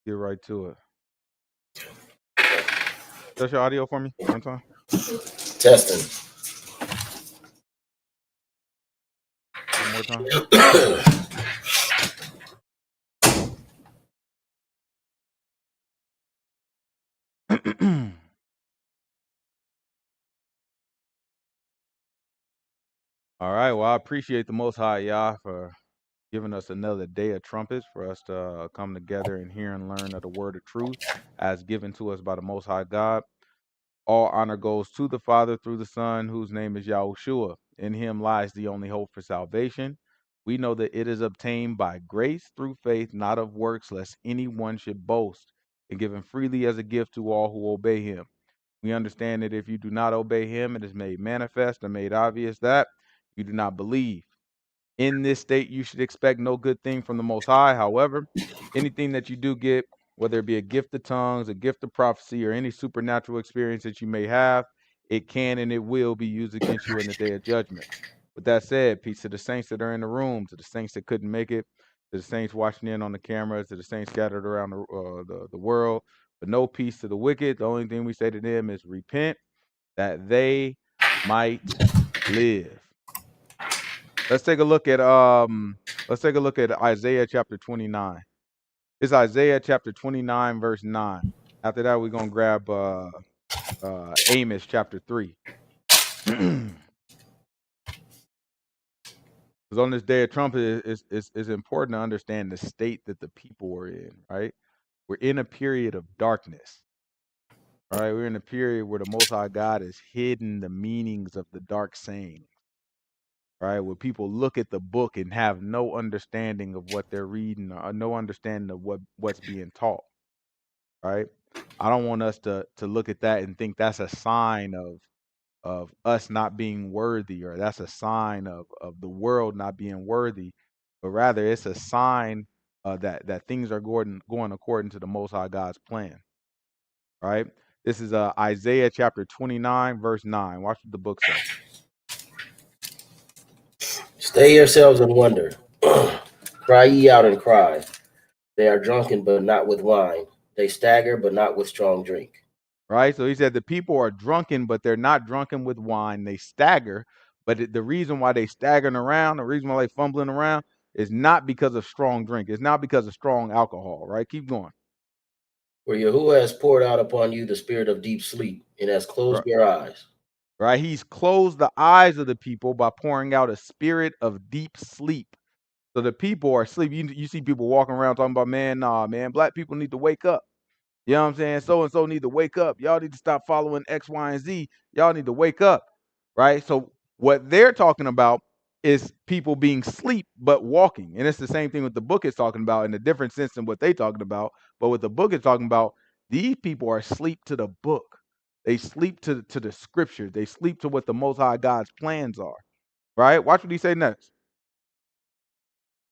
Get right to it. Test your audio for me one time. Testing. One more time. All right. Well, I appreciate the Most High Yah for giving us another day of trumpets for us to come together and hear and learn of the word of truth as given to us by the Most High God. All honor goes to the Father through the Son, whose name is Yahushua. In him lies the only hope for salvation. We know that it is obtained by grace through faith, not of works, lest anyone should boast, and given freely as a gift to all who obey him. We understand that if you do not obey him, it is made manifest and made obvious that you do not believe. In this state, you should expect no good thing from the Most High. However, anything that you do get, whether it be a gift of tongues, a gift of prophecy, or any supernatural experience that you may have, it can and it will be used against you in the day of judgment. With that said, peace to the saints that are in the room, to the saints that couldn't make it, to the saints watching in on the cameras, to the saints scattered around the world. But no peace to the wicked. The only thing we say to them is repent that they might live. Let's take a look at Isaiah chapter 29. It's Isaiah chapter 29, verse 9. After that, we're gonna grab Amos chapter 3. Because on this day of trumpet, it's important to understand the state that the people are in, right? We're in a period of darkness. All right, we're in a period where the Most High God has hidden the meanings of the dark sayings. Right, where people look at the book and have no understanding of what they're reading or no understanding of what's being taught. Right, I don't want us to look at that and think that's a sign of us not being worthy, or that's a sign of the world not being worthy, but rather it's a sign that things are going according to the Most High God's plan. Right, this is Isaiah chapter 29, verse 9. Watch what the book says. Stay yourselves and wonder. Cry ye out and cry. They are drunken, but not with wine. They stagger, but not with strong drink. Right? So he said the people are drunken, but they're not drunken with wine. They stagger, but the reason why they staggering around, the reason why they fumbling around is not because of strong drink. It's not because of strong alcohol, right? Keep going. For Yahuwah has poured out upon you the spirit of deep sleep and has closed your eyes. Right? He's closed the eyes of the people by pouring out a spirit of deep sleep. So the people are asleep. You see people walking around talking about, man, black people need to wake up. You know what I'm saying? So-and-so need to wake up. Y'all need to stop following X, Y, and Z. Y'all need to wake up, right? So what they're talking about is people being asleep but walking. And it's the same thing what the book is talking about in a different sense than what they're talking about. But what the book is talking about, these people are asleep to the book. They sleep to the scriptures. They sleep to what the Most High God's plans are, right? Watch what he say next.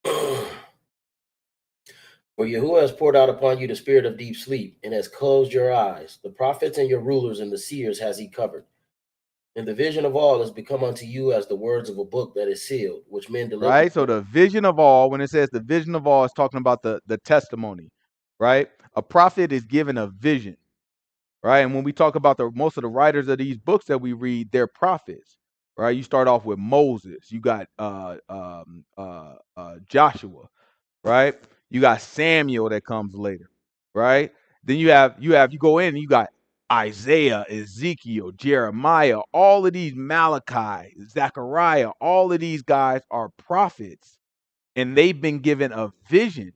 For Yahuwah has poured out upon you the spirit of deep sleep and has closed your eyes. The prophets and your rulers and the seers has he covered. And the vision of all has become unto you as the words of a book that is sealed, which men deliver. Right? So the vision of all, when it says the vision of all, is talking about the testimony, right? A prophet is given a vision, right? And when we talk about most of the writers of these books that we read, they're prophets, right? You start off with Moses, you got Joshua, right? You got Samuel that comes later, right? Then you go in and you got Isaiah, Ezekiel, Jeremiah, all of these, Malachi, Zechariah, all of these guys are prophets, and they've been given a vision,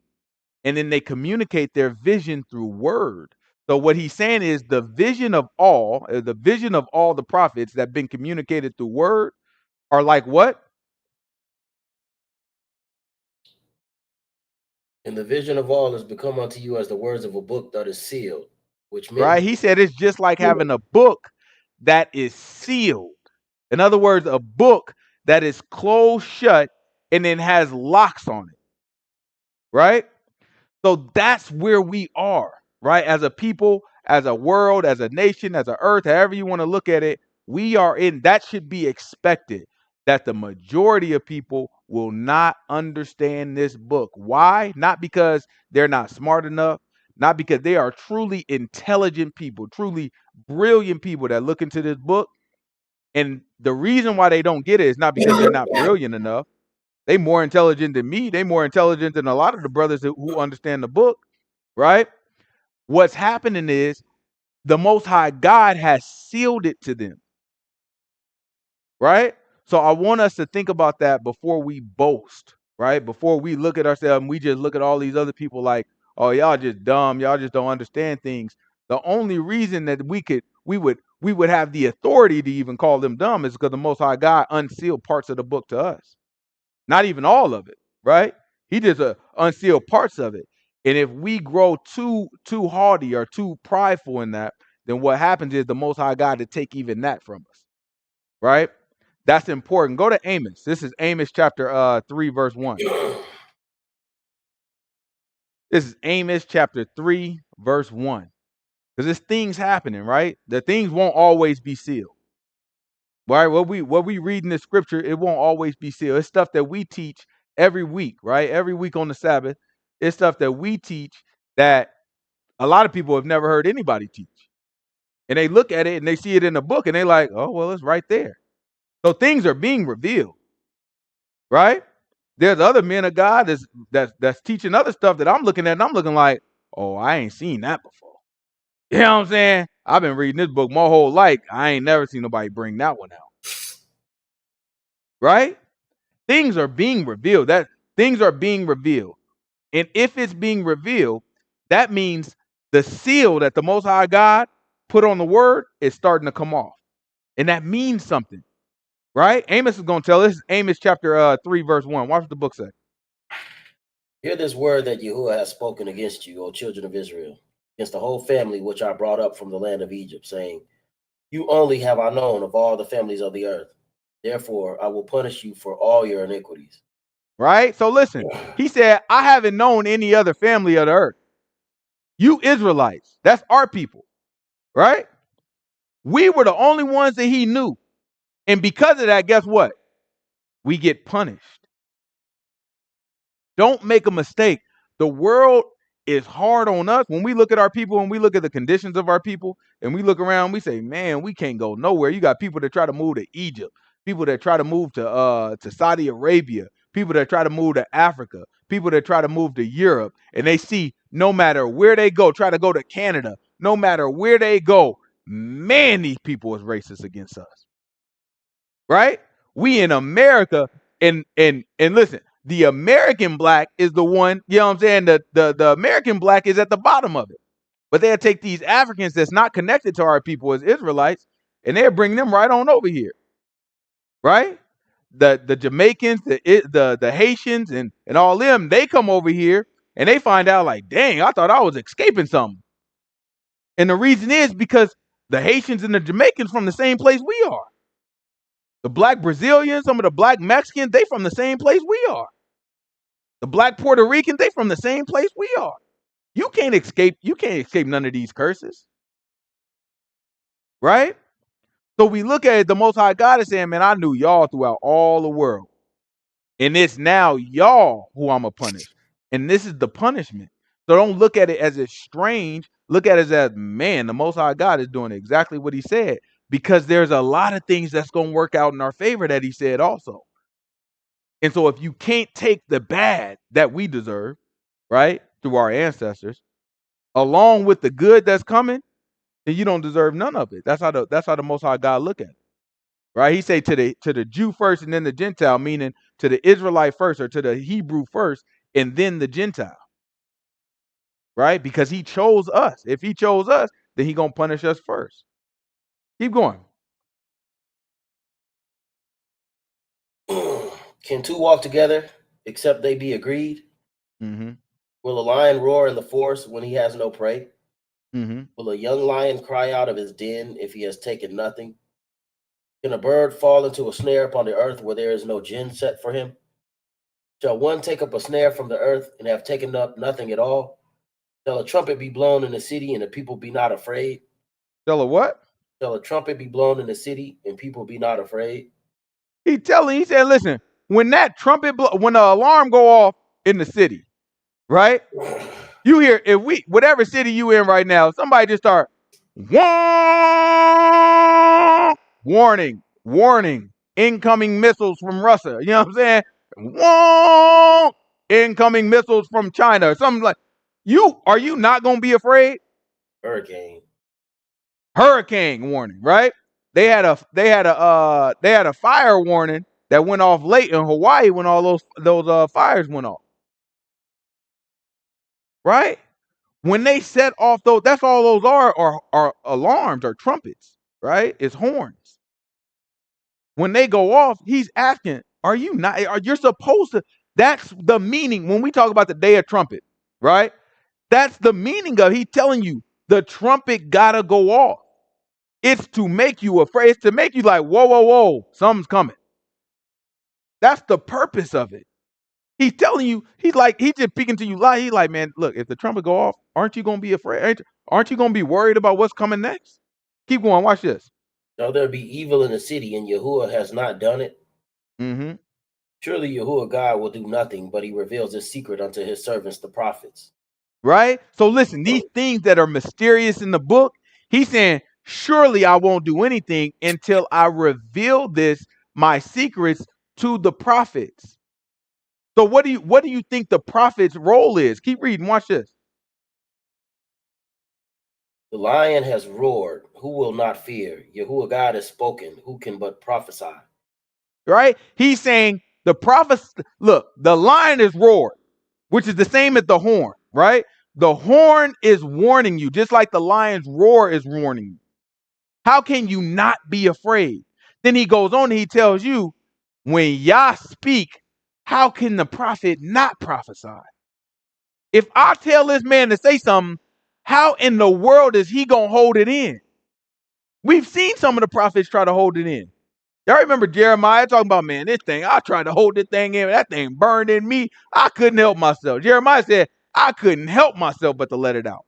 and then they communicate their vision through word. So what he's saying is the vision of all the prophets that have been communicated through word are like what? And the vision of all has become unto you as the words of a book that is sealed, which men. Right? He said it's just like having a book that is sealed. In other words, a book that is closed shut and then has locks on it. Right? So that's where we are, right? As a people, as a world, as a nation, as an earth, however you want to look at it, we are in, that should be expected, that the majority of people will not understand this book. Why? Not because they're not smart enough, not because they are truly intelligent people, truly brilliant people that look into this book. And the reason why they don't get it is not because they're not brilliant enough. They more intelligent than me. They more intelligent than a lot of the brothers who understand the book, right? What's happening is the Most High God has sealed it to them, right? So I want us to think about that before we boast, right? Before we look at ourselves and we just look at all these other people like, oh, y'all just dumb, y'all just don't understand things. The only reason that we would have the authority to even call them dumb is because the Most High God unsealed parts of the book to us. Not even all of it, right? He just unsealed parts of it. And if we grow too haughty or too prideful in that, then what happens is the Most High God to take even that from us, right? That's important. Go to Amos. This is Amos chapter 3, verse 1. This is Amos chapter 3, verse 1. Because there's things happening, right? The things won't always be sealed. Right? What we read in the scripture, it won't always be sealed. It's stuff that we teach every week, right? Every week on the Sabbath. It's stuff that we teach that a lot of people have never heard anybody teach. And they look at it and they see it in the book and they're like, oh, well, it's right there. So things are being revealed, right? There's other men of God that's teaching other stuff that I'm looking at and I'm looking like, oh, I ain't seen that before. You know what I'm saying? I've been reading this book my whole life. I ain't never seen nobody bring that one out. Right? Things are being revealed. That things are being revealed. And if it's being revealed, that means the seal that the Most High God put on the word is starting to come off. And that means something. Right? Amos is going to tell us. Amos chapter 3, verse 1. Watch what the book say. Hear this word that Yahuwah has spoken against you, O children of Israel, against the whole family which I brought up from the land of Egypt, saying, you only have I known of all the families of the earth. Therefore, I will punish you for all your iniquities. Right? So listen, he said, I haven't known any other family of the earth. You Israelites, that's our people, right? We were the only ones that he knew. And because of that, guess what? We get punished. Don't make a mistake. The world is hard on us. When we look at our people and we look at the conditions of our people and we look around, we say, man, we can't go nowhere. You got people that try to move to Egypt, people that try to move to Saudi Arabia, people that try to move to Africa, people that try to move to Europe, and they see no matter where they go, try to go to Canada, no matter where they go, man, these people is racist against us. Right? We in America, and listen, the American black is the one, you know what I'm saying? The American black is at the bottom of it. But they'll take these Africans that's not connected to our people as Israelites, and they'll bring them right on over here. Right? The Jamaicans, the Haitians, and all them, they come over here and they find out like, dang, I thought I was escaping something. And the reason is because the Haitians and the Jamaicans from the same place we are. The black Brazilians, some of the black Mexicans, they from the same place we are. The black Puerto Ricans, they from the same place we are. You can't escape none of these curses. Right? So we look at it, the Most High God is saying, man, I knew y'all throughout all the world. And it's now y'all who I'm going to punish. And this is the punishment. So don't look at it as it's strange. Look at it as, man, the Most High God is doing exactly what he said. Because there's a lot of things that's going to work out in our favor that he said also. And so if you can't take the bad that we deserve, right, through our ancestors, along with the good that's coming, then you don't deserve none of it. That's how the Most High God look at it. Right? He say to the Jew first and then the Gentile, meaning to the Israelite first or to the Hebrew first and then the Gentile. Right? Because he chose us. If he chose us, then he going to punish us first. Keep going. Can two walk together except they be agreed? Mm-hmm. Will a lion roar in the forest when he has no prey? Mm-hmm. Will a young lion cry out of his den if he has taken nothing? Can a bird fall into a snare upon the earth where there is no gin set for him? Shall one take up a snare from the earth and have taken up nothing at all? Shall a trumpet be blown in the city and the people be not afraid? Tell her what? Shall a trumpet be blown in the city and people be not afraid? He said, listen, when that trumpet, when the alarm go off in the city, right? You hear, if we, whatever city you in right now, somebody just start, warning, warning, incoming missiles from Russia. You know what I'm saying? Incoming missiles from China or something like. Are you not going to be afraid? Hurricane warning, right? They had a fire warning that went off late in Hawaii when all those fires went off. Right? When they set off those, that's all those are alarms or trumpets, right? It's horns. When they go off, he's asking, are you not, you're supposed to, that's the meaning when we talk about the day of trumpet, right? That's the meaning of, he's telling you the trumpet gotta go off. It's to make you afraid. It's to make you like, whoa, whoa, whoa, something's coming. That's the purpose of it. He's telling you, he's just speaking to you like, he's like, man, look, if the trumpet go off, aren't you going to be afraid? Aren't you going to be worried about what's coming next? Keep going. Watch this. Shall there be evil in the city, and Yahuwah has not done it? Mm-hmm. Surely Yahuwah God will do nothing, but he reveals his secret unto his servants, the prophets. Right? So listen, these things that are mysterious in the book, he's saying, surely I won't do anything until I reveal my secrets to the prophets. So what do you think the prophet's role is? Keep reading. Watch this. The lion has roared. Who will not fear? Yahuwah God has spoken. Who can but prophesy? Right? He's saying the prophets, look, the lion is roared, which is the same as the horn, right? The horn is warning you, just like the lion's roar is warning you. How can you not be afraid? Then he goes on and he tells you, when Yah speak, how can the prophet not prophesy? If I tell this man to say something, how in the world is he going to hold it in? We've seen some of the prophets try to hold it in. Y'all remember Jeremiah talking about, man, this thing, I tried to hold this thing in. That thing burned in me. I couldn't help myself. Jeremiah said, I couldn't help myself but to let it out.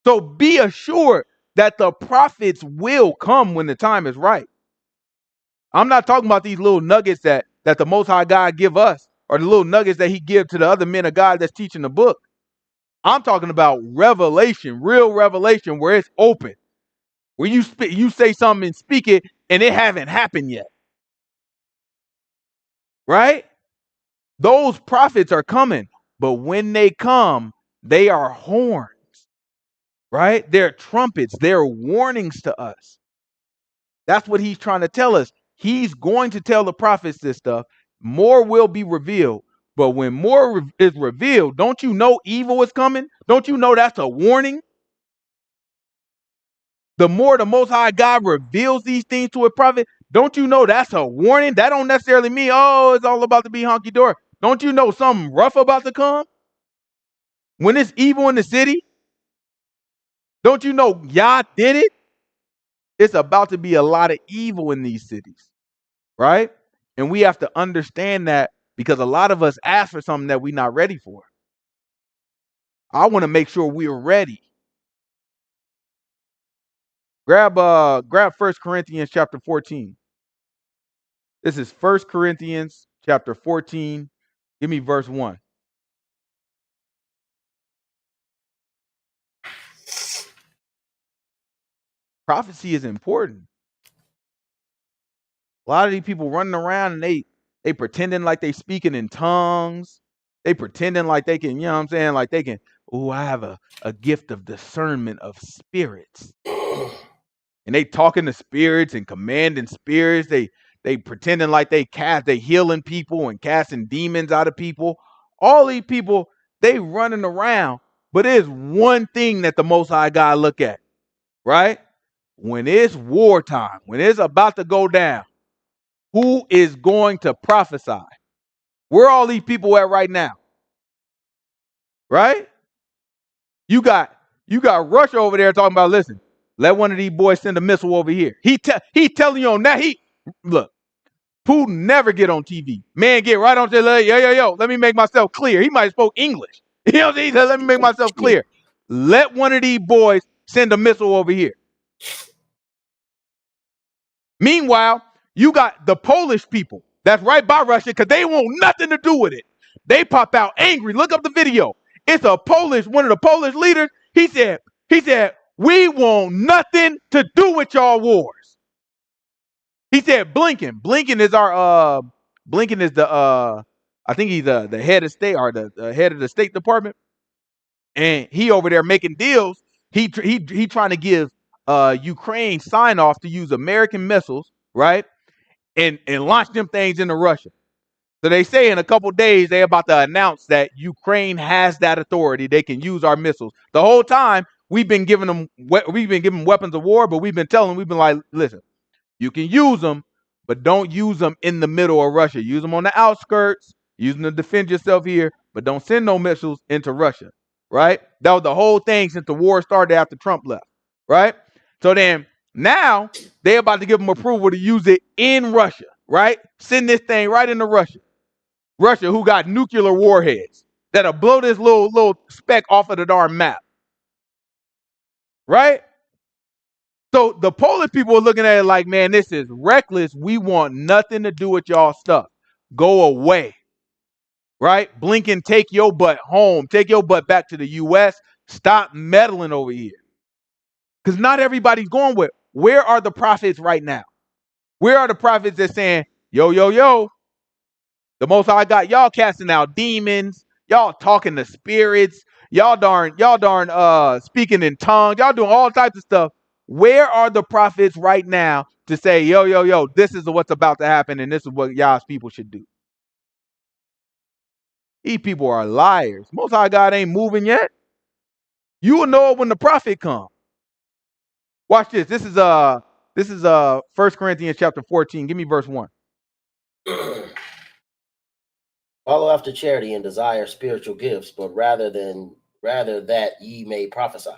So be assured that the prophets will come when the time is right. I'm not talking about these little nuggets that the Most High God give us, or the little nuggets that he give to the other men of God that's teaching the book. I'm talking about revelation, real revelation, where it's open, where you say something and speak it, and it haven't happened yet. Right? Those prophets are coming, but when they come, they are horns. Right? They're trumpets. They're warnings to us. That's what he's trying to tell us. He's going to tell the prophets this stuff. More will be revealed. But when more is revealed, don't you know evil is coming? Don't you know that's a warning? The more the Most High God reveals these things to a prophet, don't you know that's a warning? That don't necessarily mean, oh, it's all about to be honky-dory. Don't you know something rough about to come? When it's evil in the city, don't you know Yah did it? It's about to be a lot of evil in these cities, right? And we have to understand that, because a lot of us ask for something that we're not ready for. I want to make sure we're ready. Grab 1 Corinthians chapter 14. This is 1 Corinthians chapter 14. Give me verse 1. Prophecy is important. A lot of these people running around and they pretending like they speaking in tongues. They pretending like they can, you know what I'm saying? Like they can, I have a gift of discernment of spirits. And they talking to spirits and commanding spirits. They pretending like they healing people and casting demons out of people. All these people, they running around. But there's one thing that the Most High God look at, right? When it's wartime, when it's about to go down, who is going to prophesy? Where are all these people at right now? Right? You got Russia over there talking about, listen, let one of these boys send a missile over here. He telling you on that. Look, Putin never get on TV. Man, get right on there. Yo, let me make myself clear. He might have spoke English. You know what I'm saying? Let me make myself clear. Let one of these boys send a missile over here. Meanwhile, you got the Polish people that's right by Russia, because they want nothing to do with it. They pop out angry. Look up the video. It's one of the Polish leaders. He said, we want nothing to do with y'all wars. He said, Blinken is our, Blinken is the, I think he's the head of state or the head of the State Department. And he over there making deals. He trying to give Ukraine sign off to use American missiles, right? And launch them things into Russia. So they say in a couple days they're about to announce that Ukraine has that authority. They can use our missiles. The whole time we've been giving them weapons of war, but we've been like, listen, you can use them, but don't use them in the middle of Russia. Use them on the outskirts, use them to defend yourself here, but don't send no missiles into Russia, right? That was the whole thing since the war started after Trump left, right? So then now they're about to give them approval to use it in Russia, right? Send this thing right into Russia. Russia, who got nuclear warheads that'll blow this little speck off of the darn map, right? So the Polish people are looking at it like, man, this is reckless. We want nothing to do with y'all stuff. Go away, right? Blinken, take your butt home. Take your butt back to the U.S. Stop meddling over here. Because not everybody's going with, where are the prophets right now? Where are the prophets that saying, yo, the Most High got y'all casting out demons, y'all talking to spirits, y'all darn speaking in tongues, y'all doing all types of stuff. Where are the prophets right now to say, yo, this is what's about to happen and this is what y'all's people should do? These people are liars. Most High God ain't moving yet. You will know it when the prophet comes. Watch this. This is 1 Corinthians chapter 14. Give me verse 1. Follow after charity and desire spiritual gifts, but rather that ye may prophesy.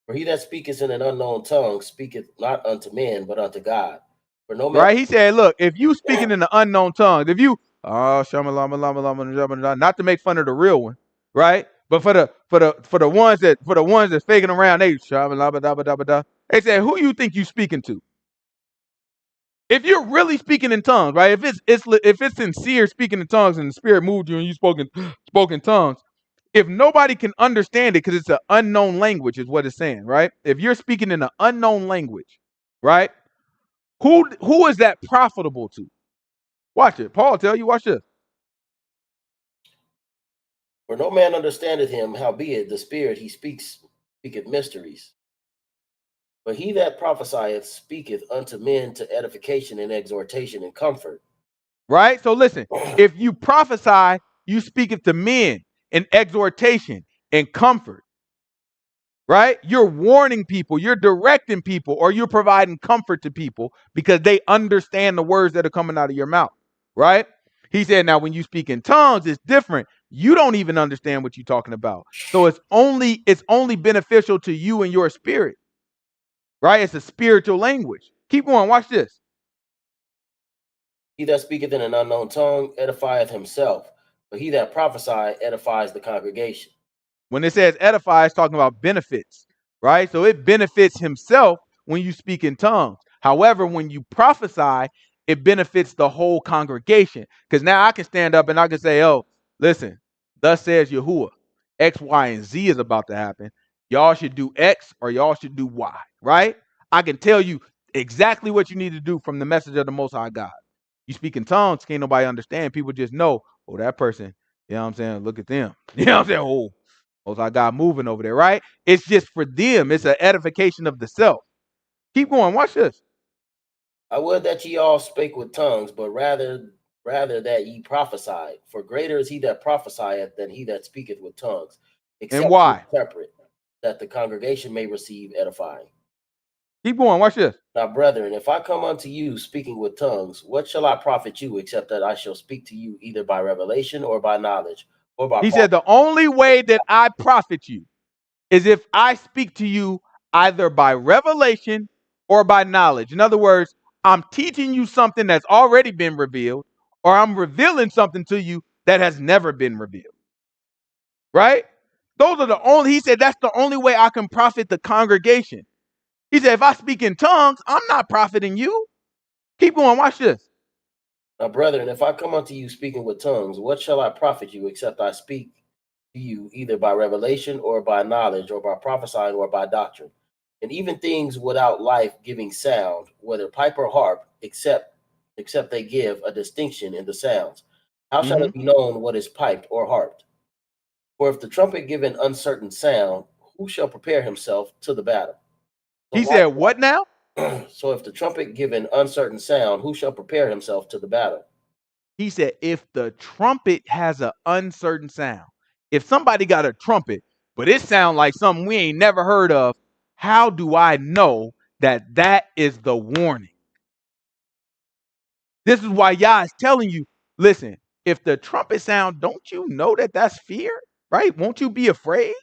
For he that speaketh in an unknown tongue speaketh not unto men, but unto God. For no man. Right? He said, look, if you speaking in the unknown tongues, if you not to make fun of the real one, right? But for the ones that's faking around, they said, who you think you speaking to? If you're really speaking in tongues, right? If it's sincere speaking in tongues and the Spirit moved you and you spoke in tongues, if nobody can understand it because it's an unknown language, is what it's saying, right? If you're speaking in an unknown language, right? Who is that profitable to? Watch it. Paul tell you, watch this. For no man understandeth him, howbeit the Spirit he speaketh mysteries. But he that prophesieth speaketh unto men to edification and exhortation and comfort. Right? So listen, if you prophesy, you speaketh to men in exhortation and comfort. Right? You're warning people, you're directing people, or you're providing comfort to people because they understand the words that are coming out of your mouth. Right? He said, now when you speak in tongues, it's different. You don't even understand what you're talking about. So it's only beneficial to you and your spirit. Right? It's a spiritual language. Keep going. Watch this. He that speaketh in an unknown tongue edifieth himself, but he that prophesieth edifies the congregation. When it says edify, it's talking about benefits, right? So it benefits himself when you speak in tongues. However, when you prophesy, it benefits the whole congregation. Because now I can stand up and I can say, oh, listen, thus says Yahuwah, X, Y, and Z is about to happen. Y'all should do X or y'all should do Y, right? I can tell you exactly what you need to do from the message of the Most High God. You speak in tongues, can't nobody understand. People just know, oh, that person, you know what I'm saying? Look at them. You know what I'm saying? Oh, Most High God moving over there, right? It's just for them. It's an edification of the self. Keep going. Watch this. I would that ye all spake with tongues, but rather that ye prophesied. For greater is he that prophesieth than he that speaketh with tongues. Except and why? Separate, that the congregation may receive edifying. Keep going. Watch this. Now, brethren, if I come unto you speaking with tongues, what shall I profit you, except that I shall speak to you either by revelation or by knowledge? Or by he said, the only way that I profit you is if I speak to you either by revelation or by knowledge. In other words, I'm teaching you something that's already been revealed, or I'm revealing something to you that has never been revealed. Right? Those are the only, he said, that's the only way I can profit the congregation. He said, if I speak in tongues, I'm not profiting you. Keep going. Watch this. Now, brethren, if I come unto you speaking with tongues, what shall I profit you, except I speak you either by revelation or by knowledge or by prophesying or by doctrine. And even things without life-giving sound, whether pipe or harp, except they give a distinction in the sounds. How shall it be known what is piped or harped? For if the trumpet give an uncertain sound, who shall prepare himself to the battle? He said, what now? So if the trumpet give an uncertain sound, who shall prepare himself to the battle? He said, if the trumpet has an uncertain sound, if somebody got a trumpet, but it sounds like something we ain't never heard of, how do I know that that is the warning? This is why Yah is telling you, listen, if the trumpet sound, don't you know that that's fear, right? Won't you be afraid?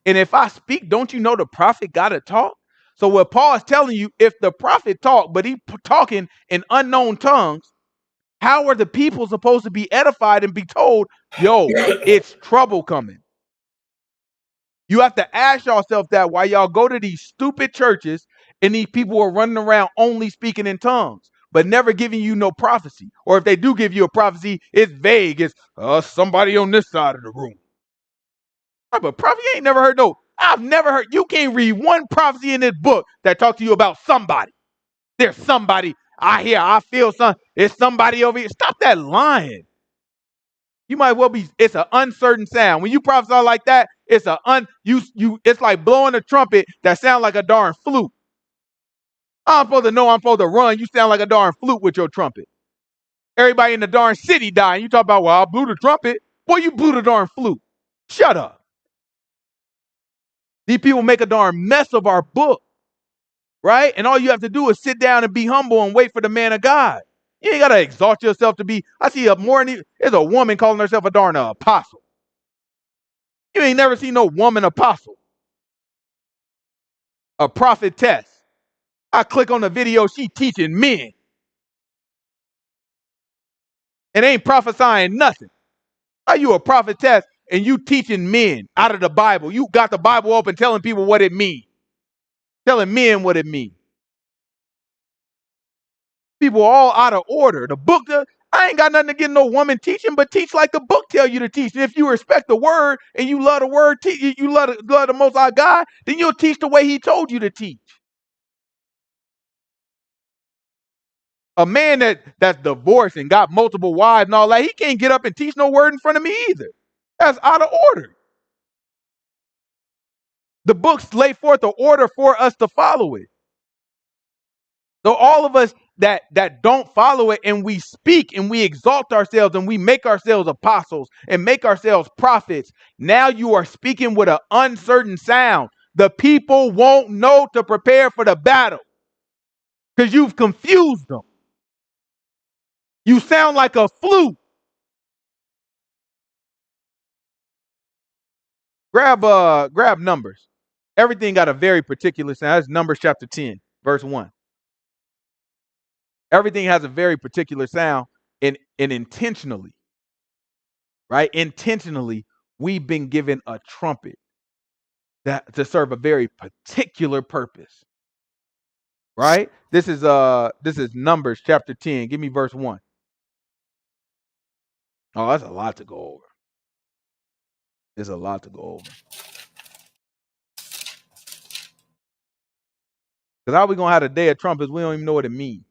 And if I speak, don't you know the prophet got to talk? So what Paul is telling you, if the prophet talk, but he talking in unknown tongues, how are the people supposed to be edified and be told, yo, it's trouble coming? You have to ask yourself that while y'all go to these stupid churches and these people are running around only speaking in tongues, but never giving you no prophecy. Or if they do give you a prophecy, it's vague. It's somebody on this side of the room. But prophet, you ain't never heard no. I've never heard. You can't read one prophecy in this book that talks to you about somebody. There's somebody I hear. I feel something. It's somebody over here. Stop that lying. You might well be. It's an uncertain sound. When you prophesy like that, it's It's like blowing a trumpet that sounds like a darn flute. I'm supposed to know. I'm supposed to run. You sound like a darn flute with your trumpet. Everybody in the darn city dying. You talk about, well, I blew the trumpet. Boy, you blew the darn flute. Shut up. These people make a darn mess of our book, right? And all you have to do is sit down and be humble and wait for the man of God. You ain't got to exalt yourself to be. I see there's a woman calling herself a darn apostle. You ain't never seen no woman apostle. A prophetess. I click on the video, she teaching men. And ain't prophesying nothing. Are you a prophetess and you teaching men out of the Bible? You got the Bible open telling people what it means. Telling men what it means. People are all out of order. The book, I ain't got nothing against no woman teaching, but teach like the book tell you to teach. And if you respect the word and you love the word, you love the Most High God, then you'll teach the way he told you to teach. A man that's divorced and got multiple wives and all that, he can't get up and teach no word in front of me either. That's out of order. The books lay forth the order for us to follow it. So all of us that don't follow it and we speak and we exalt ourselves and we make ourselves apostles and make ourselves prophets, now you are speaking with an uncertain sound. The people won't know to prepare for the battle because you've confused them. You sound like a flute. Grab Numbers. Everything got a very particular sound. That's Numbers chapter 10, verse 1. Everything has a very particular sound and intentionally, right? Intentionally, we've been given a trumpet that to serve a very particular purpose. Right? This is Numbers chapter 10. Give me verse 1. Oh, that's a lot to go over. There's a lot to go over. Because how we gonna have the day of trumpets? We don't even know what it means.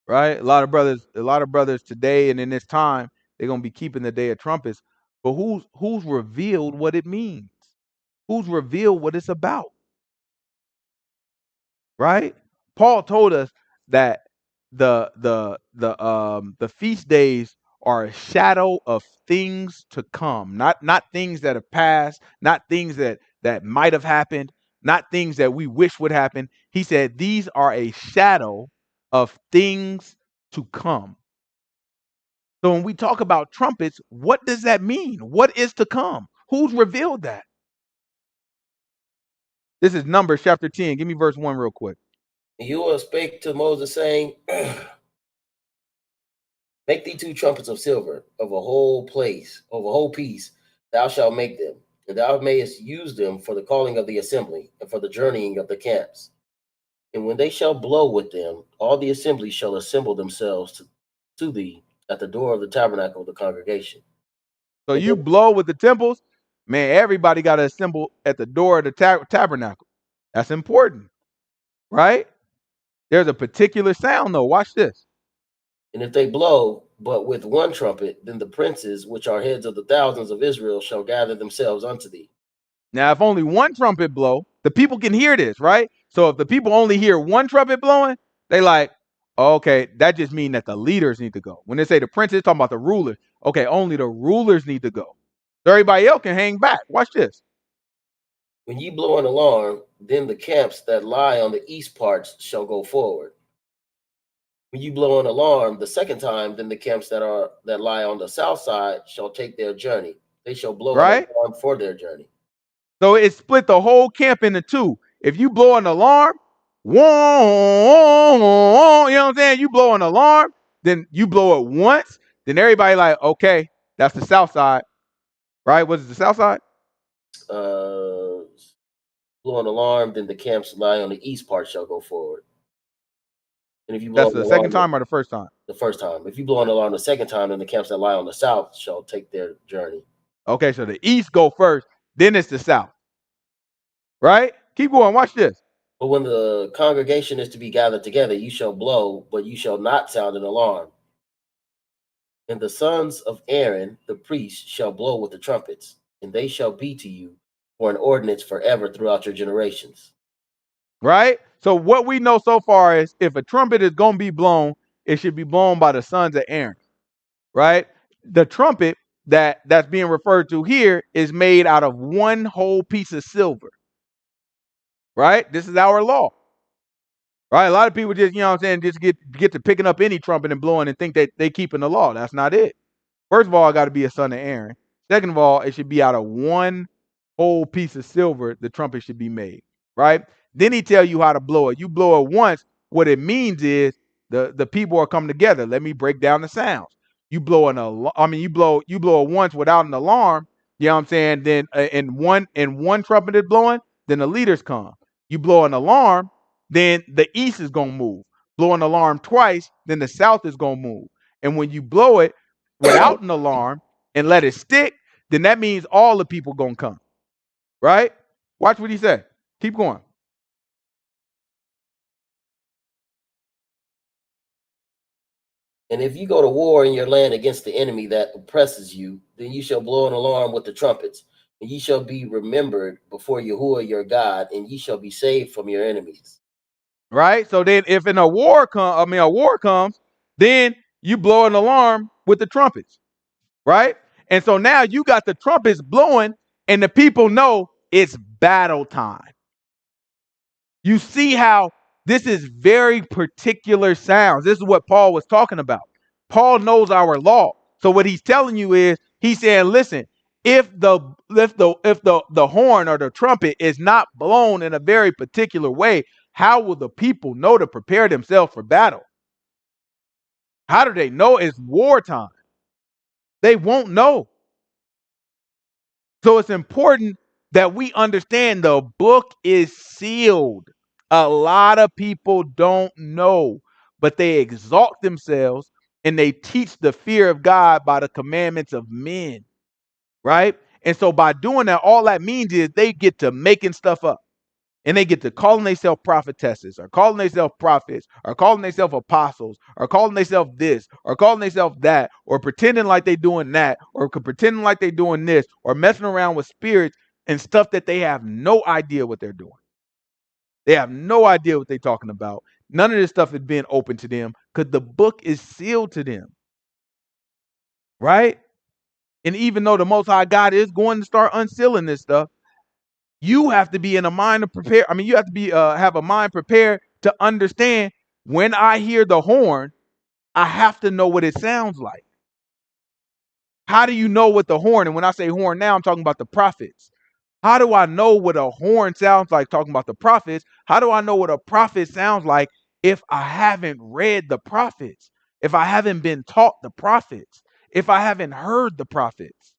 Right? A lot of brothers today and in this time, they're gonna be keeping the day of trumpets. But who's revealed what it means? Who's revealed what it's about? Right? Paul told us that the feast days are a shadow of things to come, not things that have passed, not things that might have happened, not things that we wish would happen. He said these are a shadow of things to come. So when we talk about trumpets, what does that mean? What is to come? Who's revealed that? This is Numbers chapter 10. Give me verse 1 real quick. Yahuwah spake to Moses, saying, make thee 2 trumpets of silver of a whole piece. Thou shalt make them, and thou mayest use them for the calling of the assembly and for the journeying of the camps. And when they shall blow with them, all the assembly shall assemble themselves to thee at the door of the tabernacle of the congregation. So And you then, blow with the temples, man, everybody got to assemble at the door of the tabernacle. That's important, right? There's a particular sound, though. Watch this. and if they blow, but with one trumpet, then the princes, which are heads of the thousands of Israel, shall gather themselves unto thee. Now, if only one trumpet blow, the people can hear this, right? So if the people only hear one trumpet blowing, they like, okay, that just means that the leaders need to go. When they say the princes, talking about the rulers. Okay, only the rulers need to go. So everybody else can hang back. Watch this. When ye blow an alarm, then the camps that lie on the east parts shall go forward. When you blow an alarm the second time, then the camps that lie on the south side shall take their journey. They shall blow an Right? alarm for their journey. So it split the whole camp into two. If you blow an alarm, whoa, you know what I'm saying? You blow an alarm, then you blow it once, then everybody like, okay, that's the south side, right? Was it the south side? Blow an alarm, then the camps that lie on the east part shall go forward. And if you blow That's an the second alarm time or the first time? the first time, if you blow an alarm the second time, then the camps that lie on the south shall take their journey. Okay, so the east go first, then it's the south, right? Keep going. Watch this. But when the congregation is to be gathered together, you shall blow, but you shall not sound an alarm. And the sons of Aaron, the priests, shall blow with the trumpets, and they shall be to you for an ordinance forever throughout your generations. Right? So what we know so far is if a trumpet is going to be blown, it should be blown by the sons of Aaron, right? The trumpet that's being referred to here is made out of one whole piece of silver, right? This is our law, right? A lot of people just, you know what I'm saying, just get to picking up any trumpet and blowing and think that they keeping the law. That's not it. First of all, I got to be a son of Aaron. Second of all, it should be out of one whole piece of silver. The trumpet should be made, right? Then he tell you how to blow it. You blow it once. What it means is the people are coming together. Let me break down the sounds. You blow you blow it once without an alarm. You know what I'm saying? Then in one trumpet is blowing. Then the leaders come. You blow an alarm. Then the east is gonna move. Blow an alarm twice. Then the south is gonna move. And when you blow it without an alarm and let it stick, then that means all the people gonna come, right? Watch what he said. Keep going. And if you go to war in your land against the enemy that oppresses you, then you shall blow an alarm with the trumpets, and ye shall be remembered before Yahuwah your God, and ye shall be saved from your enemies. Right? So then if a war comes, then you blow an alarm with the trumpets, right? And so now you got the trumpets blowing, and the people know it's battle time. You see how this is very particular sounds. This is what Paul was talking about. Paul knows our law. So what he's telling you is he's saying, listen, if the horn or the trumpet is not blown in a very particular way, how will the people know to prepare themselves for battle? How do they know it's wartime? They won't know. So it's important that we understand the book is sealed. A lot of people don't know, but they exalt themselves and they teach the fear of God by the commandments of men, right? And so by doing that, all that means is they get to making stuff up. And they get to calling themselves prophetesses, or calling themselves prophets, or calling themselves apostles, or calling themselves this, or calling themselves that, or pretending like they doing that, or pretending like they doing this, or messing around with spirits and stuff that they have no idea what they're doing. They have no idea what they're talking about. None of this stuff is being open to them because the book is sealed to them, right? And even though the Most High God is going to start unsealing this stuff, you have to be in a mind to prepare. I mean, you have to be have a mind prepared to understand when I hear the horn, I have to know what it sounds like. How do you know what the horn? And when I say horn now, I'm talking about the prophets. How do I know what a horn sounds like talking about the prophets? How do I know what a prophet sounds like if I haven't read the prophets? If I haven't been taught the prophets? If I haven't heard the prophets?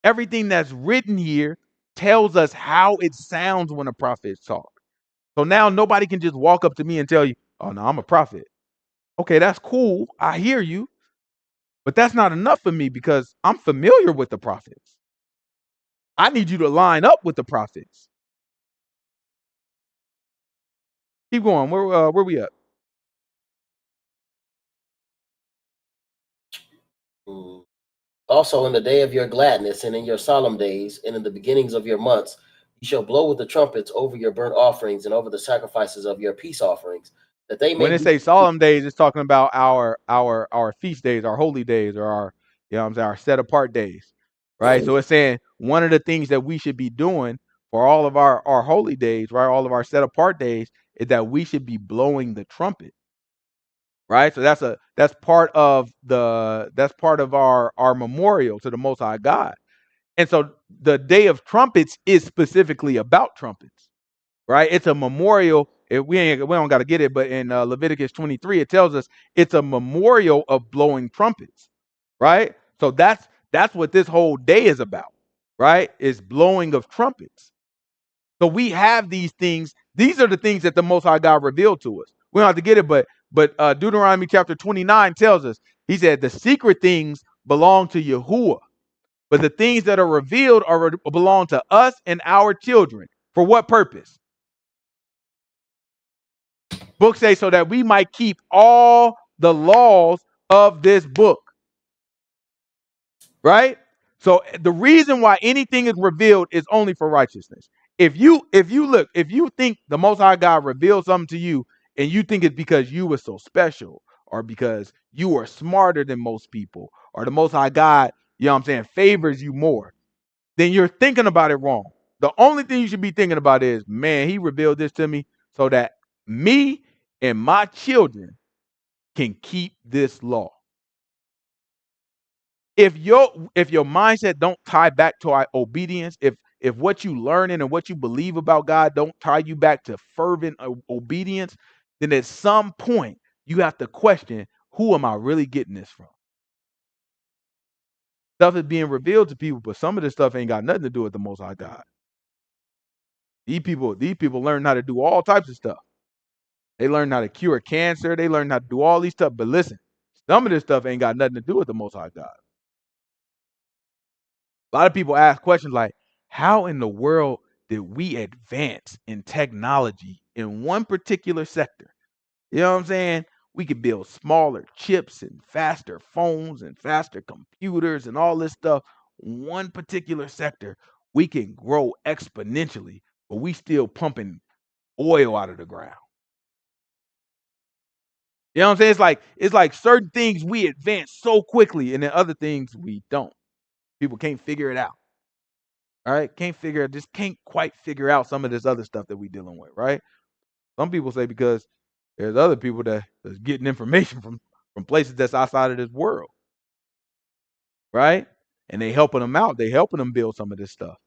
Everything that's written here tells us how it sounds when a prophet talks. So now nobody can just walk up to me and tell you, oh, no, I'm a prophet. Okay, that's cool. I hear you. But that's not enough for me because I'm familiar with the prophets. I need you to line up with the prophets. Keep going. Where we at? Also, in the day of your gladness, and in your solemn days, and in the beginnings of your months, you shall blow with the trumpets over your burnt offerings and over the sacrifices of your peace offerings, that they may When it be. say solemn days, it's talking about our feast days, our holy days, or our, you know what I'm saying, our set apart days, right? So it's saying one of the things that we should be doing for all of our holy days, right, all of our set apart days, is that we should be blowing the trumpet, right? So that's part of our memorial to the Most High God. And so the Day of Trumpets is specifically about trumpets, right? It's a memorial. If we don't got to get it, but in Leviticus 23, it tells us it's a memorial of blowing trumpets, right? So that's what this whole day is about, right? Is blowing of trumpets. So we have these things. These are the things that the Most High God revealed to us. We don't have to get it, but Deuteronomy chapter 29 tells us. He said the secret things belong to Yahuwah, but the things that are revealed belong to us and our children. For what purpose? Book say so that we might keep all the laws of this book. Right? So the reason why anything is revealed is only for righteousness. If you think the Most High God revealed something to you and you think it's because you were so special or because you are smarter than most people or the Most High God, you know what I'm saying, favors you more, then you're thinking about it wrong. The only thing you should be thinking about is, man, he revealed this to me so that me and my children can keep this law. If your mindset don't tie back to our obedience, if what you learning and what you believe about God don't tie you back to fervent obedience, then at some point you have to question, who am I really getting this from? Stuff is being revealed to people, but some of this stuff ain't got nothing to do with the Most High God. These people learn how to do all types of stuff. They learn how to cure cancer. They learn how to do all these stuff. But listen, some of this stuff ain't got nothing to do with the Most High God. A lot of people ask questions like, how in the world did we advance in technology in one particular sector? You know what I'm saying? We could build smaller chips and faster phones and faster computers and all this stuff. One particular sector, we can grow exponentially, but we still pumping oil out of the ground. You know what I'm saying? It's like certain things we advance so quickly, and then other things we don't. People can't figure it out. All right, just can't quite figure out some of this other stuff that we dealing with, right? Some people say because there's other people that's getting information from places that's outside of this world, right? And they helping them out. They helping them build some of this stuff,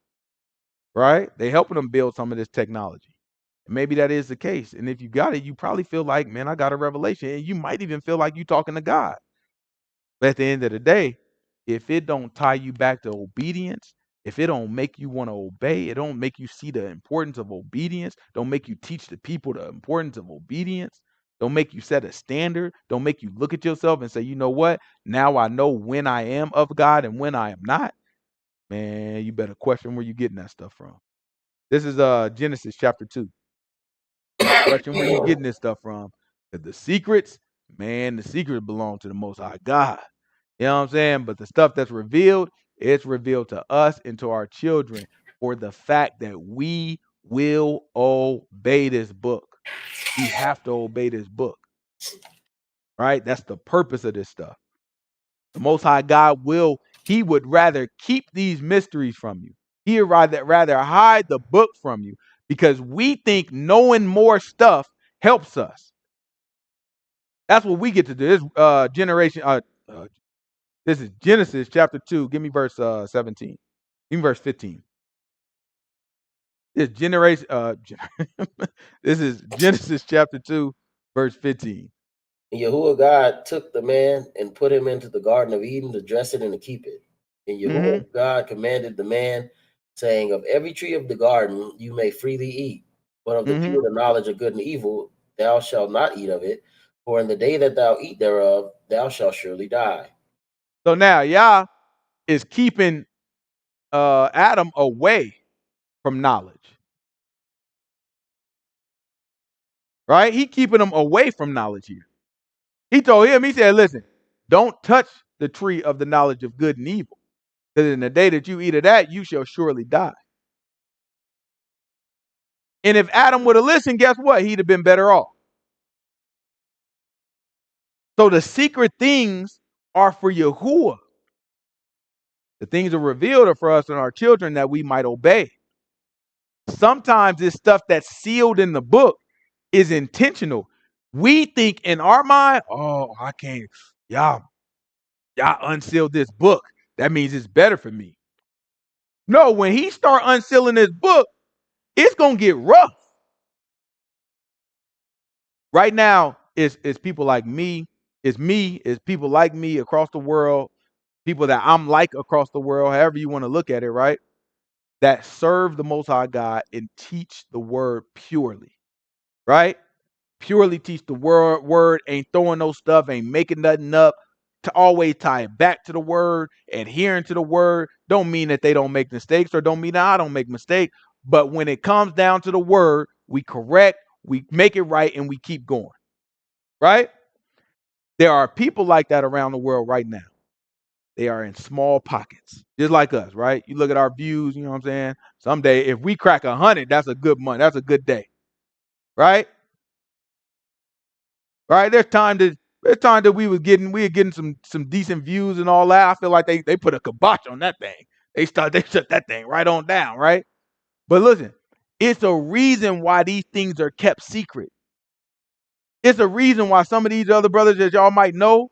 right? They helping them build some of this technology. And maybe that is the case. And if you got it, you probably feel like, man, I got a revelation. And you might even feel like you talking to God. But at the end of the day, if it don't tie you back to obedience, if it don't make you want to obey, it don't make you see the importance of obedience, don't make you teach the people the importance of obedience, don't make you set a standard, don't make you look at yourself and say, you know what? Now I know when I am of God and when I am not. Man, you better question where you getting that stuff from. This is Genesis chapter 2. Question where you getting this stuff from. Because the secrets belong to the Most High God. You know what I'm saying? But the stuff that's revealed, it's revealed to us and to our children for the fact that we will obey this book. We have to obey this book, right? That's the purpose of this stuff. The Most High God he would rather keep these mysteries from you. He would rather hide the book from you because we think knowing more stuff helps us. That's what we get to do. This generation, this is Genesis chapter 2. Give me verse 17. Give me verse 15. This generation this is Genesis chapter 2, verse 15. And Yahuwah God took the man and put him into the Garden of Eden to dress it and to keep it. And Yahuwah God commanded the man, saying, of every tree of the garden you may freely eat, but of the tree of the knowledge of good and evil thou shalt not eat of it, for in the day that thou eat thereof thou shalt surely die. So now Yah is keeping Adam away from knowledge. Right? He keeping him away from knowledge here. He told him, he said, listen, don't touch the tree of the knowledge of good and evil. Because in the day that you eat of that, you shall surely die. And if Adam would have listened, guess what? He'd have been better off. So the secret things are for Yahuwah. The things are revealed are for us and our children that we might obey. Sometimes this stuff that's sealed in the book is intentional. We think in our mind, oh, I can't, y'all unsealed this book. That means it's better for me. No, when he start unsealing this book, it's going to get rough. Right now, it's people like me. It's people like me across the world, people that I'm like across the world, however you want to look at it, right? That serve the Most High God and teach the word purely, right? Purely teach the word, ain't throwing no stuff, ain't making nothing up, to always tie it back to the word, adhering to the word. Don't mean that they don't make mistakes or don't mean that I don't make mistakes. But when it comes down to the word, we correct, we make it right, and we keep going, right? There are people like that around the world right now. They are in small pockets, just like us, right? You look at our views, you know what I'm saying? Someday, if we crack 100, that's a good month. That's a good day, right? Right? There's time that we were getting some decent views and all that. I feel like they put a kibosh on that thing. They shut that thing right on down, right? But listen, it's a reason why these things are kept secret. It's a reason why some of these other brothers that y'all might know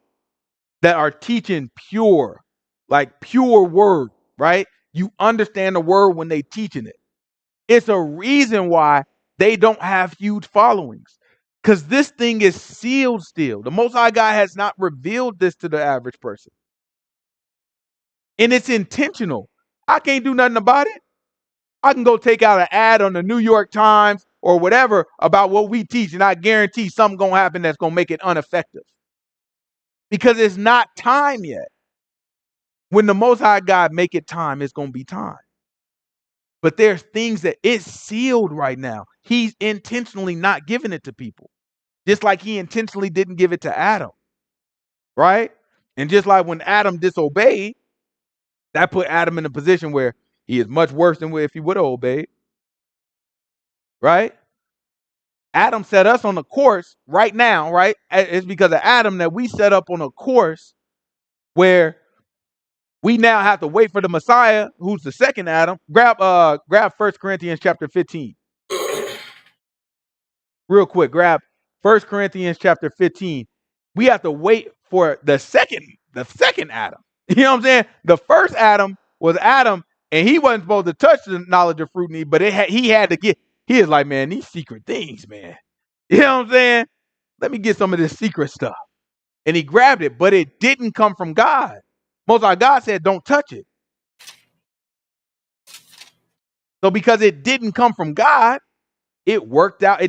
that are teaching pure, like pure word, right? You understand the word when they teaching it. It's a reason why they don't have huge followings. Because this thing is sealed still. The Most High God has not revealed this to the average person. And it's intentional. I can't do nothing about it. I can go take out an ad on the New York Times or whatever about what we teach, and I guarantee something going to happen that's going to make it ineffective. Because it's not time yet. When the Most High God make it time, it's going to be time. But there's things that it's sealed right now. He's intentionally not giving it to people. Just like he intentionally didn't give it to Adam. Right? And just like when Adam disobeyed, that put Adam in a position where he is much worse than if he would have obeyed. Right? Adam set us on a course right now, right? It's because of Adam that we set up on a course where we now have to wait for the Messiah, who's the second Adam. Grab 1 Corinthians chapter 15. Real quick, grab 1 Corinthians chapter 15. We have to wait for the second Adam. You know what I'm saying? The first Adam was Adam, and he wasn't supposed to touch the knowledge of fruit and eat, but he had to get, he is like, man, these secret things, man. You know what I'm saying? Let me get some of this secret stuff. And he grabbed it, but it didn't come from God. Most High God said, don't touch it. So because it didn't come from God, it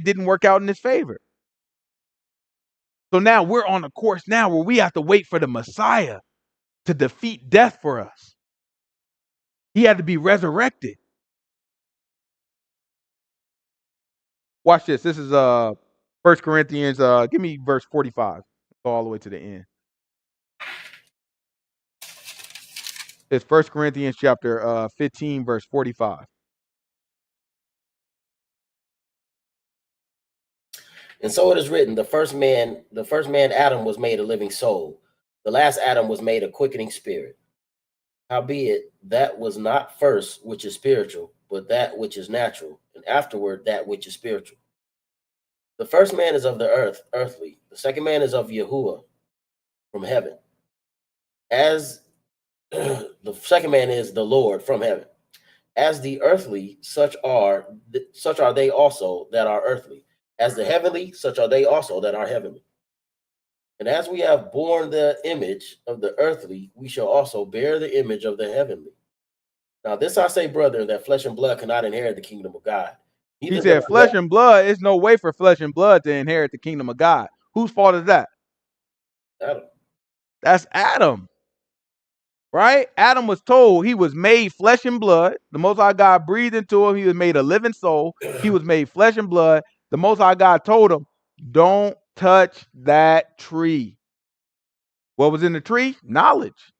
didn't work out in his favor. So now we're on a course now where we have to wait for the Messiah to defeat death for us. He had to be resurrected. Watch this. This is 1 Corinthians, give me verse 45. Go all the way to the end. It's 1 Corinthians chapter 15, verse 45. And so it is written, the first man Adam was made a living soul. The last Adam was made a quickening spirit. Howbeit, that was not first which is spiritual, but that which is natural, and afterward that which is spiritual. The first man is of the earth, earthly. The second man is of Yahuwah, from heaven. As the second man is the Lord from heaven. As the earthly, such are they also that are earthly. As the heavenly, such are they also that are heavenly. And as we have borne the image of the earthly, we shall also bear the image of the heavenly. Now this I say, brother, that flesh and blood cannot inherit the kingdom of God. He said flesh and blood, it's no way for flesh and blood to inherit the kingdom of God. Whose fault is that? Adam. That's Adam. right? Adam was told he was made flesh and blood. The Most High God breathed into him. He was made a living soul. He was made flesh and blood. The Most High God told him, don't touch that tree. What was in the tree? Knowledge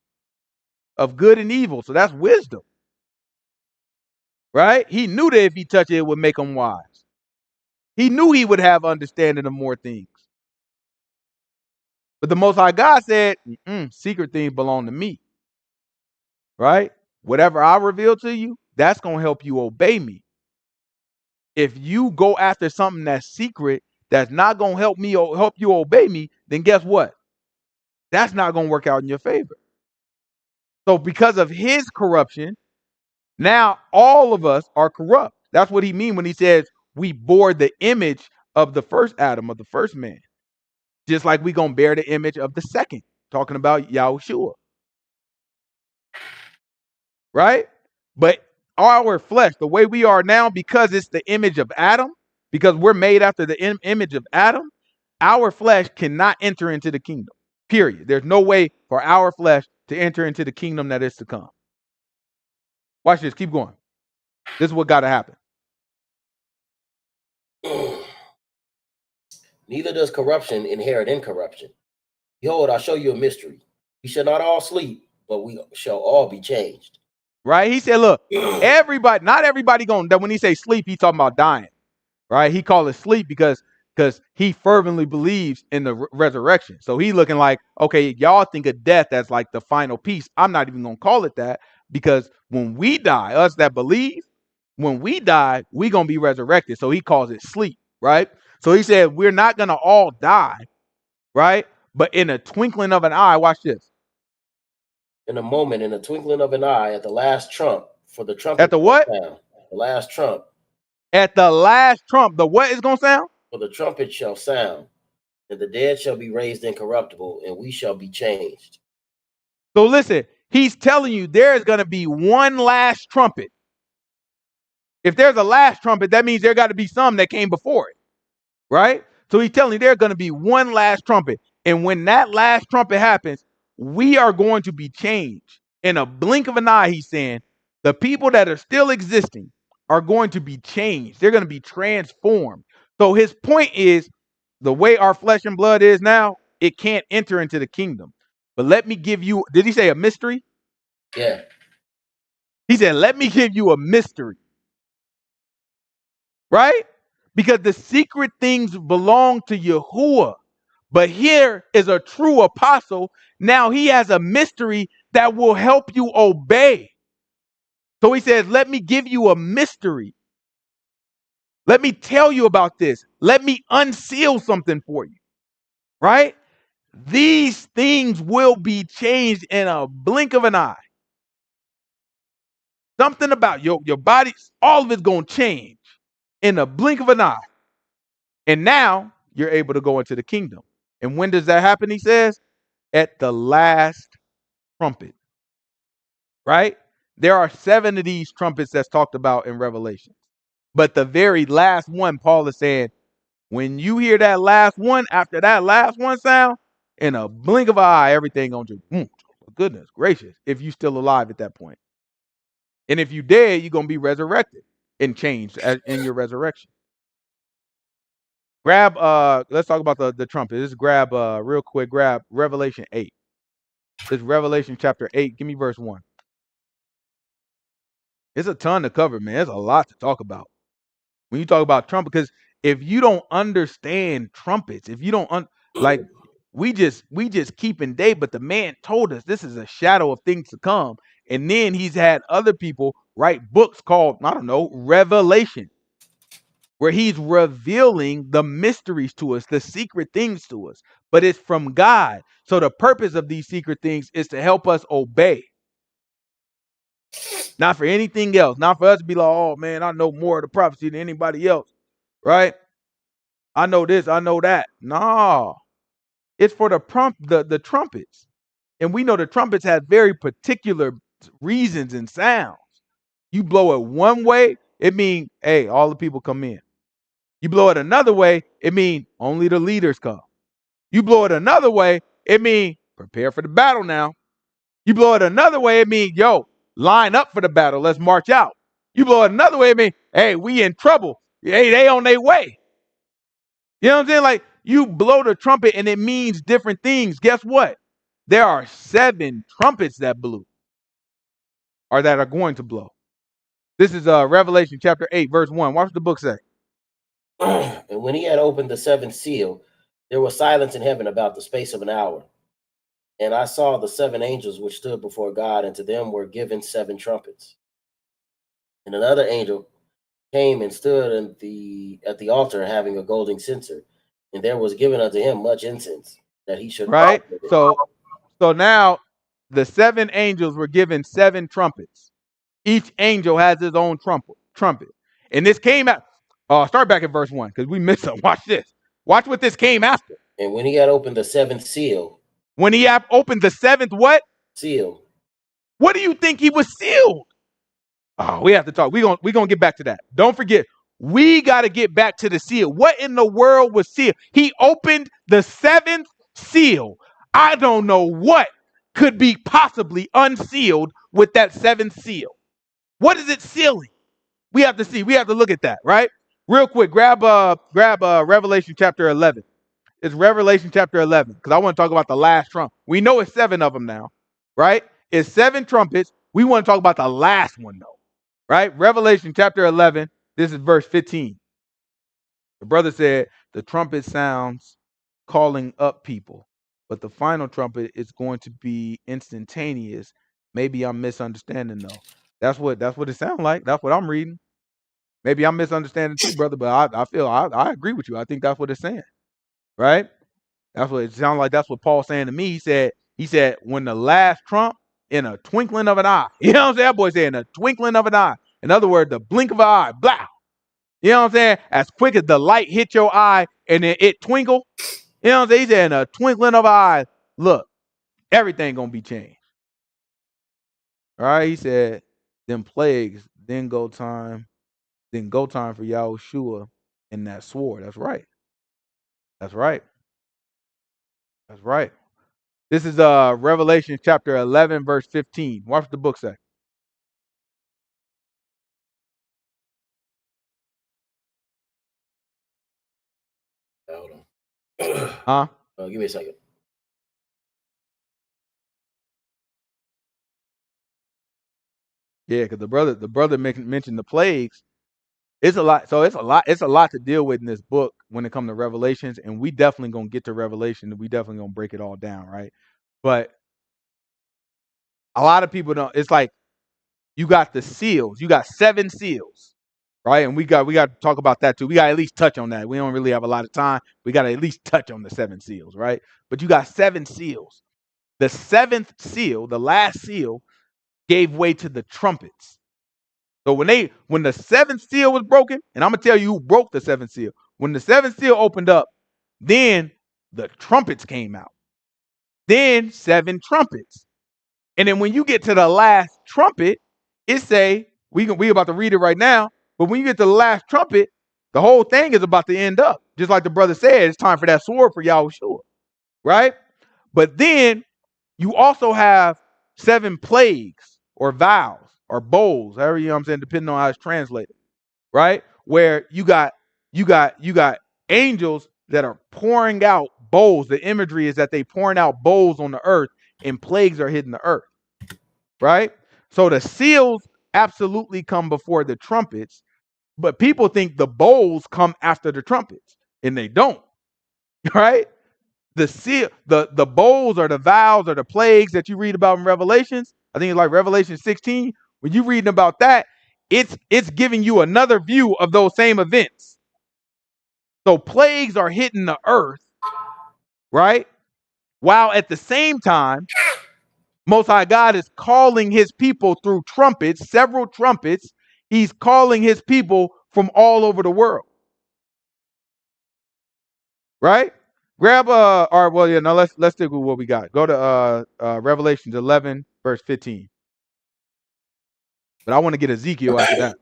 of good and evil. So that's wisdom, right? He knew that if he touched it, it would make him wise. He knew he would have understanding of more things. But the Most High God said, secret things belong to me, right? Whatever I reveal to you, that's going to help you obey me. If you go after something that's secret, that's not going to help you obey me, then guess what? That's not going to work out in your favor. So because of his corruption, now all of us are corrupt. That's what he means when he says we bore the image of the first Adam, of the first man. Just like we're going to bear the image of the second, talking about Yahushua. Right? But our flesh, the way we are now, because it's the image of Adam, because we're made after the image of Adam, our flesh cannot enter into the kingdom. Period. There's no way for our flesh to enter into the kingdom that is to come. Watch this. Keep going. This is what got to happen. Neither does corruption inherit incorruption. Behold, I show you a mystery. We shall not all sleep, but we shall all be changed. Right? He said, look, everybody, not everybody going, that when he say sleep, he's talking about dying. Right? He called it sleep because he fervently believes in the resurrection. So he looking like, okay, y'all think of death as like the final piece. I'm not even going to call it that, because when we die, us that believe, when we die, we going to be resurrected. So he calls it sleep, right? So he said, we're not going to all die, right? But in a twinkling of an eye, watch this. In a moment, in a twinkling of an eye, at the last trump, for the trumpet. At the what? Sound, the last trump. At the last trump, the what is going to sound? For the trumpet shall sound, and the dead shall be raised incorruptible, and we shall be changed. So listen, he's telling you there is going to be one last trumpet. If there's a last trumpet, that means there got to be some that came before it, right? So he's telling you there's going to be one last trumpet. And when that last trumpet happens, we are going to be changed. In a blink of an eye, he's saying, the people that are still existing are going to be changed. They're going to be transformed. So his point is, the way our flesh and blood is now, it can't enter into the kingdom. But let me give you, did he say a mystery? Yeah. He said, let me give you a mystery. Right? Because the secret things belong to Yahuwah. But here is a true apostle. Now he has a mystery that will help you obey. So he says, let me give you a mystery. Let me tell you about this. Let me unseal something for you. Right? These things will be changed in a blink of an eye. Something about your body, all of it's going to change in a blink of an eye. And now you're able to go into the kingdom. And when does that happen, he says? At the last trumpet. Right? There are 7 of these trumpets that's talked about in Revelation. But the very last one, Paul is saying, when you hear that last one, after that last one sound, in a blink of an eye, everything going to goodness gracious, if you're still alive at that point. And if you dead, you're going to be resurrected and changed in your resurrection. Grab, let's talk about the trumpet. Just grab, real quick, grab Revelation 8. This Revelation chapter 8. Give me verse 1. It's a ton to cover, man. There's a lot to talk about. When you talk about trumpet, because if you don't understand trumpets, if you don't, like, we just keeping day, but the man told us this is a shadow of things to come. And then he's had other people write books called, I don't know, Revelation, where he's revealing the mysteries to us, the secret things to us, but it's from God. So the purpose of these secret things is to help us obey. Not for anything else. Not for us to be like, oh man, I know more of the prophecy than anybody else, right? I know this, I know that. No, it's for the trumpets. And we know the trumpets have very particular reasons and sounds. You blow it one way, it means, hey, all the people come in. You blow it another way, it means only the leaders come. You blow it another way, it means prepare for the battle now. You blow it another way, it means, yo, line up for the battle. Let's march out. You blow it another way, it means, hey, we in trouble. Hey, they on their way. You know what I'm saying? Like, you blow the trumpet and it means different things. Guess what? There are 7 trumpets that blew, or that are going to blow. This is Revelation chapter 8, verse 1. Watch what the book say. And when he had opened the 7th seal, there was silence in heaven about the space of an hour. And I saw the 7 angels which stood before God, and to them were given 7 trumpets. And another angel came and stood at the altar, having a golden censer, and there was given unto him much incense, that he should Right? So now the 7 angels were given 7 trumpets. Each angel has his own trumpet. And this came out. Start back at verse 1, because we missed some. Watch this. Watch what this came after. And when he had opened the 7th seal. When he had opened the 7th what? Seal. What do you think he was sealed? Oh, we have to talk. We're gonna get back to that. Don't forget, we got to get back to the seal. What in the world was sealed? He opened the 7th seal. I don't know what could be possibly unsealed with that 7th seal. What is it sealing? We have to see. We have to look at that, right? Real quick, grab Revelation chapter 11. It's Revelation chapter 11, because I want to talk about the last trump. We know it's 7 of them now, right? It's 7 trumpets. We want to talk about the last one, though, right? Revelation chapter 11, this is verse 15. The brother said, the trumpet sounds calling up people, but the final trumpet is going to be instantaneous. Maybe I'm misunderstanding, though. That's what it sounds like. That's what I'm reading. Maybe I'm misunderstanding too, brother, but I feel I agree with you. I think that's what it's saying, right? That's what it sounds like. That's what Paul's saying to me. He said, when the last trump, in a twinkling of an eye. You know what I'm saying? That boy said, in a twinkling of an eye. In other words, the blink of an eye, blah. You know what I'm saying? As quick as the light hit your eye and then it twinkle. You know what I'm saying? He said, in a twinkling of an eye, look, everything gonna be changed. All right, he said, them plagues, then go time for Yahushua and that sword. That's right. That's right. That's right. This is Revelation chapter 11, verse 15. Watch what the book say. Hold on. Huh? Give me a second. Yeah, because the brother mentioned the plagues. It's a lot. So it's a lot to deal with in this book when it comes to Revelations, and we definitely gonna get to Revelation, and we definitely gonna break it all down, right? But a lot of people don't. It's like you got the seals. You got 7 seals, right? And we got to talk about that too. We got to at least touch on that. We don't really have a lot of time. We got to at least touch on the 7 seals, right? But you got 7 seals. The 7th seal, the last seal, gave way to the trumpets. So when the 7th seal was broken, and I'm gonna tell you who broke the 7th seal. When the 7th seal opened up, then the trumpets came out. Then 7 trumpets. And then when you get to the last trumpet, it say, we about to read it right now, but when you get to the last trumpet, the whole thing is about to end up. Just like the brother said, it's time for that sword for Yahushua, right? But then you also have 7 plagues or vials or bowls, however, you know what I'm saying, depending on how it's translated, right? Where you got angels that are pouring out bowls. The imagery is that they pouring out bowls on the earth, and plagues are hitting the earth, right? So the seals absolutely come before the trumpets, but people think the bowls come after the trumpets, and they don't, right? The seal, the bowls or the vials or the plagues that you read about in Revelations, I think it's like Revelation 16. When you're reading about that, it's giving you another view of those same events. So plagues are hitting the earth, right? While at the same time, Most High God is calling his people through trumpets, several trumpets. He's calling his people from all over the world. Right? Grab let's stick with what we got. Go to Revelations 11, verse 15. But I want to get Ezekiel after that.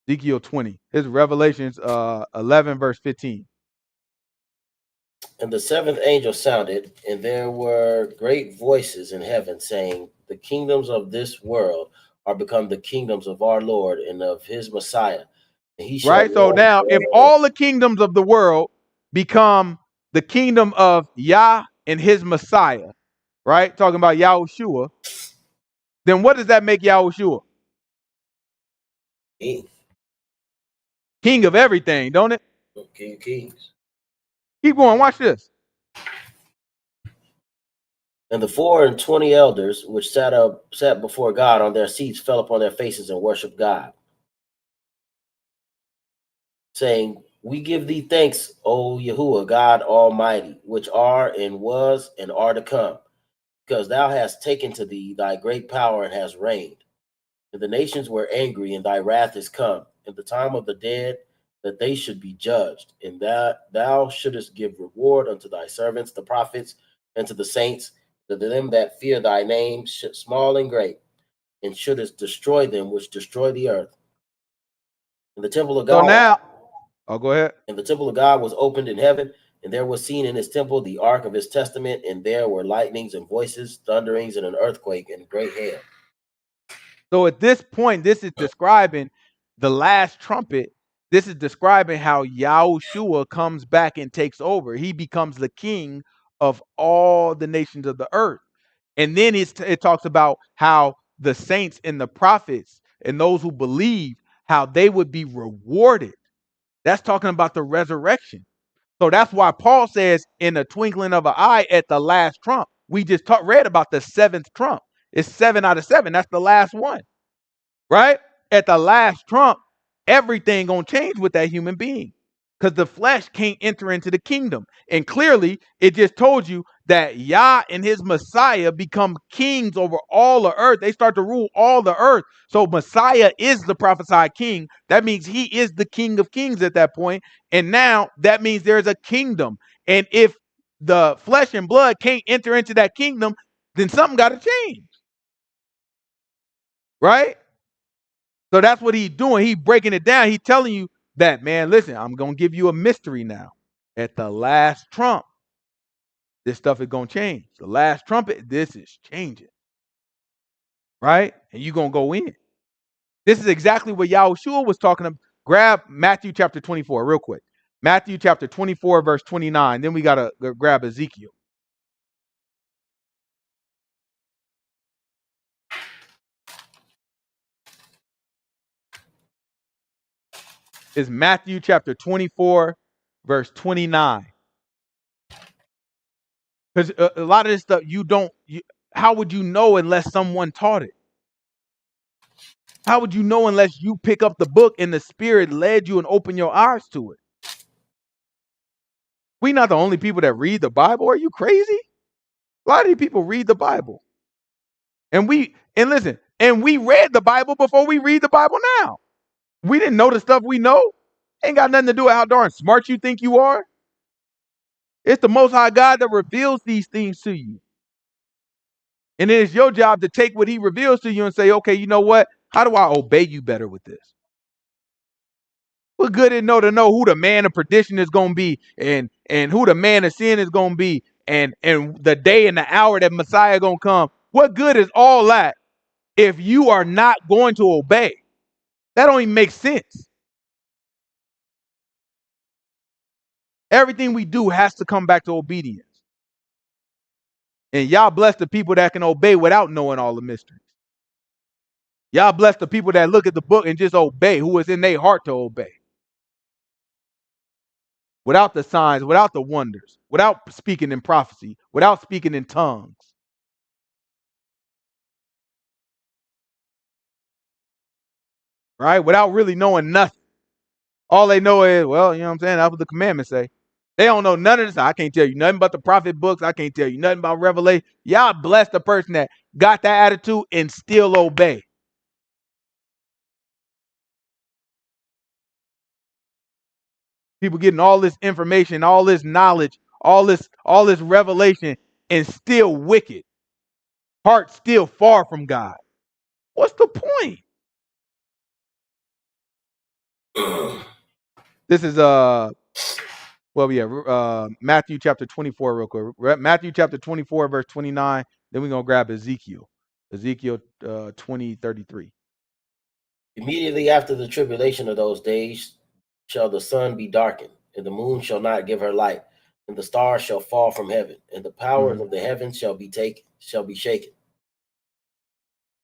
Ezekiel 20. Here's Revelations 11, verse 15. And the 7th angel sounded, and there were great voices in heaven saying, the kingdoms of this world are become the kingdoms of our Lord and of his Messiah. And he shall Right? So reign now, if forever. all the kingdoms of the world become the kingdom of Yah and his Messiah, right? Talking about Yahushua, then what does that make Yahushua? King, King of everything, don't it? King of Kings. Keep going. Watch this. And the 24 elders which sat before God on their seats fell upon their faces and worshiped God, saying, We give thee thanks, O Yahuwah, God Almighty, which are and was and are to come, because thou hast taken to thee thy great power and hast reigned. And the nations were angry, and thy wrath is come, in the time of the dead, that they should be judged, and that thou shouldest give reward unto thy servants, the prophets, and to the saints, to them that fear thy name, small and great, and shouldest destroy them which destroy the earth. And the temple of So God, now, go ahead. and the temple of God was opened in heaven, and there was seen in his temple the ark of his testament, and there were lightnings and voices, thunderings, and an earthquake, and great hail. So at this point, this is describing the last trumpet. This is describing how Yahushua comes back and takes over. He becomes the king of all the nations of the earth. And then it talks about how the saints and the prophets and those who believe, how they would be rewarded. That's talking about the resurrection. So that's why Paul says, in the twinkling of an eye at the last trump. We just read about the seventh trump. It's 7 out of 7. That's the last one, right? At the last trump, everything gonna change with that human being, because the flesh can't enter into the kingdom. And clearly, it just told you that Yah and his Messiah become kings over all the earth. They start to rule all the earth. So Messiah is the prophesied king. That means he is the king of kings at that point. And now that means there's a kingdom. And if the flesh and blood can't enter into that kingdom, then something got to change, right? So that's what he's doing. He's breaking it down. He's telling you that, man, listen, I'm going to give you a mystery now. At the last trump, this stuff is going to change. The last trumpet, this is changing, right? And you're going to go in. This is exactly what Yahushua was talking about. Grab Matthew chapter 24 real quick. Matthew chapter 24, verse 29. Then we got to grab Ezekiel. It's Matthew chapter 24, verse 29. Because a lot of this stuff how would you know unless someone taught it? How would you know unless you pick up the book and the Spirit led you and opened your eyes to it? We're not the only people that read the Bible. Are you crazy? A lot of these people read the Bible. And we read the Bible before we read the Bible now. We didn't know the stuff we know. Ain't got nothing to do with how darn smart you think you are. It's the Most High God that reveals these things to you. And it is your job to take what he reveals to you and say, okay, you know what? How do I obey you better with this? What good it know to know who the man of perdition is going to be, and who the man of sin is going to be, and the day and the hour that Messiah going to come? What good is all that if you are not going to obey? That don't even make sense. Everything we do has to come back to obedience. And y'all bless the people that can obey without knowing all the mysteries. Y'all bless the people that look at the book and just obey, who is in their heart to obey. Without the signs, without the wonders, without speaking in prophecy, without speaking in tongues. Right? Without really knowing nothing. All they know is, well, you know what I'm saying? That's what the commandments say. They don't know none of this. I can't tell you nothing about the prophet books. I can't tell you nothing about Revelation. Y'all bless the person that got that attitude and still obey. People getting all this information, all this knowledge, all this revelation, and still wicked. Heart still far from God. What's the point? This is Matthew chapter 24 real quick. Matthew chapter 24 verse 29. Then we're going to grab Ezekiel. Ezekiel 20:33. Immediately after the tribulation of those days shall the sun be darkened, and the moon shall not give her light, and the stars shall fall from heaven, and the powers of the heavens shall be shaken.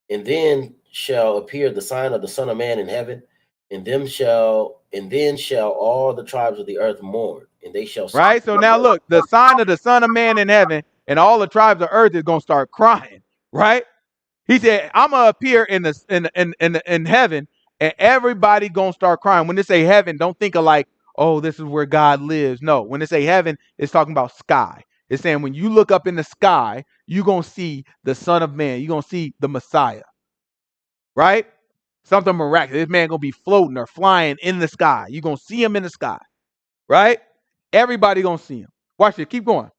And then shall appear the sign of the Son of Man in heaven, and then shall all the tribes of the earth mourn, and they shall see. Right? So now look, the sign of the Son of Man in heaven, and all the tribes of earth is gonna start crying, right? He said, I'm gonna appear in heaven, and everybody gonna start crying. When they say heaven, don't think of like, oh, this is where God lives. No, when they say heaven, it's talking about sky. It's saying when you look up in the sky, you're gonna see the Son of Man, you're gonna see the Messiah, right? Something miraculous. This man gonna be floating or flying in the sky. You're gonna see him in the sky, right? Everybody gonna see him. Watch it, keep going.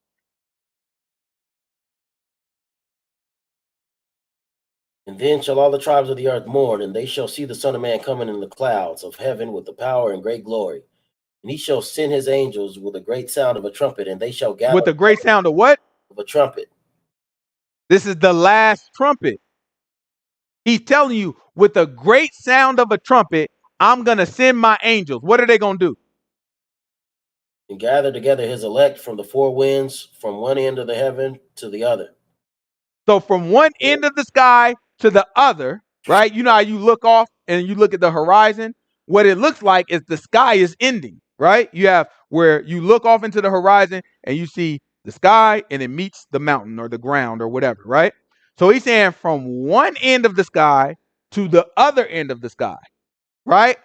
And then shall all the tribes of the earth mourn, and they shall see the Son of Man coming in the clouds of heaven with the power and great glory. And he shall send his angels with a great sound of a trumpet, and they shall gather With the great sound of what? of a trumpet. This is the last trumpet. He's telling you, with the great sound of a trumpet, I'm going to send my angels. What are they going to do? And gather together his elect from the four winds, from one end of the heaven to the other. So from one end of the sky to the other, right? You know how you look off and you look at the horizon? What it looks like is the sky is ending, right? You have where you look off into the horizon and you see the sky and it meets the mountain or the ground or whatever, right? So he's saying from one end of the sky to the other end of the sky, right?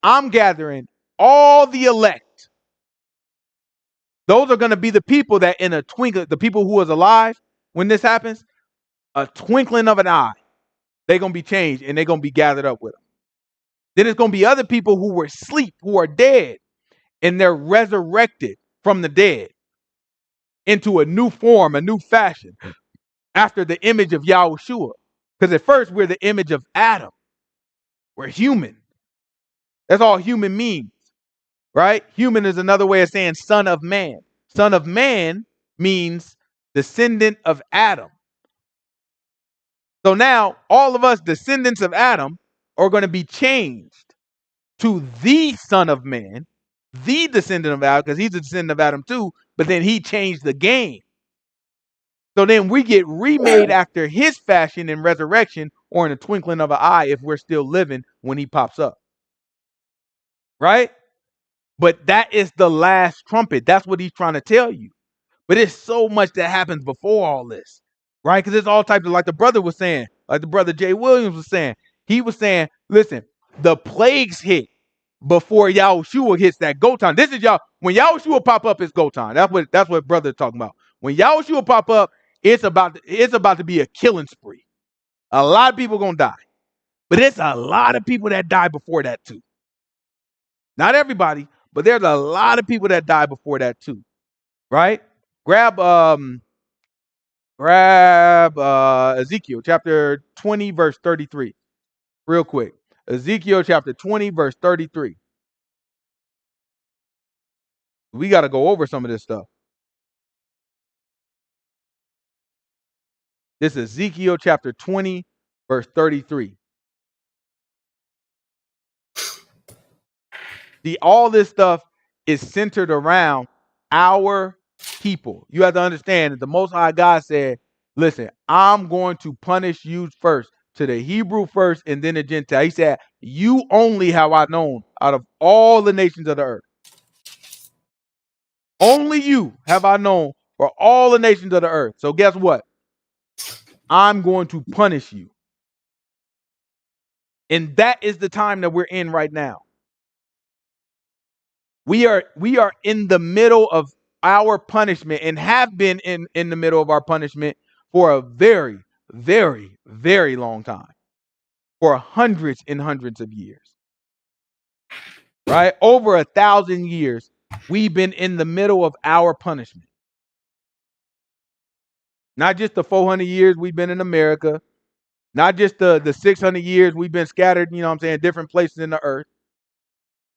I'm gathering all the elect. Those are going to be the people that in a twinkle, the people who was alive when this happens, a twinkling of an eye, they're going to be changed and they're going to be gathered up with them. Then there's going to be other people who were asleep, who are dead, and they're resurrected from the dead into a new form, a new fashion, after the image of Yahushua. Because at first we're the image of Adam. We're human. That's all human means, right? Human is another way of saying son of man. Son of man means descendant of Adam. So now all of us descendants of Adam are going to be changed to the Son of Man, the descendant of Adam, because he's a descendant of Adam too, but then he changed the game. So then we get remade after his fashion in resurrection or in a twinkling of an eye if we're still living when he pops up. Right? But that is the last trumpet. That's what he's trying to tell you. But it's so much that happens before all this, right? Because there's all types of, like the brother was saying, like the brother Jay Williams was saying, he was saying, listen, the plagues hit before Yahushua hits that go time. This is y'all, when Yahushua pop up, it's go time. That's what brother's talking about. When Yahushua pop up, it's about to be a killing spree. A lot of people gonna die. But it's a lot of people that die before that too. Not everybody, but there's a lot of people that die before that too. Right? Grab Ezekiel chapter 20, verse 33. Real quick. Ezekiel chapter 20, verse 33. We got to go over some of this stuff. This is Ezekiel chapter 20, verse 33. See, all this stuff is centered around our people. You have to understand that the Most High God said, listen, I'm going to punish you first, to the Hebrew first, and then the Gentile. He said, you only have I known out of all the nations of the earth. Only you have I known for all the nations of the earth. So guess what? I'm going to punish you. And that is the time that we're in right now. We are in the middle of our punishment and have been in the middle of our punishment for a very, very, very long time. For hundreds and hundreds of years. Right? Over 1,000 years, we've been in the middle of our punishment. Not just the 400 years we've been in America, not just the 600 years we've been scattered, you know what I'm saying, different places in the earth.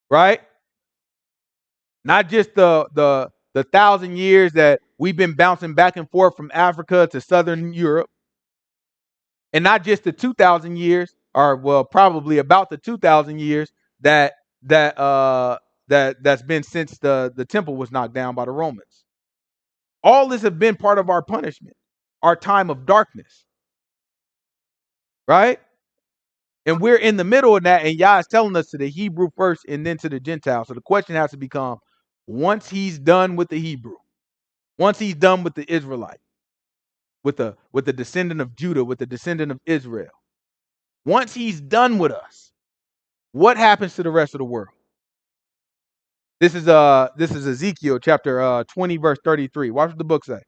Right? Not just the 1,000 years that we've been bouncing back and forth from Africa to Southern Europe. and not just the 2,000 years, or well, probably about the 2,000 years that's been since the temple was knocked down by the Romans. All this have been part of our punishment, our time of darkness, right? And we're in the middle of that, and Yah is telling us to the Hebrew first and then to the Gentile. So the question has to become, once he's done with the Hebrew, once he's done with the Israelite, with the descendant of Judah, with the descendant of Israel, once he's done with us, what happens to the rest of the world? This is Ezekiel chapter 20, verse 33. Watch what the book say.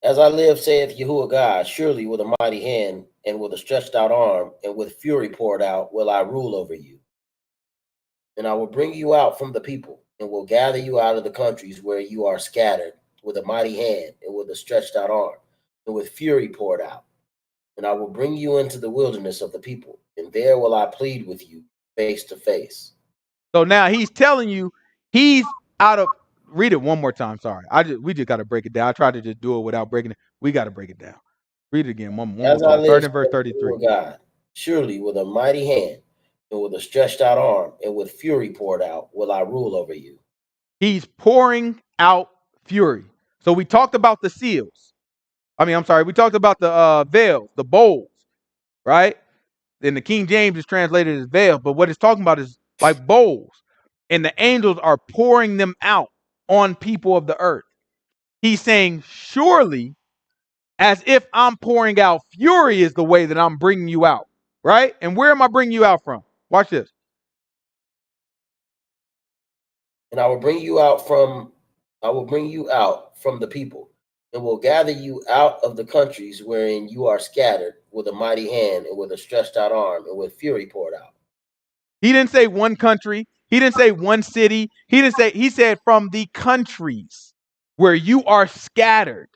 As I live, saith Yahuwah God, surely with a mighty hand and with a stretched out arm and with fury poured out will I rule over you. And I will bring you out from the people and will gather you out of the countries where you are scattered with a mighty hand and with a stretched out arm and with fury poured out. And I will bring you into the wilderness of the people, and there will I plead with you face to face. So now he's telling you he's out of. Read it one more time. Sorry, we just got to break it down. I tried to just do it without breaking it. We got to break it down. Read it again. One more As I time. live, Starting in verse 33. God, surely with a mighty hand and with a stretched out arm and with fury poured out will I rule over you. He's pouring out fury. So we talked about the seals. We talked about the veils, the bowls, right? And the King James is translated as veil, but what it's talking about is like bowls. And the angels are pouring them out on people of the earth. He's saying, surely, as if I'm pouring out fury is the way that I'm bringing you out, right? And where am I bringing you out from? Watch this. And I will bring you out from the people, and will gather you out of the countries wherein you are scattered with a mighty hand and with a stretched out arm and with fury poured out. He didn't say one country. He didn't say one city. He said from the countries where you are scattered.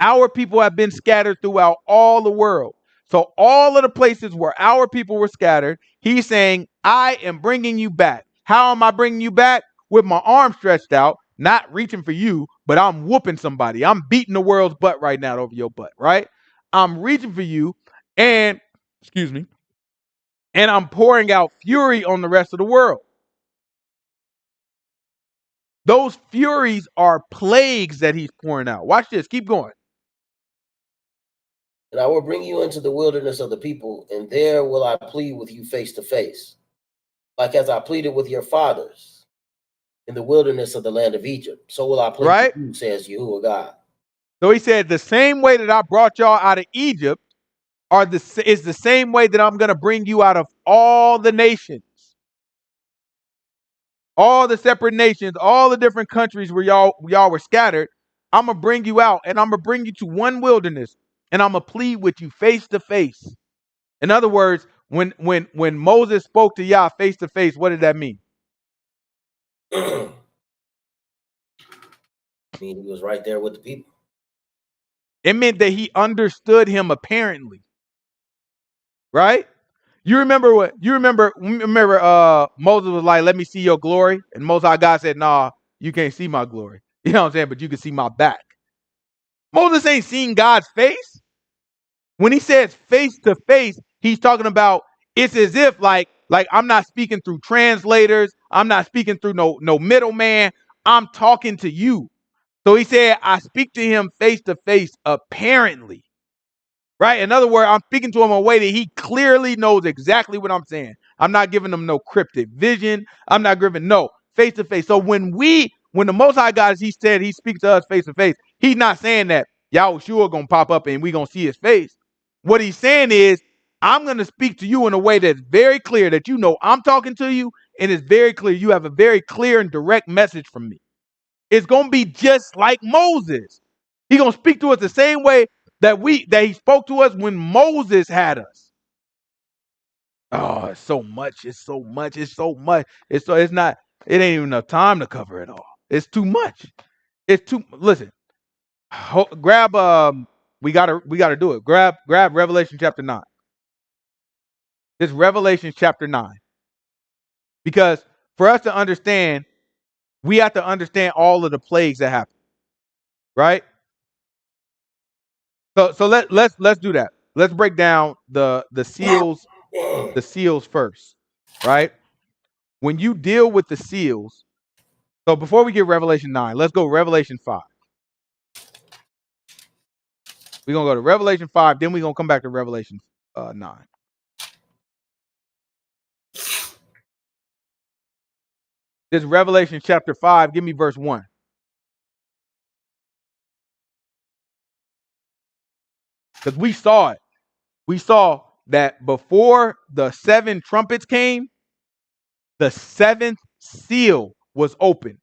Our people have been scattered throughout all the world. So all of the places where our people were scattered, he's saying, I am bringing you back. How am I bringing you back? With my arm stretched out, not reaching for you, but I'm whooping somebody. I'm beating the world's butt right now over your butt, right? I'm reaching for you and, excuse me, and I'm pouring out fury on the rest of the world. Those furies are plagues that he's pouring out. Watch this. Keep going. And I will bring you into the wilderness of the people, and there will I plead with you face to face, like as I pleaded with your fathers in the wilderness of the land of Egypt. So will I plead with you, says Yahuwah God. So he said, the same way that I brought y'all out of Egypt is the same way that I'm going to bring you out of all the nations. All the separate nations, all the different countries where y'all were scattered. I'm going to bring you out, and I'm going to bring you to one wilderness, and I'm going to plead with you face to face. In other words, when Moses spoke to Yah face to face, what did that mean? I mean, he was right there with the people. It meant that he understood him apparently. Right? You remember Moses was like, let me see your glory. And Most High God said, nah, you can't see my glory. You know what I'm saying? But you can see my back. Moses ain't seen God's face. When he says face to face, he's talking about it's as if like I'm not speaking through translators. I'm not speaking through no middleman. I'm talking to you. So he said, I speak to him face to face apparently. Right? In other words, I'm speaking to him in a way that he clearly knows exactly what I'm saying. I'm not giving him no cryptic vision. I'm not giving face to face. So when the Most High God, he said he speaks to us face to face, he's not saying that Yahushua gonna pop up and we gonna see his face. What he's saying is, I'm gonna speak to you in a way that's very clear that you know I'm talking to you, and it's very clear you have a very clear and direct message from me. It's gonna be just like Moses. He's gonna speak to us the same way that he spoke to us when Moses had us. Oh, it's so much. It's so much. It's so much. It ain't even enough time to cover it all. It's too much. Listen. Grab we gotta do it. Grab Revelation chapter 9. This Revelation chapter 9. Because for us to understand, we have to understand all of the plagues that happen. Right? So let's do that. Let's break down the seals first, right? When you deal with the seals, so before we get Revelation 9, let's go Revelation 5. We're gonna go to Revelation 5, then we're gonna come back to Revelation 9. This is Revelation chapter 5. Give me verse 1. Because we saw it. We saw that before the 7 trumpets came, the 7th seal was opened.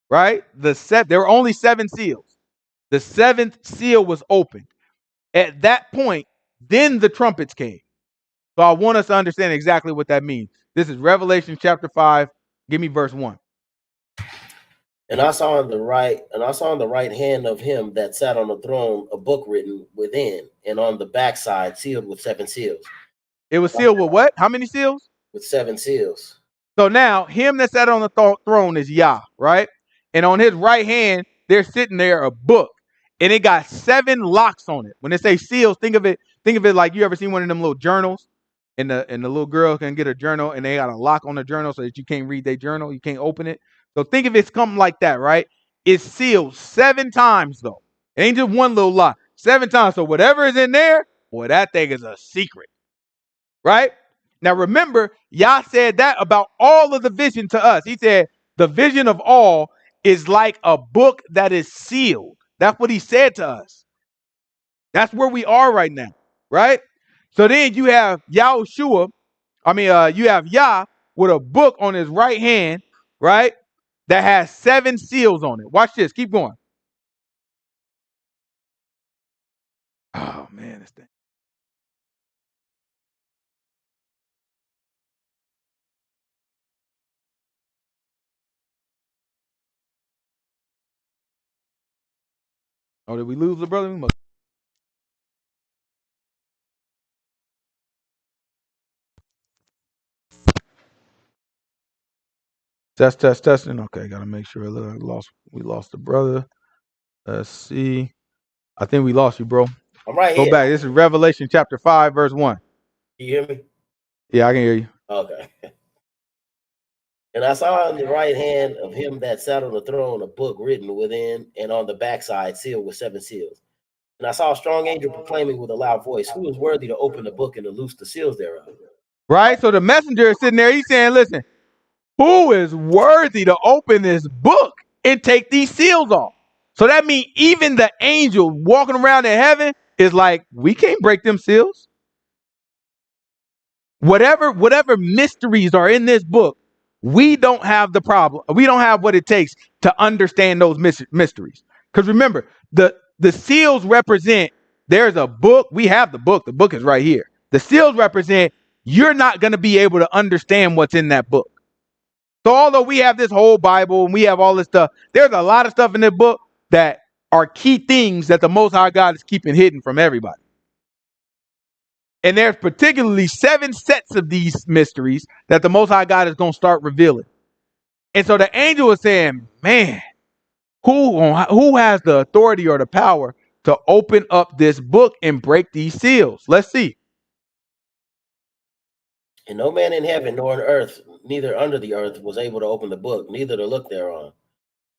Right? There were only 7 seals. The 7th seal was opened. At that point, then the trumpets came. So I want us to understand exactly what that means. This is Revelation chapter 5. Give me verse 1. And I saw on the right hand of him that sat on the throne a book written within, and on the backside sealed with 7 seals. It was sealed with what? How many seals? With 7 seals. So now, him that sat on the throne is Yah, right? And on his right hand, there's sitting there a book, and it got 7 locks on it. When they say seals, think of it like you ever seen one of them little journals, and the little girl can get a journal, and they got a lock on the journal so that you can't read their journal, you can't open it. So think of it something like that, right? It's sealed 7 times though. It ain't just one little lock, 7 times. So whatever is in there, boy, that thing is a secret, right? Now remember, Yah said that about all of the vision to us. He said the vision of all is like a book that is sealed. That's what he said to us. That's where we are right now, right? So then you have you have Yah with a book on his right hand, right? That has 7 seals on it. Watch this. Keep going. Oh, man, this thing. Oh, did we lose the brother? We must. Testing. Okay, gotta make sure. We lost the brother. Let's see. I think we lost you, bro. I'm right Go here. back. This is Revelation chapter 5, verse 1. Can you hear me? Yeah, I can hear you. Okay. And I saw on the right hand of him that sat on the throne a book written within, and on the backside sealed with 7 seals. And I saw a strong angel proclaiming with a loud voice, "Who is worthy to open the book and to loose the seals thereof?" Right? So the messenger is sitting there. He's saying, listen, who is worthy to open this book and take these seals off? So that means even the angel walking around in heaven is like, we can't break them seals. Whatever mysteries are in this book, we don't have the problem. We don't have what it takes to understand those mysteries. Because remember, the seals represent, there's a book. We have the book. The book is right here. The seals represent, you're not going to be able to understand what's in that book. So although we have this whole Bible and we have all this stuff, there's a lot of stuff in this book that are key things that the Most High God is keeping hidden from everybody. And there's particularly 7 sets of these mysteries that the Most High God is going to start revealing. And so the angel is saying, man, who has the authority or the power to open up this book and break these seals? Let's see. And no man in heaven nor on earth, neither under the earth, was able to open the book, neither to look thereon.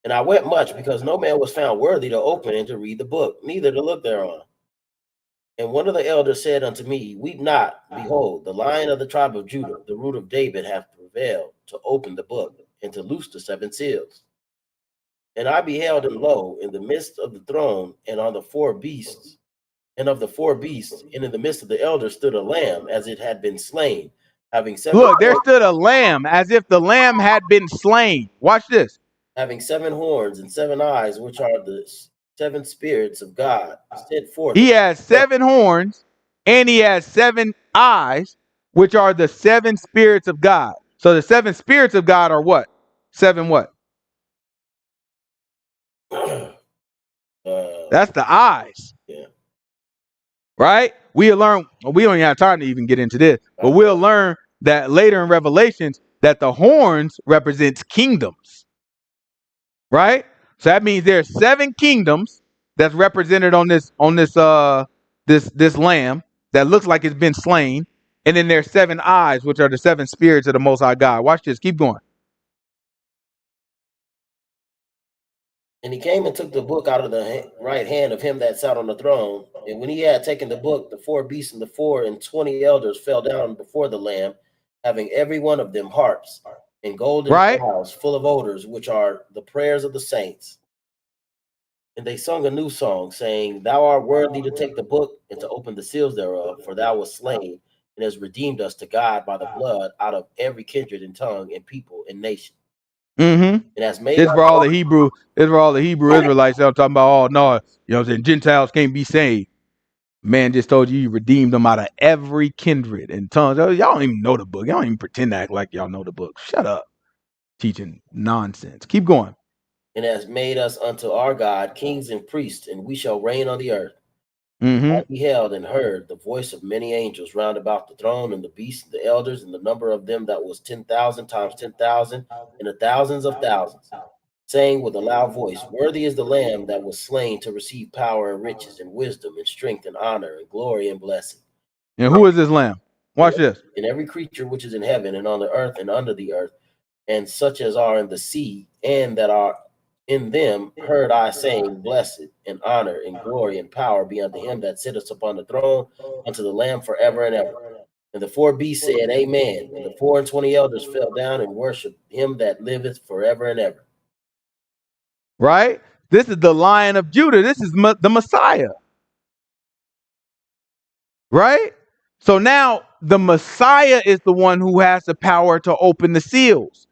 And I wept much, because no man was found worthy to open and to read the book, neither to look thereon. And one of the elders said unto me, Weep not, behold, the Lion of the tribe of Judah, the root of David, hath prevailed to open the book and to loose the 7 seals. And I beheld, and lo, in the midst of the throne, and on the 4 beasts, and of the 4 beasts, and in the midst of the elders stood a lamb, as it had been slain, having 7 Look, there stood a lamb, as if the lamb had been slain. Watch this. Having 7 horns and 7 eyes, which are the 7 spirits of God sent forth. He has 7 horns and he has 7 eyes, which are the 7 spirits of God. So the 7 spirits of God are what? 7 what? That's the eyes. Yeah. Right? We'll learn. We don't even have time to even get into this, but we'll learn that later in Revelations that the horns represents kingdoms. Right? So that means there's 7 kingdoms that's represented on this lamb that looks like it's been slain, and then there's 7 eyes, which are the 7 spirits of the Most High God. Watch this. Keep going. And he came and took the book out of the right hand of him that sat on the throne. And when he had taken the book, the 4 beasts and the 24 elders fell down before the Lamb, having every one of them harps and golden vials full of odors, which are the prayers of the saints. And they sung a new song, saying, Thou art worthy to take the book and to open the seals thereof, for thou wast slain and hast redeemed us to God by the blood out of every kindred and tongue and people and nation. Mm-hmm. It has made It's for all the Hebrew. It's for all the Hebrew Israelites. I'm talking about. Oh no, you know what I'm saying? Gentiles can't be saved. Man just told you redeemed them out of every kindred and tongues. Y'all don't even know the book. Y'all don't even pretend to act like y'all know the book. Shut up, teaching nonsense. Keep going. And has made us unto our God kings and priests, and we shall reign on the earth. Mm-hmm. I beheld and heard the voice of many angels round about the throne, and the beasts, and the elders, and the number of them that was 10,000 times 10,000, and the thousands of thousands, saying with a loud voice, Worthy is the Lamb that was slain to receive power and riches and wisdom and strength and honor and glory and blessing. And who is this Lamb? Watch this. And every creature which is in heaven and on the earth and under the earth, and such as are in the sea and that are in them, heard I saying, Blessed and honor and glory and power be unto him that sitteth upon the throne, unto the Lamb forever and ever. And the 4 beasts said, Amen. And the 24 elders fell down and worshipped him that liveth forever and ever. Right? This is the Lion of Judah. This is the Messiah. Right? So now the Messiah is the one who has the power to open the seals.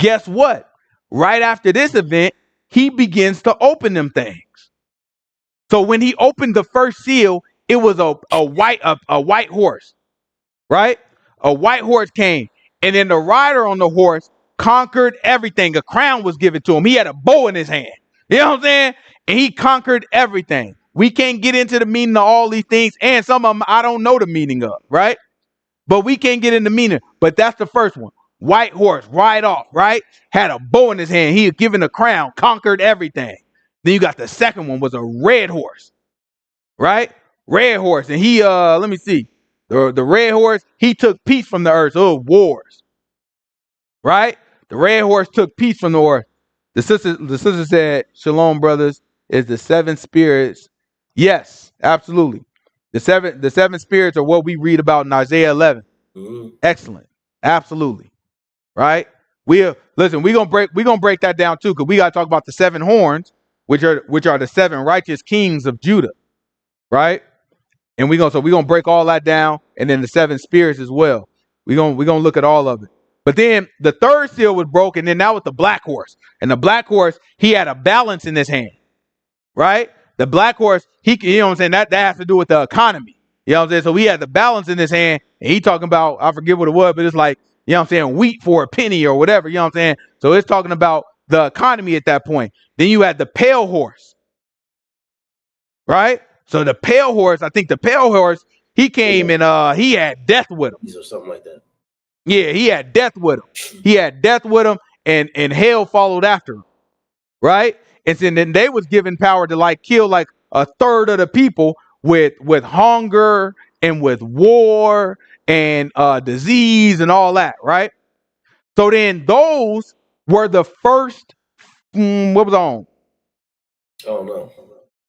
Guess what? Right after this event, he begins to open them things. So when he opened the first seal, it was a white horse, right? A white horse came, and then the rider on the horse conquered everything. A crown was given to him. He had a bow in his hand. You know what I'm saying? And he conquered everything. We can't get into the meaning of all these things, and some of them I don't know the meaning of, right? But we can't get into meaning. But that's the first one. White horse, ride off, right? Had a bow in his hand. He had given a crown, conquered everything. Then you got the second one was a red horse, right? Red horse. And he, let me see. The red horse, he took peace from the earth. Oh, wars, right? The red horse took peace from the earth. The sister said, Shalom, brothers, is the 7 spirits. Yes, absolutely. The seven spirits are what we read about in Isaiah 11. Mm-hmm. Excellent. Absolutely. Right? We're gonna break that down too, because we gotta talk about the 7 horns, which are the 7 righteous kings of Judah. Right? And we're gonna break all that down, and then the 7 spirits as well. We're gonna look at all of it. But then the third seal was broken, and then now with the black horse. And the black horse, he had a balance in his hand. Right? The black horse, you know what I'm saying? That has to do with the economy. You know what I'm saying? So he had the balance in his hand, and he talking about, I forget what it was, but it's like, you know what I'm saying, wheat for a penny or whatever, you know what I'm saying? So it's talking about the economy at that point. Then you had the pale horse. Right? So the pale horse, I think the pale horse, he came and he had death with him. Or something like that. Yeah, he had death with him. He had death with him, and hell followed after him. Right? And then they was given power to like kill like a third of the people with hunger and with war and disease and all that, right? So then those were the first, what was on? Oh no.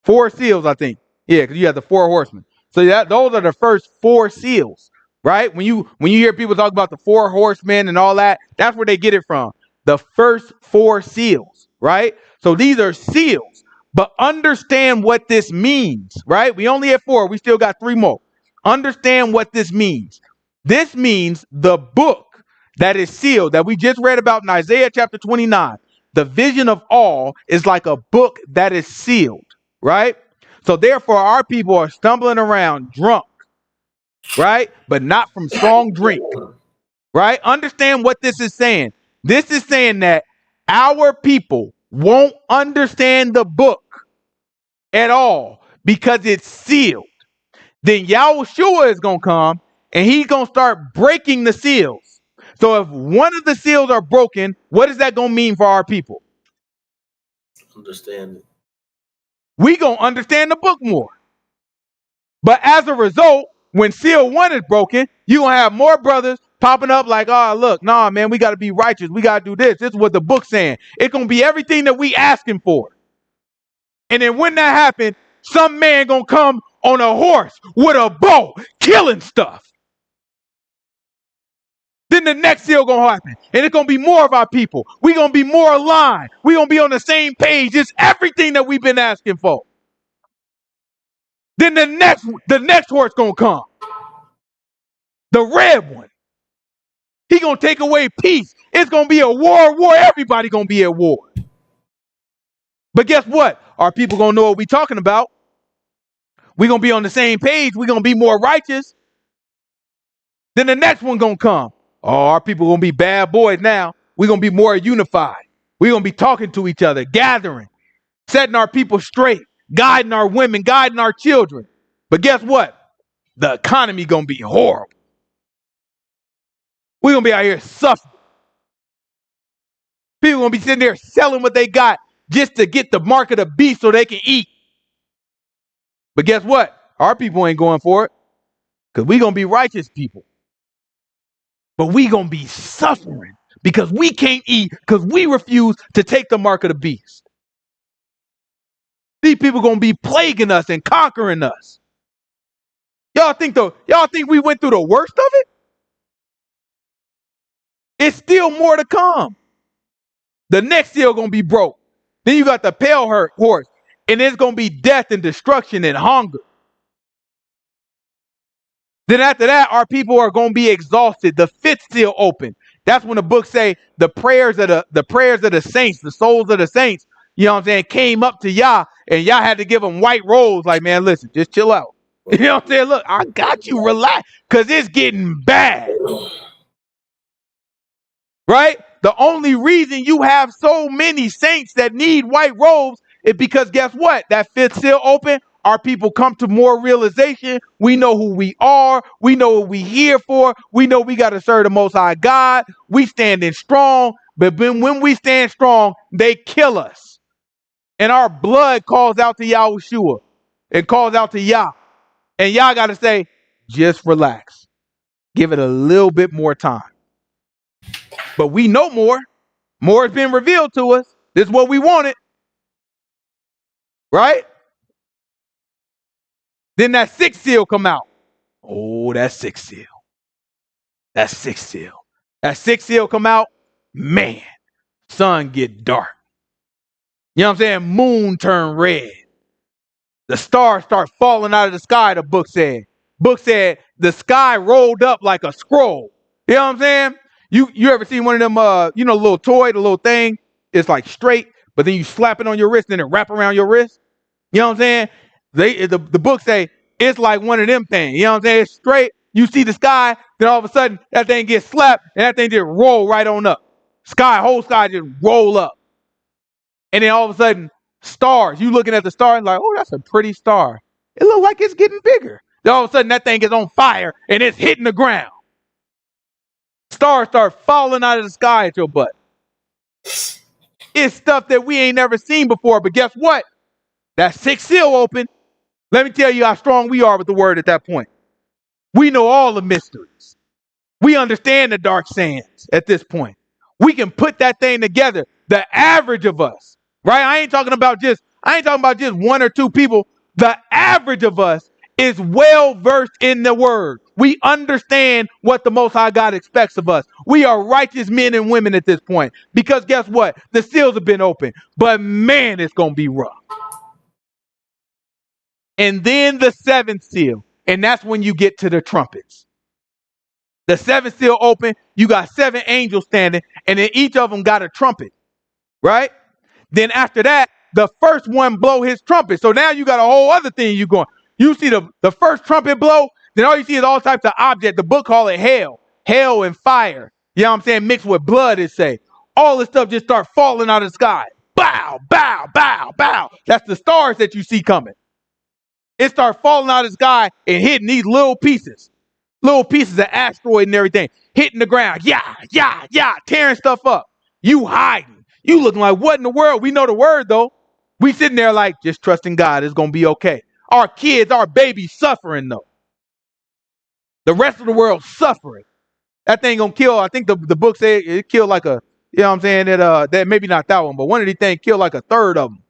4 seals, I think. Yeah, because you had the 4 horsemen. So those are the first 4 seals, right? When you hear people talk about the 4 horsemen and all that, that's where they get it from. The first 4 seals, right? So these are seals, but understand what this means, right? We only have 4. We still got 3 more. Understand what this means. This means the book that is sealed that we just read about in Isaiah chapter 29. The vision of all is like a book that is sealed, right? So therefore, our people are stumbling around drunk, right? But not from strong drink, right? Understand what this is saying. This is saying that our people won't understand the book at all because it's sealed. Then Yahushua is going to come and he's going to start breaking the seals. So if one of the seals are broken, what is that going to mean for our people? Understand it. we gonna understand the book more. But as a result, when seal 1 is broken, you gonna have more brothers popping up like, oh, look, nah, man, we gotta be righteous. We gotta do this. This is what the book's saying. It's gonna be everything that we asking for. And then when that happens, some man gonna come on a horse with a bow, killing stuff. Then the next seal gonna happen, and it's gonna be more of our people. We gonna be more aligned. We gonna be on the same page. It's everything that we've been asking for. Then the next horse gonna come, the red one. He gonna take away peace. It's gonna be a war. Everybody gonna be at war. But guess what? Our people gonna know what we talking about. We gonna be on the same page. We gonna be more righteous. Then the next one gonna come. Oh, our people gonna be bad boys now. We gonna be more unified. We gonna be talking to each other, gathering, setting our people straight, guiding our women, guiding our children. But guess what? The economy gonna be horrible. We gonna be out here suffering. People gonna be sitting there selling what they got just to get the mark of the beast so they can eat. But guess what? Our people ain't going for it, because we gonna be righteous people. But we gonna be suffering because we can't eat, because we refuse to take the mark of the beast. These people gonna be plaguing us and conquering us. Y'all think we went through the worst of it? It's still more to come. The next seal gonna be broke. Then you got the pale horse, and it's gonna be death and destruction and hunger. Then after that, our people are gonna be exhausted. The fifth seal open. That's when the book say the prayers of the saints, the souls of the saints, you know what I'm saying, came up to Yah, and Yah had to give them white robes. Like, man, listen, just chill out. You know what I'm saying? Look, I got you, relax, because it's getting bad. Right? The only reason you have so many saints that need white robes is because guess what? That fifth seal open, our people come to more realization. We know who we are. We know what we here for. We know we got to serve the Most High God. We standing strong. But when we stand strong, they kill us. And our blood calls out to Yahushua and calls out to Yah. And Yah got to say, just relax. Give it a little bit more time. But we know more. More has been revealed to us. This is what we wanted. Right? Then that sixth seal come out. Oh, that sixth seal. That sixth seal. That sixth seal come out. Man, sun get dark. You know what I'm saying? Moon turn red. The stars start falling out of the sky, the book said. Book said the sky rolled up like a scroll. You know what I'm saying? You ever seen one of them, the little toy, the little thing? It's like straight, but then you slap it on your wrist and then it wrap around your wrist. You know what I'm saying? The book say it's like one of them things. You know what I'm saying? It's straight. You see the sky, then all of a sudden that thing gets slapped and that thing just roll right on up. Whole sky just roll up. And then all of a sudden, stars. You looking at the star and like, oh, that's a pretty star. It looks like it's getting bigger. Then all of a sudden that thing is on fire and it's hitting the ground. Stars start falling out of the sky at your butt. It's stuff that we ain't never seen before. But guess what? That sixth seal open. Let me tell you how strong we are with the word at that point. We know all the mysteries. We understand the dark sands at this point. We can put that thing together. The average of us, right? I ain't talking about just one or two people. The average of us is well versed in the word. We understand what the Most High God expects of us. We are righteous men and women at this point. Because guess what? The seals have been opened. But man, it's going to be rough. And then the seventh seal. And that's when you get to the trumpets. The seventh seal open. You got 7 angels standing. And then each of them got a trumpet. Right? Then after that, the first one blow his trumpet. So now you got a whole other thing you going. You see the first trumpet blow, then all you see is all types of objects. The book call it hell. Hell and fire. You know what I'm saying? Mixed with blood, it say. All this stuff just start falling out of the sky. Bow, bow, bow, bow. That's the stars that you see coming. It start falling out of the sky and hitting these little pieces. Little pieces of asteroid and everything. Hitting the ground. Yeah. Tearing stuff up. You hiding. You looking like, what in the world? We know the word, though. We sitting there like, just trusting God, it's going to be okay. Our kids, our babies suffering though. The rest of the world suffering. That thing going to kill, I think the book said it killed like a, you know what I'm saying, that maybe not that one, but one of these things killed like a third of them.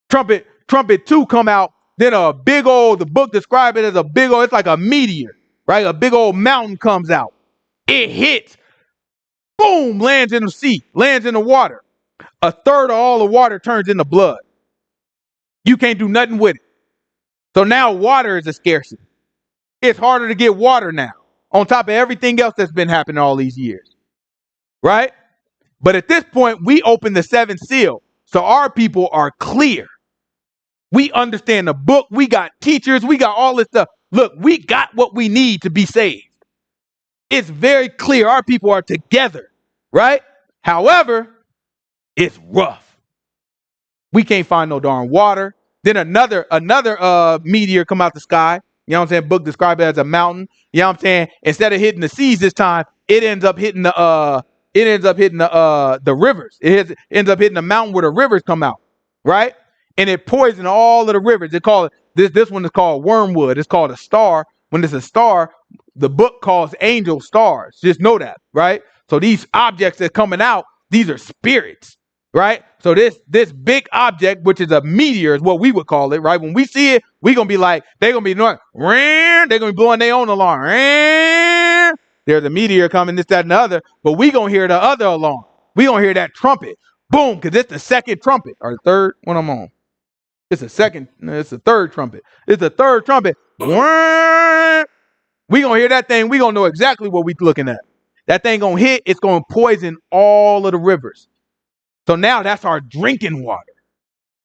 Trumpet 2 come out, then a big old, the book described it as a big old, it's like a meteor, right? A big old mountain comes out. It hits, boom, lands in the sea, lands in the water. A third of all the water turns into blood. You can't do nothing with it. So now water is a scarcity. It's harder to get water now, on top of everything else that's been happening all these years, right? But at this point, we open the seventh seal. So our people are clear. We understand the book. We got teachers. We got all this stuff. Look, we got what we need to be saved. It's very clear. Our people are together, right? However, it's rough. We can't find no darn water. Then another meteor come out the sky. You know what I'm saying? Book described it as a mountain. You know what I'm saying? Instead of hitting the seas this time, it ends up hitting the rivers. It ends up hitting the mountain where the rivers come out, right? And it poisoned all of the rivers. It called this one is called wormwood. It's called a star. When it's a star, the book calls angel stars. Just know that, right? So these objects that are coming out, these are spirits, right? So this big object, which is a meteor, is what we would call it, right? When we see it, we're gonna be like, they're gonna be knowing, they're gonna be blowing their own alarm. There's a meteor coming, this, that, and the other, but we gonna hear the other alarm. We gonna hear that trumpet. Boom, because it's the second trumpet. Or the third one I'm on. It's the third trumpet. It's the third trumpet. We gonna hear that thing. We gonna know exactly what we looking at. That thing gonna hit, it's gonna poison all of the rivers. So now that's our drinking water.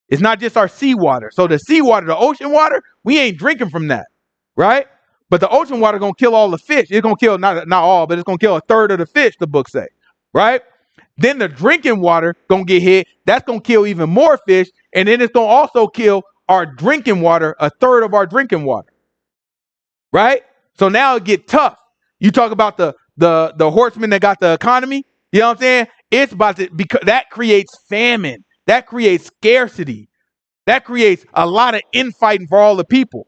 It's not just our seawater. So the seawater, the ocean water, we ain't drinking from that, right? But the ocean water gonna kill all the fish. It's gonna kill not all, but it's gonna kill a third of the fish, the book say, right? Then the drinking water gonna get hit. That's gonna kill even more fish, and then it's gonna also kill our drinking water, a third of our drinking water, right? So now it get tough. You talk about the horsemen that got the economy. You know what I'm saying? It's about to, because that creates famine. That creates scarcity. That creates a lot of infighting for all the people.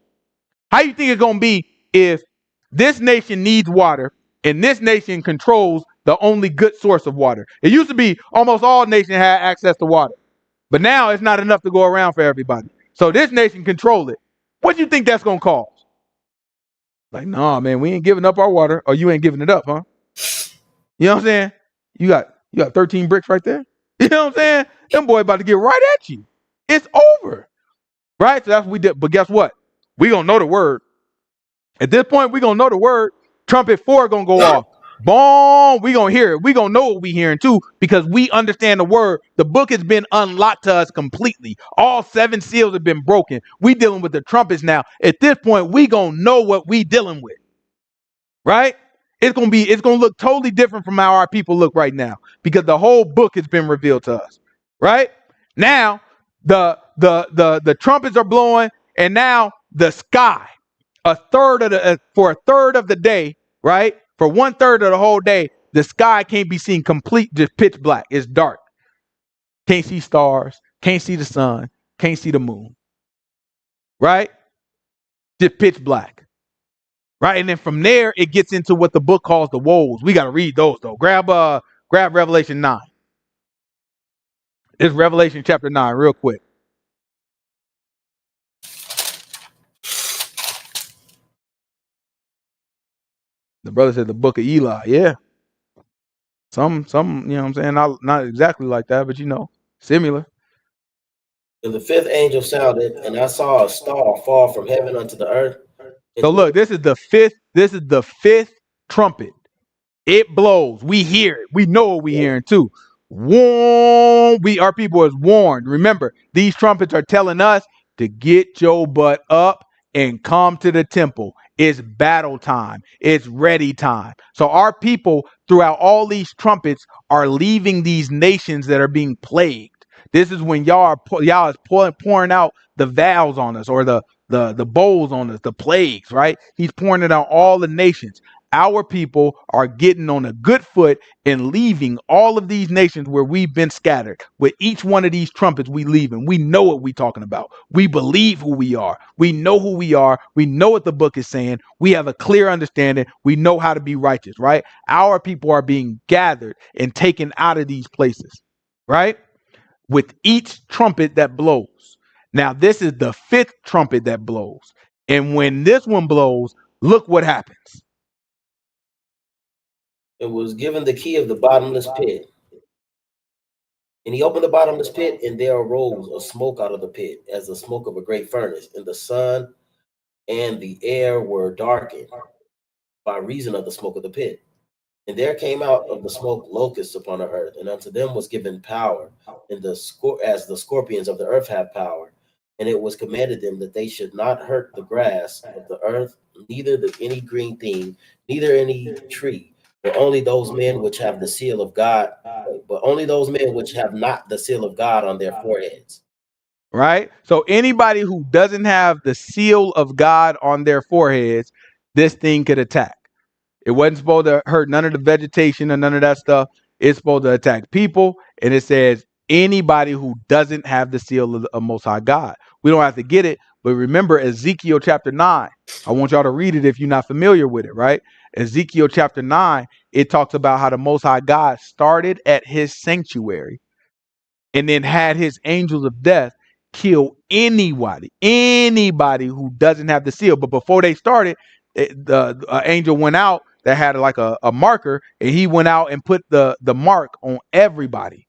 How you think it's going to be if this nation needs water and this nation controls the only good source of water? It used to be almost all nations had access to water, but now it's not enough to go around for everybody. So this nation control it. What do you think that's going to cause? Like, nah, man, we ain't giving up our water, or you ain't giving it up, huh? You know what I'm saying? You got 13 bricks right there. You know what I'm saying? Them boy about to get right at you. It's over. Right? So that's what we did. But guess what? We gonna know the word. At this point, we gonna know the word. Trumpet 4 gonna go off. Boom. We gonna hear it. We gonna know what we hearing too, because we understand the word. The book has been unlocked to us completely. All 7 seals have been broken. We dealing with the trumpets now. At this point, we gonna know what we dealing with. Right? It's gonna look totally different from how our people look right now, because the whole book has been revealed to us. Right? Now, the trumpets are blowing, and now the sky, for a third of the day, right? For 1/3 of the whole day, the sky can't be seen complete, just pitch black. It's dark. Can't see stars, can't see the sun, can't see the moon. Right? Just pitch black. Right, and then from there it gets into what the book calls the woes. We got to read those though. Grab Revelation 9. It's Revelation chapter 9, real quick. The brother said the book of Eli. Yeah, some, you know what I'm saying, not exactly like that, but you know, similar. And the 5th angel sounded, and I saw a star fall from heaven unto the earth. So look, this is the fifth trumpet. It blows. We hear it. We know what we hearing too. Our people is warned. Remember, these trumpets are telling us to get your butt up and come to the temple. It's battle time. It's ready time. So our people throughout all these trumpets are leaving these nations that are being plagued. This is when y'all is pouring out the vows on us, or the bowls on us, the plagues, right? He's pouring it on all the nations. our people are getting on a good foot and leaving all of these nations where we've been scattered. With each one of these trumpets, we leaving. We know what we're talking about. We believe who we are. We know who we are. We know what the book is saying. We have a clear understanding. We know how to be righteous, right? Our people are being gathered and taken out of these places, right? With each trumpet that blows. Now, this is the fifth trumpet that blows. And when this one blows, look what happens. It was given the key of the bottomless pit. And he opened the bottomless pit, and there arose a smoke out of the pit, as the smoke of a great furnace. And the sun and the air were darkened by reason of the smoke of the pit. And there came out of the smoke locusts upon the earth, and unto them was given power, and as the scorpions of the earth have power. And it was commanded them that they should not hurt the grass of the earth, neither any green thing, neither any tree, but only those men which have the seal of God, but only those men which have not the seal of God on their foreheads. Right? So anybody who doesn't have the seal of God on their foreheads, this thing could attack. It wasn't supposed to hurt none of the vegetation or none of that stuff. It's supposed to attack people. And it says anybody who doesn't have the seal of the Most High God. We don't have to get it. But remember Ezekiel chapter 9. I want y'all to read it if you're not familiar with it, right? Ezekiel chapter 9, it talks about how the Most High God started at his sanctuary and then had his angels of death kill anybody who doesn't have the seal. But before they started, the angel went out that had like a marker, and he went out and put the mark on everybody,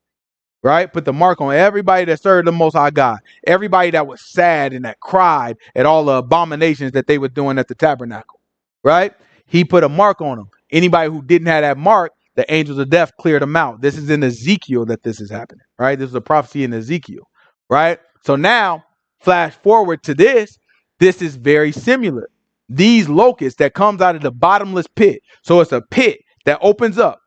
right? Put the mark on everybody that served the Most High God, everybody that was sad and that cried at all the abominations that they were doing at the tabernacle, right? He put a mark on them. Anybody who didn't have that mark, the angels of death cleared them out. This is in Ezekiel that this is happening, right? This is a prophecy in Ezekiel, right? So now, flash forward to this. This is very similar. These locusts that comes out of the bottomless pit. So it's a pit that opens up.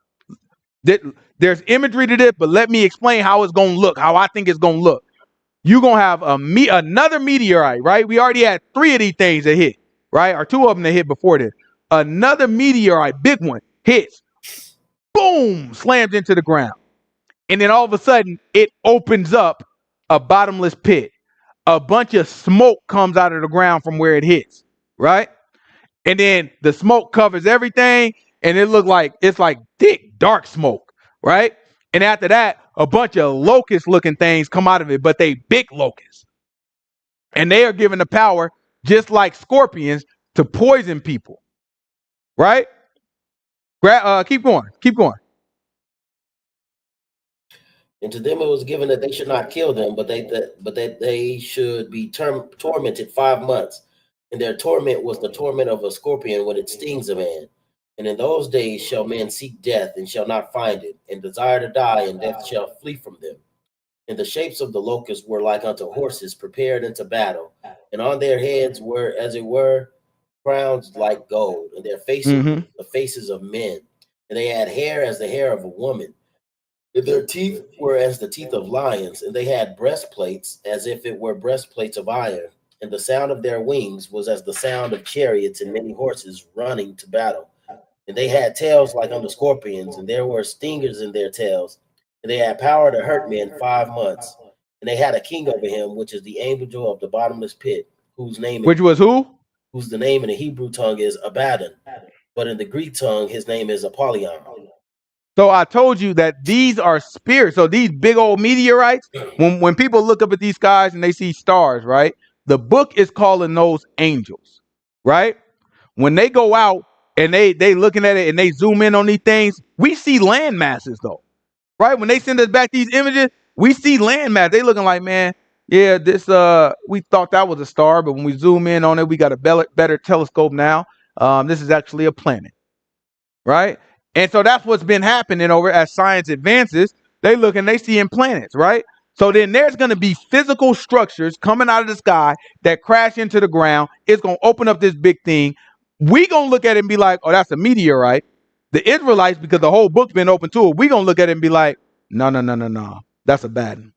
There's imagery to this, but let me explain how it's going to look, how I think it's going to look. You're going to have another meteorite, right? We already had 3 of these things that hit, right? Or 2 of them that hit before this. Another meteorite, big one, hits. Boom, slams into the ground. And then all of a sudden, it opens up a bottomless pit. A bunch of smoke comes out of the ground from where it hits, right? And then the smoke covers everything, and it's like thick, dark smoke, right? And after that, a bunch of locust-looking things come out of it, but they big locusts. And they are given the power, just like scorpions, to poison people, right? Keep going. And to them it was given that they should not kill them, but that they should be tormented 5 months. And their torment was the torment of a scorpion when it stings a man. And in those days shall men seek death and shall not find it, and desire to die, and death shall flee from them. And the shapes of the locusts were like unto horses prepared unto battle, and on their heads were, as it were, crowns like gold, and their faces the faces of men. And they had hair as the hair of a woman. And their teeth were as the teeth of lions, and they had breastplates as if it were breastplates of iron. And the sound of their wings was as the sound of chariots and many horses running to battle. And they had tails like unto scorpions, and there were stingers in their tails. And they had power to hurt men 5 months. And they had a king over him, which is the angel of the bottomless pit, whose name was who? Whose the name in the Hebrew tongue is Abaddon, but in the Greek tongue his name is Apollyon. So I told you that these are spirits. So these big old meteorites, when people look up at these skies and they see stars, right? The book is calling those angels, right? When they go out and they looking at it and they zoom in on these things, we see land masses though, right? When they send us back these images, we see land mass. They looking like, man, yeah, this we thought that was a star, but when we zoom in on it, we got a better telescope now. This is actually a planet, right? And so that's what's been happening over as science advances. They look and they see in planets, right? So then there's going to be physical structures coming out of the sky that crash into the ground. It's going to open up this big thing. We going to look at it and be like, oh, that's a meteorite. The Israelites, because the whole book's been open to it, we going to look at it and be like, no. That's a bad one.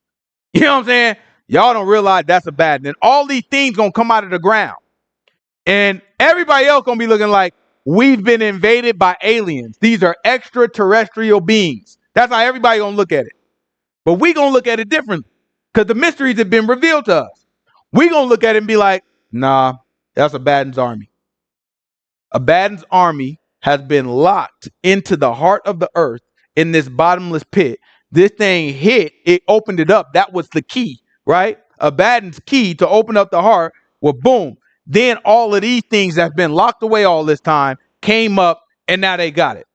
You know what I'm saying? Y'all don't realize that's a bad one. And all these things going to come out of the ground. And everybody else going to be looking like, we've been invaded by aliens. These are extraterrestrial beings. That's how everybody gonna look at it. But we gonna look at it differently because the mysteries have been revealed to us. We gonna look at it and be like, nah, that's Abaddon's army. Abaddon's army has been locked into the heart of the earth in this bottomless pit. This thing hit, it opened it up. That was the key, right? Abaddon's key to open up the heart. Well, boom. Then all of these things that's been locked away all this time came up and now they got it,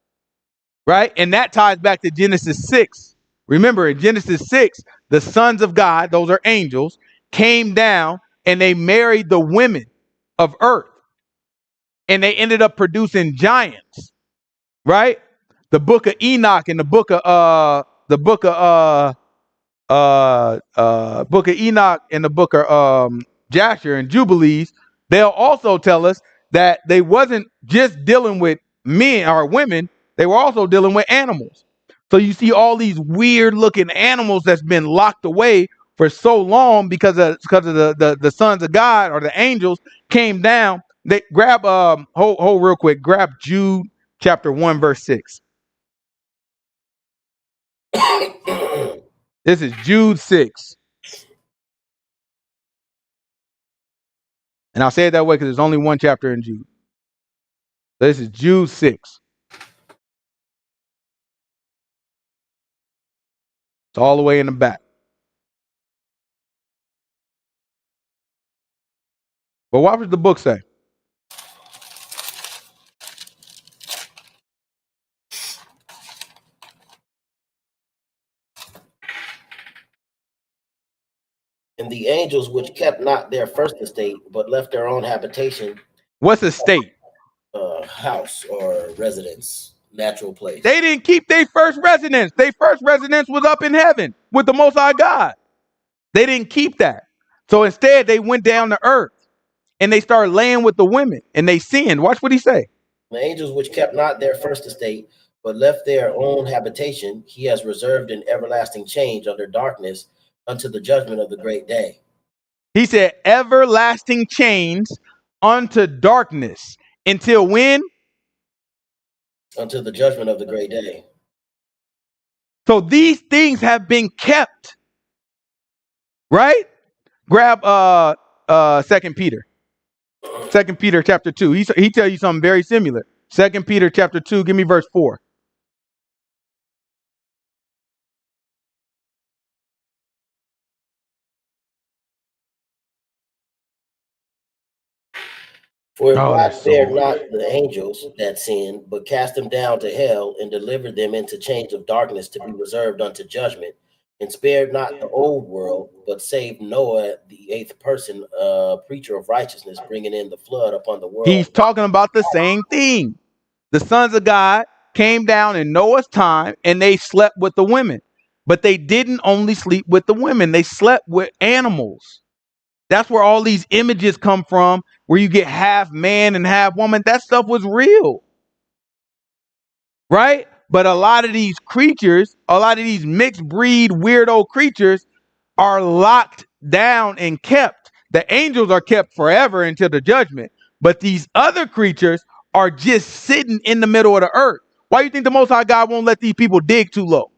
right? And that ties back to Genesis 6. Remember, in Genesis 6, the sons of God, those are angels, came down and they married the women of earth. And they ended up producing giants, right? The book of Enoch and the book of book of Enoch and the book of Jasher and Jubilees, they'll also tell us that they wasn't just dealing with men or women, they were also dealing with animals. So you see all these weird looking animals that's been locked away for so long because of the sons of God or the angels came down. They grab hold real quick, grab Jude chapter 1 verse 6. This is Jude 6. And I'll say it that way because there's only one chapter in Jude. This is Jude 6. It's all the way in the back. But what does the book say? And the angels which kept not their first estate, but left their own habitation. What's estate? House or residence, natural place. They didn't keep their first residence. Their first residence was up in heaven with the Most High God. They didn't keep that. So instead, they went down to earth and they started laying with the women and they sinned. Watch what he say. The angels which kept not their first estate, but left their own habitation, he has reserved in everlasting change under darkness unto the judgment of the great day. He said, everlasting change unto darkness. Until when? Unto the judgment of the great day. So these things have been kept. Right? Grab 2 Peter. 2 Peter chapter 2. He tell you something very similar. 2 Peter chapter 2, give me verse 4. For if God spared not the angels that sinned, but cast them down to hell and delivered them into chains of darkness to be reserved unto judgment, and spared not the old world, but saved Noah, the eighth person, preacher of righteousness, bringing in the flood upon the world. He's talking about the same thing. The sons of God came down in Noah's time and they slept with the women. But they didn't only sleep with the women. They slept with animals. That's where all these images come from, where you get half man and half woman. That stuff was real. Right? But a lot of these creatures, a lot of these mixed breed weirdo creatures are locked down and kept. The angels are kept forever until the judgment. But these other creatures are just sitting in the middle of the earth. Why do you think the Most High God won't let these people dig too low?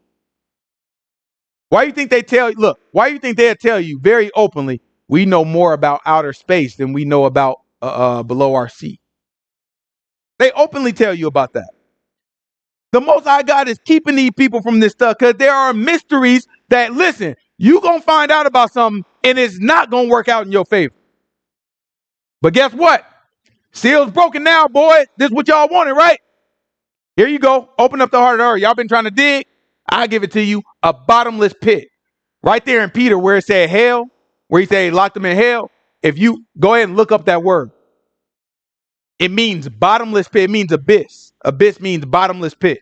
Why do you think they tell you, look, why do you think they'll tell you very openly, we know more about outer space than we know about below our sea? They openly tell you about that. The Most High God is keeping these people from this stuff because there are mysteries that, listen, you're going to find out about something and it's not going to work out in your favor. But guess what? Seal's broken now, boy. This is what y'all wanted, right? Here you go. Open up the heart of the earth. Y'all been trying to dig? I give it to you. A bottomless pit. Right there in Peter where it said hell, where he said he locked them in hell. If you go ahead and look up that word, it means bottomless pit. It means abyss. Abyss means bottomless pit.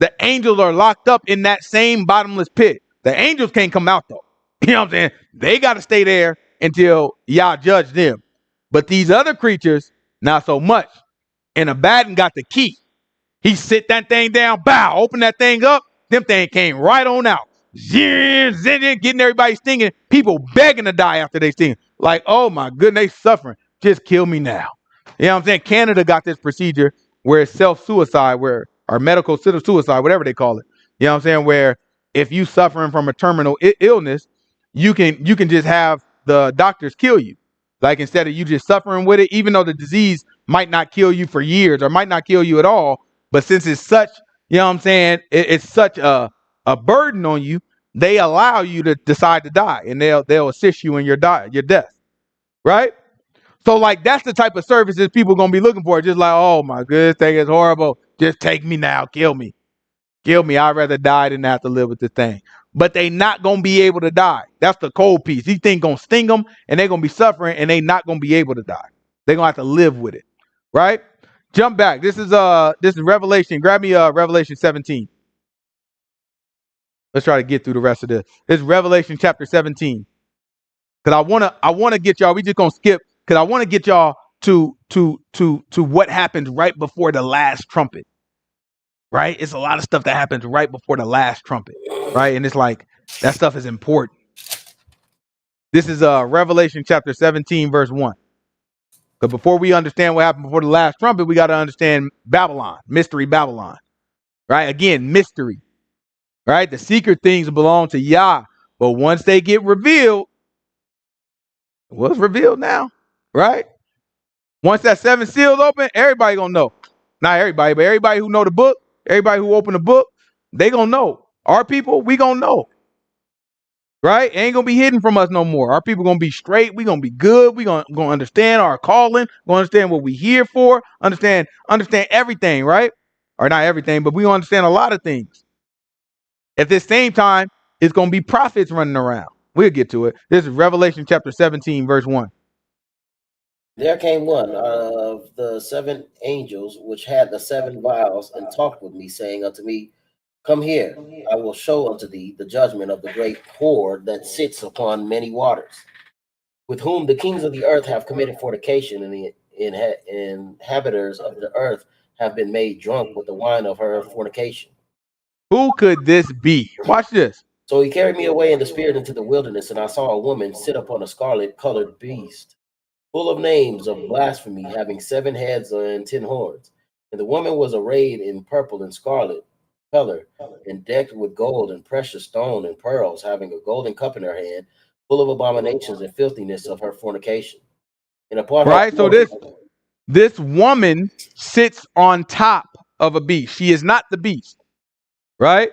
The angels are locked up in that same bottomless pit. The angels can't come out though. You know what I'm saying? They got to stay there until y'all judge them. But these other creatures, not so much. And Abaddon got the key. He sit that thing down, bow, open that thing up. Them thing came right on out. Getting everybody stinging. People begging to die after they sting. Like, oh my goodness, they suffering. Just kill me now. You know what I'm saying? Canada got this procedure where it's self-suicide, or medical suicide, whatever they call it. You know what I'm saying? Where if you suffering from a terminal illness, you can just have the doctors kill you. Like instead of you just suffering with it, even though the disease might not kill you for years or might not kill you at all, but since it's such, you know what I'm saying, it's such a burden on you, they allow you to decide to die, and they'll assist you in your death, right? So like that's the type of services people gonna be looking for. Just like, oh my goodness, thing is horrible. Just take me now, kill me. Kill me. I'd rather die than have to live with the thing. But they not gonna be able to die. That's the cold piece. These things gonna sting them, and they're gonna be suffering, and they not gonna be able to die. They're gonna have to live with it. Right? Jump back. This is Revelation. Grab me Revelation 17. Let's try to get through the rest of this. This is Revelation chapter 17. Because I wanna get y'all, we just gonna skip, because I want to get y'all to what happens right before the last trumpet. Right? It's a lot of stuff that happens right before the last trumpet, right? And it's like that stuff is important. This is Revelation chapter 17, verse 1. But before we understand what happened before the last trumpet, we got to understand Babylon, mystery Babylon. Right? Again, mystery. Right? The secret things belong to Yah. But once they get revealed, what's revealed now? Right? Once that 7 seals open, everybody gonna know. Not everybody, but everybody who know the book, everybody who open the book, they gonna know. Our people, we gonna know. Right? It ain't gonna be hidden from us no more. Our people gonna be straight. We gonna be good. We gonna understand our calling. Gonna understand what we here for. Understand everything, right? Or not everything, but we gonna understand a lot of things. At the same time, it's gonna be prophets running around. We'll get to it. This is Revelation chapter 17, verse 1. There came one of the 7 angels which had the 7 vials, and talked with me, saying unto me, Come here, I will show unto thee the judgment of the great whore that sits upon many waters, with whom the kings of the earth have committed fornication, and the inhabitants of the earth have been made drunk with the wine of her fornication. Who could this be? Watch this. So he carried me away in the spirit into the wilderness, and I saw a woman sit upon a scarlet-colored beast, full of names of blasphemy, having 7 heads and 10 horns. And the woman was arrayed in purple and scarlet color, and decked with gold and precious stone and pearls, having a golden cup in her hand, full of abominations and filthiness of her fornication. And upon her Right? So this woman sits on top of a beast. She is not the beast. Right?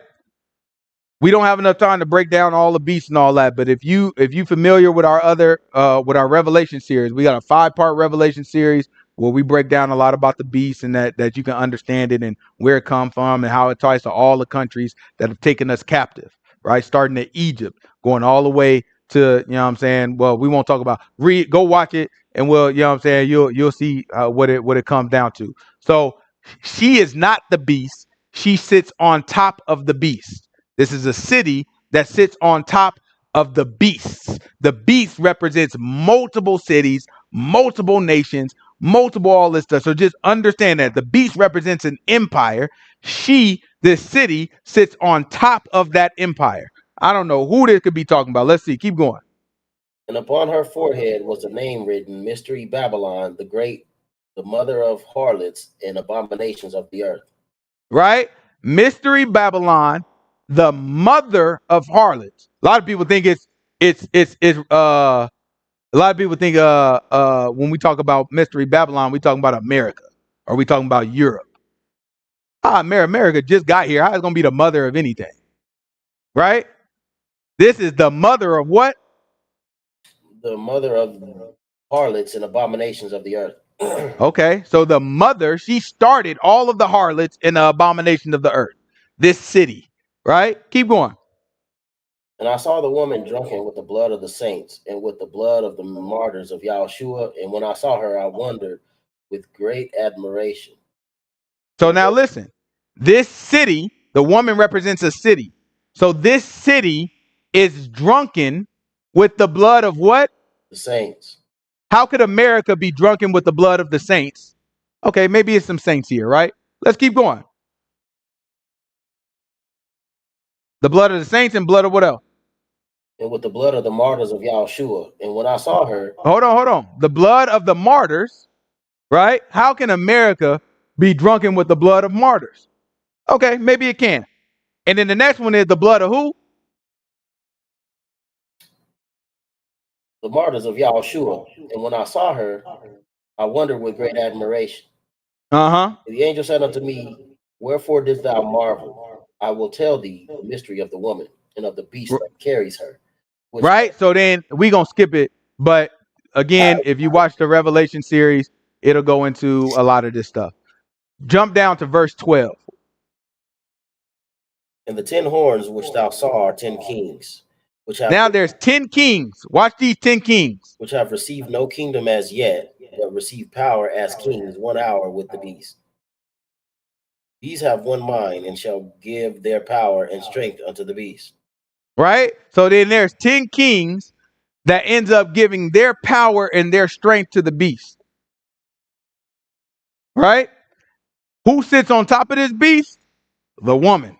We don't have enough time to break down all the beasts and all that, but if you familiar with our other with our Revelation series, we got a 5-part Revelation series where we break down a lot about the beast, and that you can understand it and where it comes from and how it ties to all the countries that have taken us captive, right? Starting at Egypt, going all the way to, you know what I'm saying? Well, we won't talk about go watch it, and we'll, you know what I'm saying, you'll see what it comes down to. So she is not the beast. She sits on top of the beast. This is a city that sits on top of the beasts. The beast represents multiple cities, multiple nations, multiple all this stuff. So just understand that the beast represents an empire. This city, sits on top of that empire. I don't know who this could be talking about. Let's see. Keep going. And upon her forehead was a name written, Mystery Babylon, the Great, the mother of harlots and abominations of the earth. Right? Mystery Babylon, the mother of harlots. A lot of people think a lot of people think when we talk about Mystery Babylon, we talking about America, or we talking about Europe. America just got here. How is it gonna be the mother of anything? Right? This is the mother of what? The mother of harlots and abominations of the earth. Okay, so the mother, she started all of the harlots and the abominations of the earth. This city, right? Keep going. And I saw the woman drunken with the blood of the saints and with the blood of the martyrs of Yahushua. And when I saw her, I wondered with great admiration. So now listen, this city, the woman represents a city. So this city is drunken with the blood of what? The saints. How could America be drunken with the blood of the saints? Okay, maybe it's some saints here, right? Let's keep going. The blood of the saints and blood of what else? And with the blood of the martyrs of Yahushua. And when I saw her. Hold on. The blood of the martyrs right? How can America be drunken with the blood of martyrs? Okay, maybe it can. And then the next one is the blood of who? The martyrs of Yahushua. And when I saw her, I wondered with great admiration. Uh-huh. And the angel said unto me, wherefore didst thou marvel? I will tell thee the mystery of the woman and of the beast that carries her. Right? So then we're going to skip it. But again, if you watch the Revelation series, it'll go into a lot of this stuff. Jump down to verse 12. And the 10 horns which thou saw are 10 kings, Now there's 10 kings. Watch these 10 kings. which have received no kingdom as yet, but receive power as kings 1 hour with the beast. These have one mind and shall give their power and strength unto the beast. Right? So then there's 10 kings that ends up giving their power and their strength to the beast. Right? Who sits on top of this beast? The woman.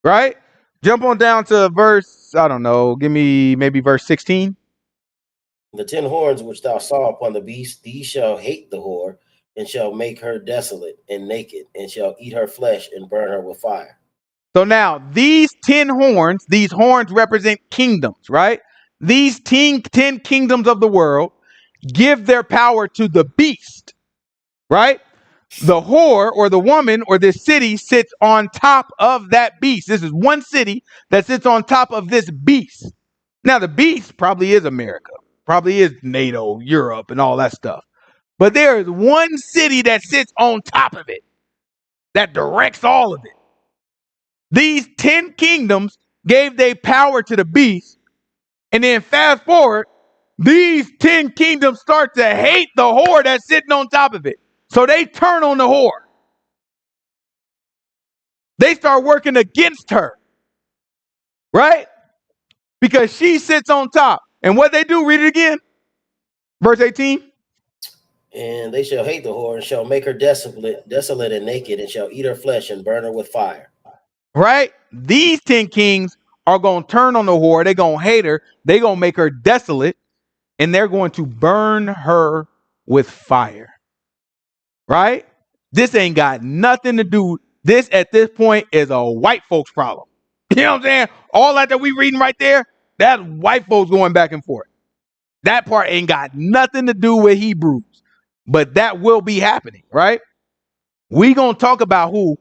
Right? Jump on down to verse, I don't know, give me maybe verse 16. The 10 horns which thou saw upon the beast, these shall hate the whore, and shall make her desolate and naked, and shall eat her flesh and burn her with fire. So now these 10 horns represent kingdoms, right? These 10 kingdoms of the world give their power to the beast, right? The whore or the woman or this city sits on top of that beast. This is one city that sits on top of this beast. Now, the beast probably is America, probably is NATO, Europe, and all that stuff. But there is one city that sits on top of it, that directs all of it. These 10 kingdoms gave their power to the beast. And then fast forward, these 10 kingdoms start to hate the whore that's sitting on top of it. So they turn on the whore. They start working against her. Right? Because she sits on top. And what they do, read it again. Verse 18. And they shall hate the whore, and shall make her desolate and naked, and shall eat her flesh and burn her with fire. Right? These 10 kings are going to turn on the whore. They're going to hate her. They're going to make her desolate. And they're going to burn her with fire. Right? This ain't got nothing to do. This at this point is a white folks problem. You know what I'm saying? All that we reading right there, that's white folks going back and forth. That part ain't got nothing to do with Hebrews. But that will be happening, right? We gonna talk about who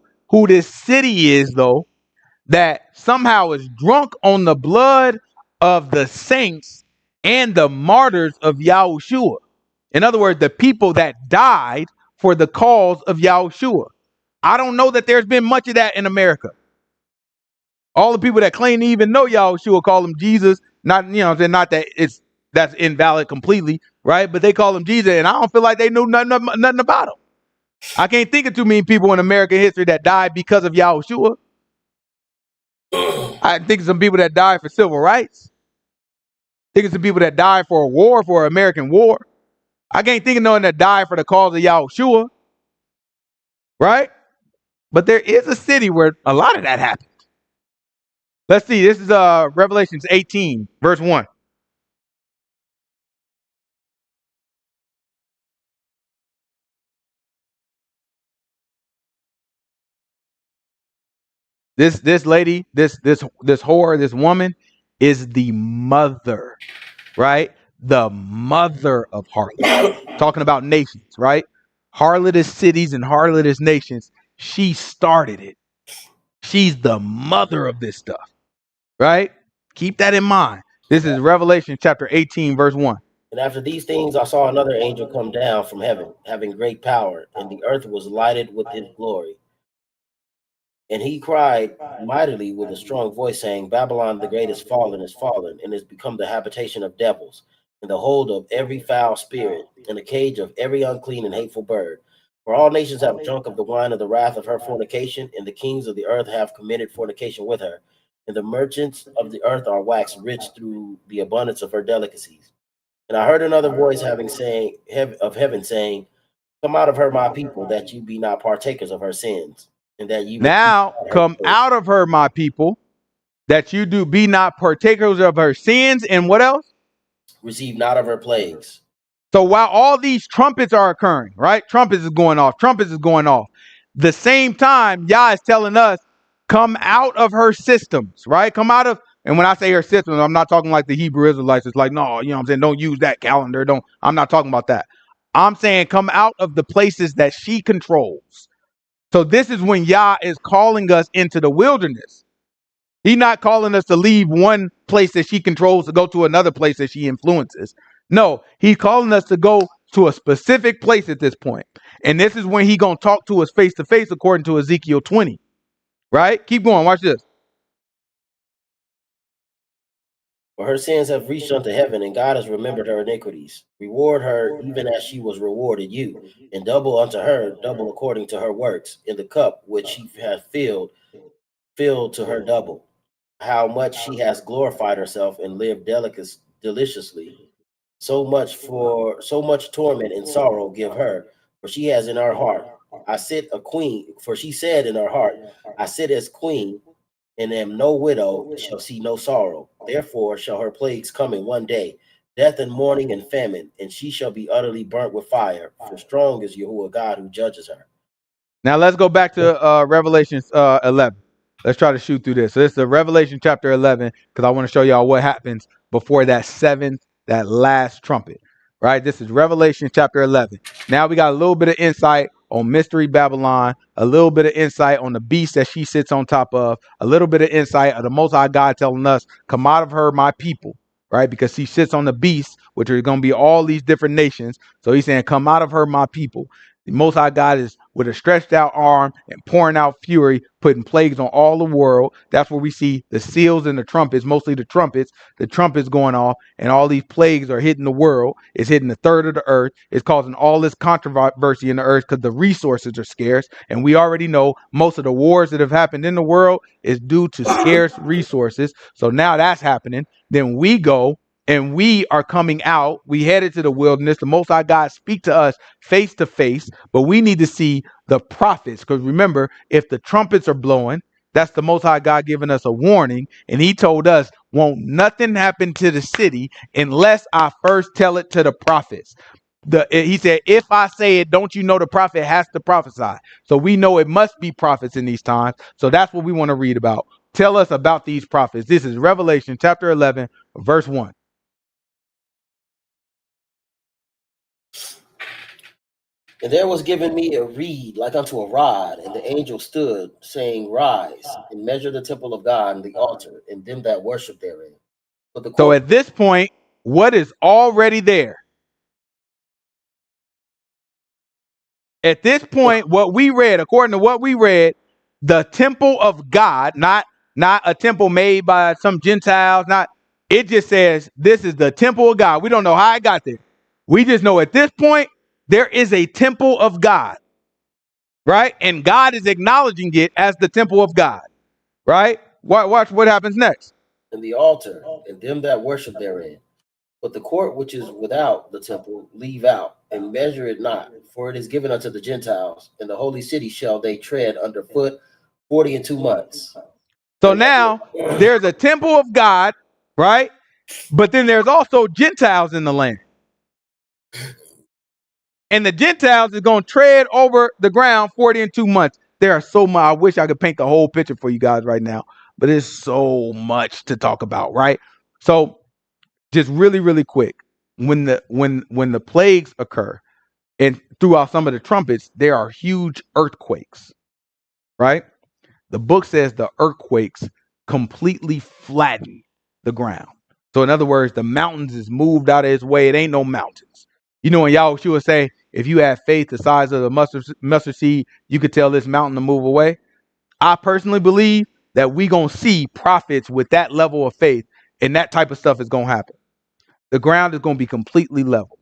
this city is, though, that somehow is drunk on the blood of the saints and the martyrs of Yahushua. In other words, the people that died for the cause of Yahushua. I don't know that there's been much of that in America. All the people that claim to even know Yahushua call him Jesus. Not, you know, not that that's invalid completely, right? But they call him Jesus, and I don't feel like they know nothing about him. I can't think of too many people in American history that died because of Yahushua. I think of some people that died for civil rights. Think of some people that died for a war, for an American war. I can't think of no one that died for the cause of Yahushua. Right? But there is a city where a lot of that happened. Let's see. This is Revelations 18, verse 1. This lady, this whore, this woman is the mother, right? The mother of harlot. Talking about nations, right? Harlotous cities and harlotous nations. She started it. She's the mother of this stuff, right? Keep that in mind. This is Revelation chapter 18, verse 1. And after these things, I saw another angel come down from heaven, having great power, and the earth was lighted with his glory. And he cried mightily with a strong voice, saying, Babylon the great is fallen, and is become the habitation of devils, and the hold of every foul spirit, and the cage of every unclean and hateful bird. For all nations have drunk of the wine of the wrath of her fornication, and the kings of the earth have committed fornication with her. And the merchants of the earth are waxed rich through the abundance of her delicacies. And I heard another voice of heaven saying, Come out of her, my people, that you be not partakers of her sins. And that you now come out of her, my people, that you do be not partakers of her sins, and what else? Receive not of her plagues. So while all these trumpets are occurring, right? Trumpets is going off. Trumpets is going off. The same time, Yah is telling us, come out of her systems, right? Come out of, and when I say her systems, I'm not talking like the Hebrew Israelites. It's like, no, you know what I'm saying? Don't use that calendar. I'm not talking about that. I'm saying come out of the places that she controls. So this is when Yah is calling us into the wilderness. He's not calling us to leave one place that she controls to go to another place that she influences. No, he's calling us to go to a specific place at this point. And this is when he's going to talk to us face to face, according to Ezekiel 20. Right? Keep going. Watch this. For her sins have reached unto heaven, and God has remembered her iniquities. Reward her even as she was rewarded you, and double unto her, double according to her works, in the cup which she hath filled to her double. How much she has glorified herself and lived deliciously. So much torment and sorrow give her, for she has in her heart, I sit a queen, for she said in her heart, I sit as queen, and am no widow, and shall see no sorrow. Therefore shall her plagues come in one day, death and mourning and famine, and she shall be utterly burnt with fire. For strong is Yahuwah God who judges her. Now let's go back to Revelation 11. Let's try to shoot through this. So this is Revelation chapter 11, because I want to show y'all what happens before that last trumpet. Right? This is Revelation chapter 11. Now we got a little bit of insight on Mystery Babylon, a little bit of insight on the beast that she sits on top of, a little bit of insight of the Most High God telling us, come out of her, my people. Right? Because she sits on the beast, which are going to be all these different nations. So he's saying, come out of her, my people. The Most High God is with a stretched out arm and pouring out fury, putting plagues on all the world. That's where we see the seals and the trumpets, mostly the trumpets going off, and all these plagues are hitting the world. It's hitting a third of the earth. It's causing all this controversy in the earth because the resources are scarce. And we already know most of the wars that have happened in the world is due to scarce resources. So now that's happening. Then we go and we are coming out. We headed to the wilderness. The Most High God speak to us face to face, but we need to see the prophets, because remember, if the trumpets are blowing, that's the Most High God giving us a warning, and he told us, won't nothing happen to the city unless I first tell it to the prophets. He said, if I say it, don't you know the prophet has to prophesy? So we know it must be prophets in these times. So that's what we want to read about. Tell us about these prophets. This is Revelation chapter 11, verse 1. And there was given me a reed like unto a rod, and the angel stood, saying, Rise, and measure the temple of God and the altar, and them that worship therein. But the So at this point, what is already there? At this point, what we read, according to what we read, the temple of God, not a temple made by some Gentiles, it just says this is the temple of God. We don't know how I got there. We just know at this point, there is a temple of God, right? And God is acknowledging it as the temple of God, right? Watch what happens next. And the altar, and them that worship therein. But the court which is without the temple leave out, and measure it not, for it is given unto the Gentiles, and the holy city shall they tread underfoot 42 months. So now there's a temple of God, right? But then there's also Gentiles in the land. And the Gentiles is going to tread over the ground 42 months. There are so much. I wish I could paint the whole picture for you guys right now, but there's so much to talk about, right? So just really, really quick, when the plagues occur and throughout some of the trumpets, there are huge earthquakes, right? The book says the earthquakes completely flatten the ground. So in other words, the mountains is moved out of its way. It ain't no mountains. You know, when Yahushua would say, if you have faith the size of the mustard seed, you could tell this mountain to move away. I personally believe that we going to see prophets with that level of faith, and that type of stuff is going to happen. The ground is going to be completely leveled.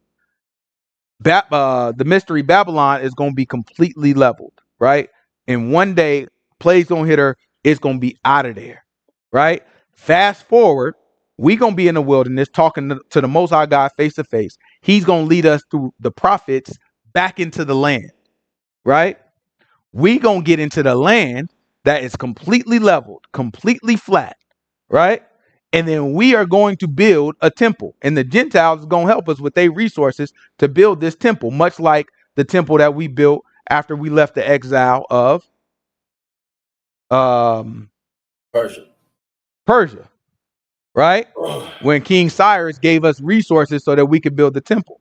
The mystery Babylon is going to be completely leveled, right? And one day, plagues going to hit her. It's going to be out of there, right? Fast forward, we going to be in the wilderness talking to the Most High God face to face. He's going to lead us through the prophets back into the land, right? We going to get into the land that is completely leveled, completely flat, right? And then we are going to build a temple. And the Gentiles is going to help us with their resources to build this temple, much like the temple that we built after we left the exile of Persia, right? When King Cyrus gave us resources so that we could build the temple,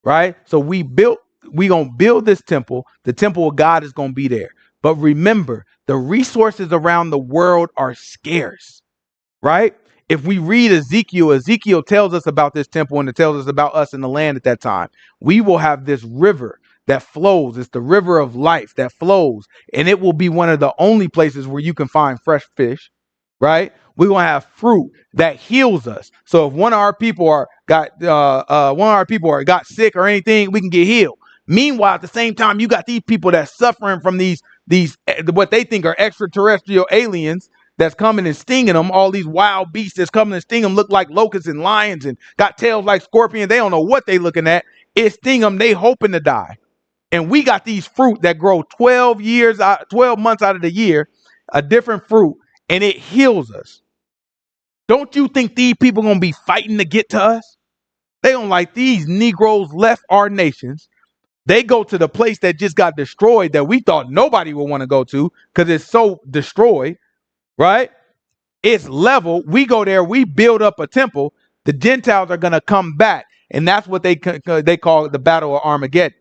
right? So we going to build this temple. The temple of God is going to be there. But remember, the resources around the world are scarce, right? If we read Ezekiel, Ezekiel tells us about this temple and it tells us about us in the land at that time. We will have this river that flows. It's the river of life that flows, and it will be one of the only places where you can find fresh fish, right? We're gonna have fruit that heals us. So if one of our people got sick or anything, we can get healed. Meanwhile, at the same time, you got these people that's suffering from these what they think are extraterrestrial aliens that's coming and stinging them. All these wild beasts that's coming and stinging them look like locusts and lions and got tails like scorpions. They don't know what they looking at. It sting them. They hoping to die. And we got these fruit that grow 12 months out of the year, a different fruit, and it heals us. Don't you think these people going to be fighting to get to us? They don't like these Negroes left our nations. They go to the place that just got destroyed that we thought nobody would want to go to because it's so destroyed, right? It's level. We go there. We build up a temple. The Gentiles are going to come back. And that's what they call the Battle of Armageddon.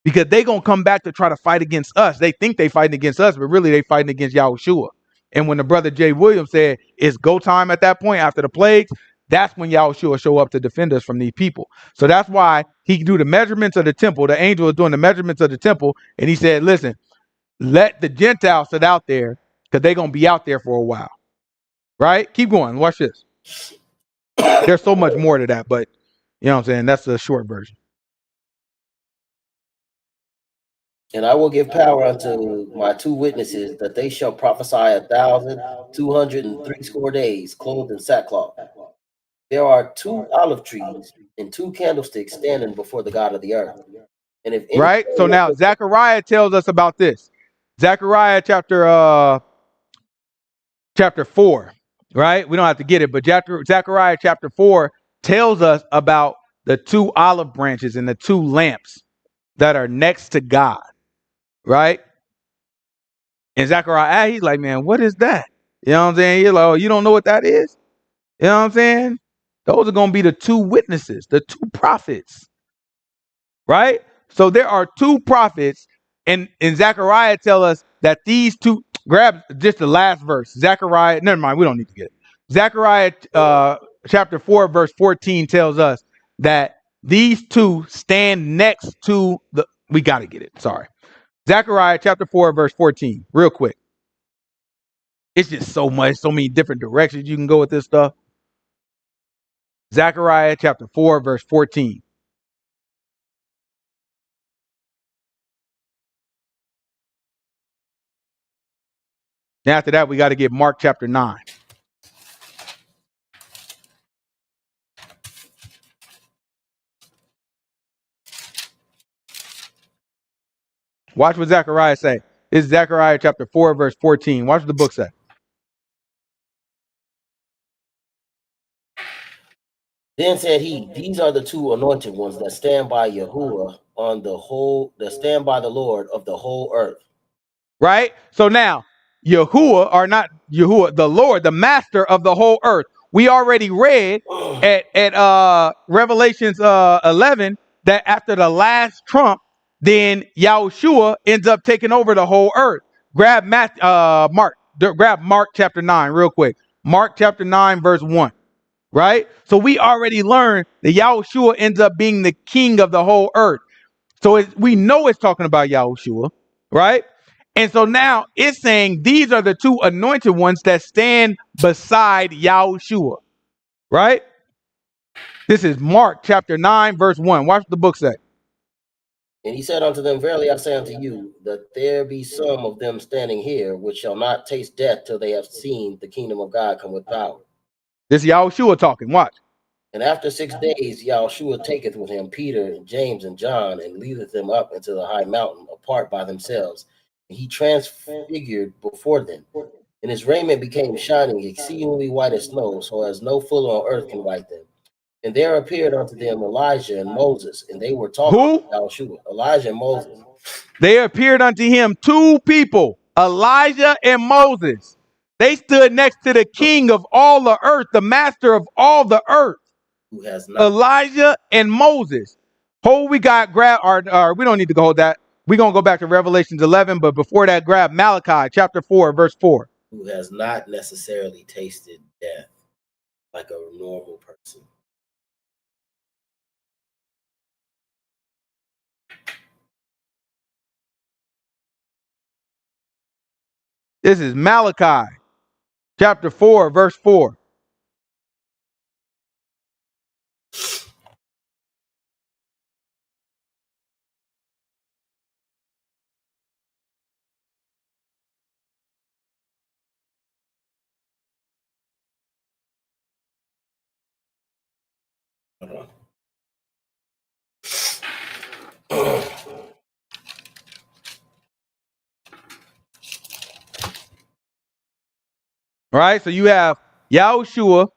Because they're going to come back to try to fight against us. They think they fighting against us, but really they fighting against Yahushua. And when the brother Jay Williams said it's go time at that point after the plagues, that's when Yahushua show up to defend us from these people. So that's why he do the measurements of the temple. The angel is doing the measurements of the temple. And he said, listen, let the Gentiles sit out there because they're going to be out there for a while. Right? Keep going. Watch this. There's so much more to that, but you know what I'm saying? That's the short version. And I will give power unto my 2 witnesses that they shall prophesy 1,260 days, clothed in sackcloth. There are 2 olive trees and 2 candlesticks standing before the God of the earth. And if right, so now Zechariah tells us about this. Zechariah chapter 4, right? We don't have to get it, but Zechariah chapter 4 tells us about the 2 olive branches and the 2 lamps that are next to God, right? And Zechariah, he's like, man, what is that? You know what I'm saying? He's like, oh, you don't know what that is? You know what I'm saying? Those are going to be the 2 witnesses, the 2 prophets, right? So there are 2 prophets, and Zechariah tell us that these 2, grab just the last verse. Zechariah, never mind, we don't need to get it. Zechariah chapter 4, verse 14 tells us that these 2 stand next to we got to get it. Sorry. Zechariah chapter 4, verse 14, real quick. It's just so many different directions you can go with this stuff. Zechariah chapter 4, verse 14. And after that, we got to get Mark chapter 9. Watch what Zechariah say. It's Zechariah chapter 4, verse 14. Watch what the book say. Then said he, these are the 2 anointed ones that stand by Yahuwah that stand by the Lord of the whole earth. Right? So now, Yahuwah, or not Yahuwah, the Lord, the master of the whole earth. We already read at Revelations 11 that after the last trump, then Yahushua ends up taking over the whole earth. Grab Mark chapter 9 real quick. Mark chapter 9, verse 1. Right? So we already learned that Yahushua ends up being the king of the whole earth. So we know it's talking about Yahushua, right? And so now it's saying these are the 2 anointed ones that stand beside Yahushua, right? This is Mark chapter 9, verse 1. Watch what the book say. And he said unto them, verily I say unto you, that there be some of them standing here which shall not taste death till they have seen the kingdom of God come with power. This is Yahushua talking. Watch. And after 6 days, Yahushua taketh with him Peter and James and John, and leadeth them up into the high mountain apart by themselves. And he transfigured before them. And And his raiment became shining, exceedingly white as snow, so as no fuller on earth can white them. And there appeared unto them Elijah and Moses, and they were talking Who? about Yahshua. Elijah and Moses. They appeared unto him two people, Elijah and Moses. They stood next to the king of all the earth, the master of all the earth, Who has not Elijah and Moses. Hold, we got grab, or we don't need to go hold that. We're going to go back to Revelations 11, but before that, grab Malachi chapter 4, verse 4. who has not necessarily tasted death like a normal person. This is Malachi chapter 4, verse 4. All right, so you have Yahushua.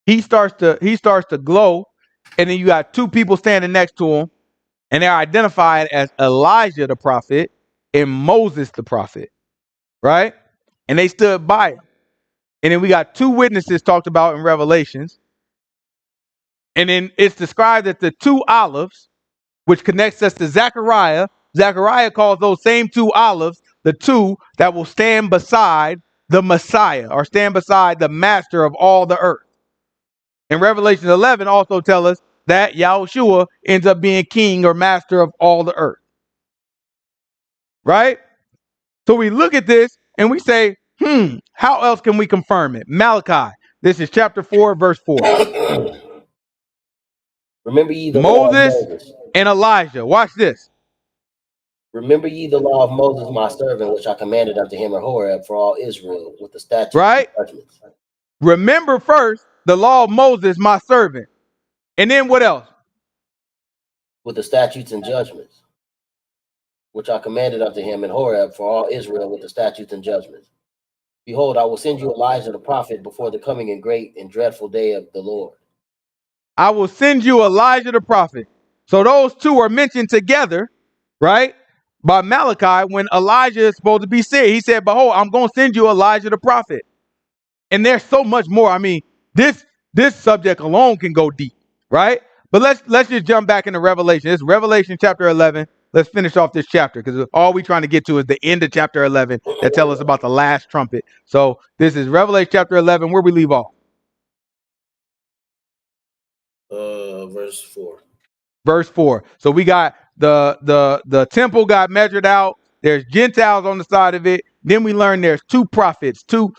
He starts to glow, and then you got two people standing next to him, and they're identified as Elijah the prophet and Moses the prophet, right? And they stood by him. And then we got two witnesses talked about in Revelations. And then it's described as the two olives, which connects us to Zechariah. Zechariah calls those same two olives the two that will stand beside the Messiah, or stand beside the master of all the earth. And Revelation 11 also tells us that Yahushua ends up being king or master of all the earth. Right? So we look at this and we say, how else can we confirm it? Malachi, this is chapter 4, verse 4. Remember ye the law of Moses and Elijah. Watch this. Remember ye the law of Moses, my servant, which I commanded unto him at Horeb for all Israel with the statutes and judgments. Remember first the law of Moses, my servant. And then what else? With the statutes and judgments, which I commanded unto him in Horeb for all Israel with the statutes and judgments. Behold, I will send you Elijah the prophet before the coming and great and dreadful day of the Lord. I will send you Elijah the prophet. So those two are mentioned together, right? By Malachi when Elijah is supposed to be sent. He said, behold, I'm going to send you Elijah the prophet. And there's so much more. I mean, this subject alone can go deep, right? But let's just jump back into Revelation. It's Revelation chapter 11. Let's finish off this chapter because all we're trying to get to is the end of chapter 11 that tell us about the last trumpet. So this is Revelation chapter 11, where we leave off. Verse 4. Verse 4. So we got the temple got measured out. There's Gentiles on the side of it. Then we learn there's two prophets, two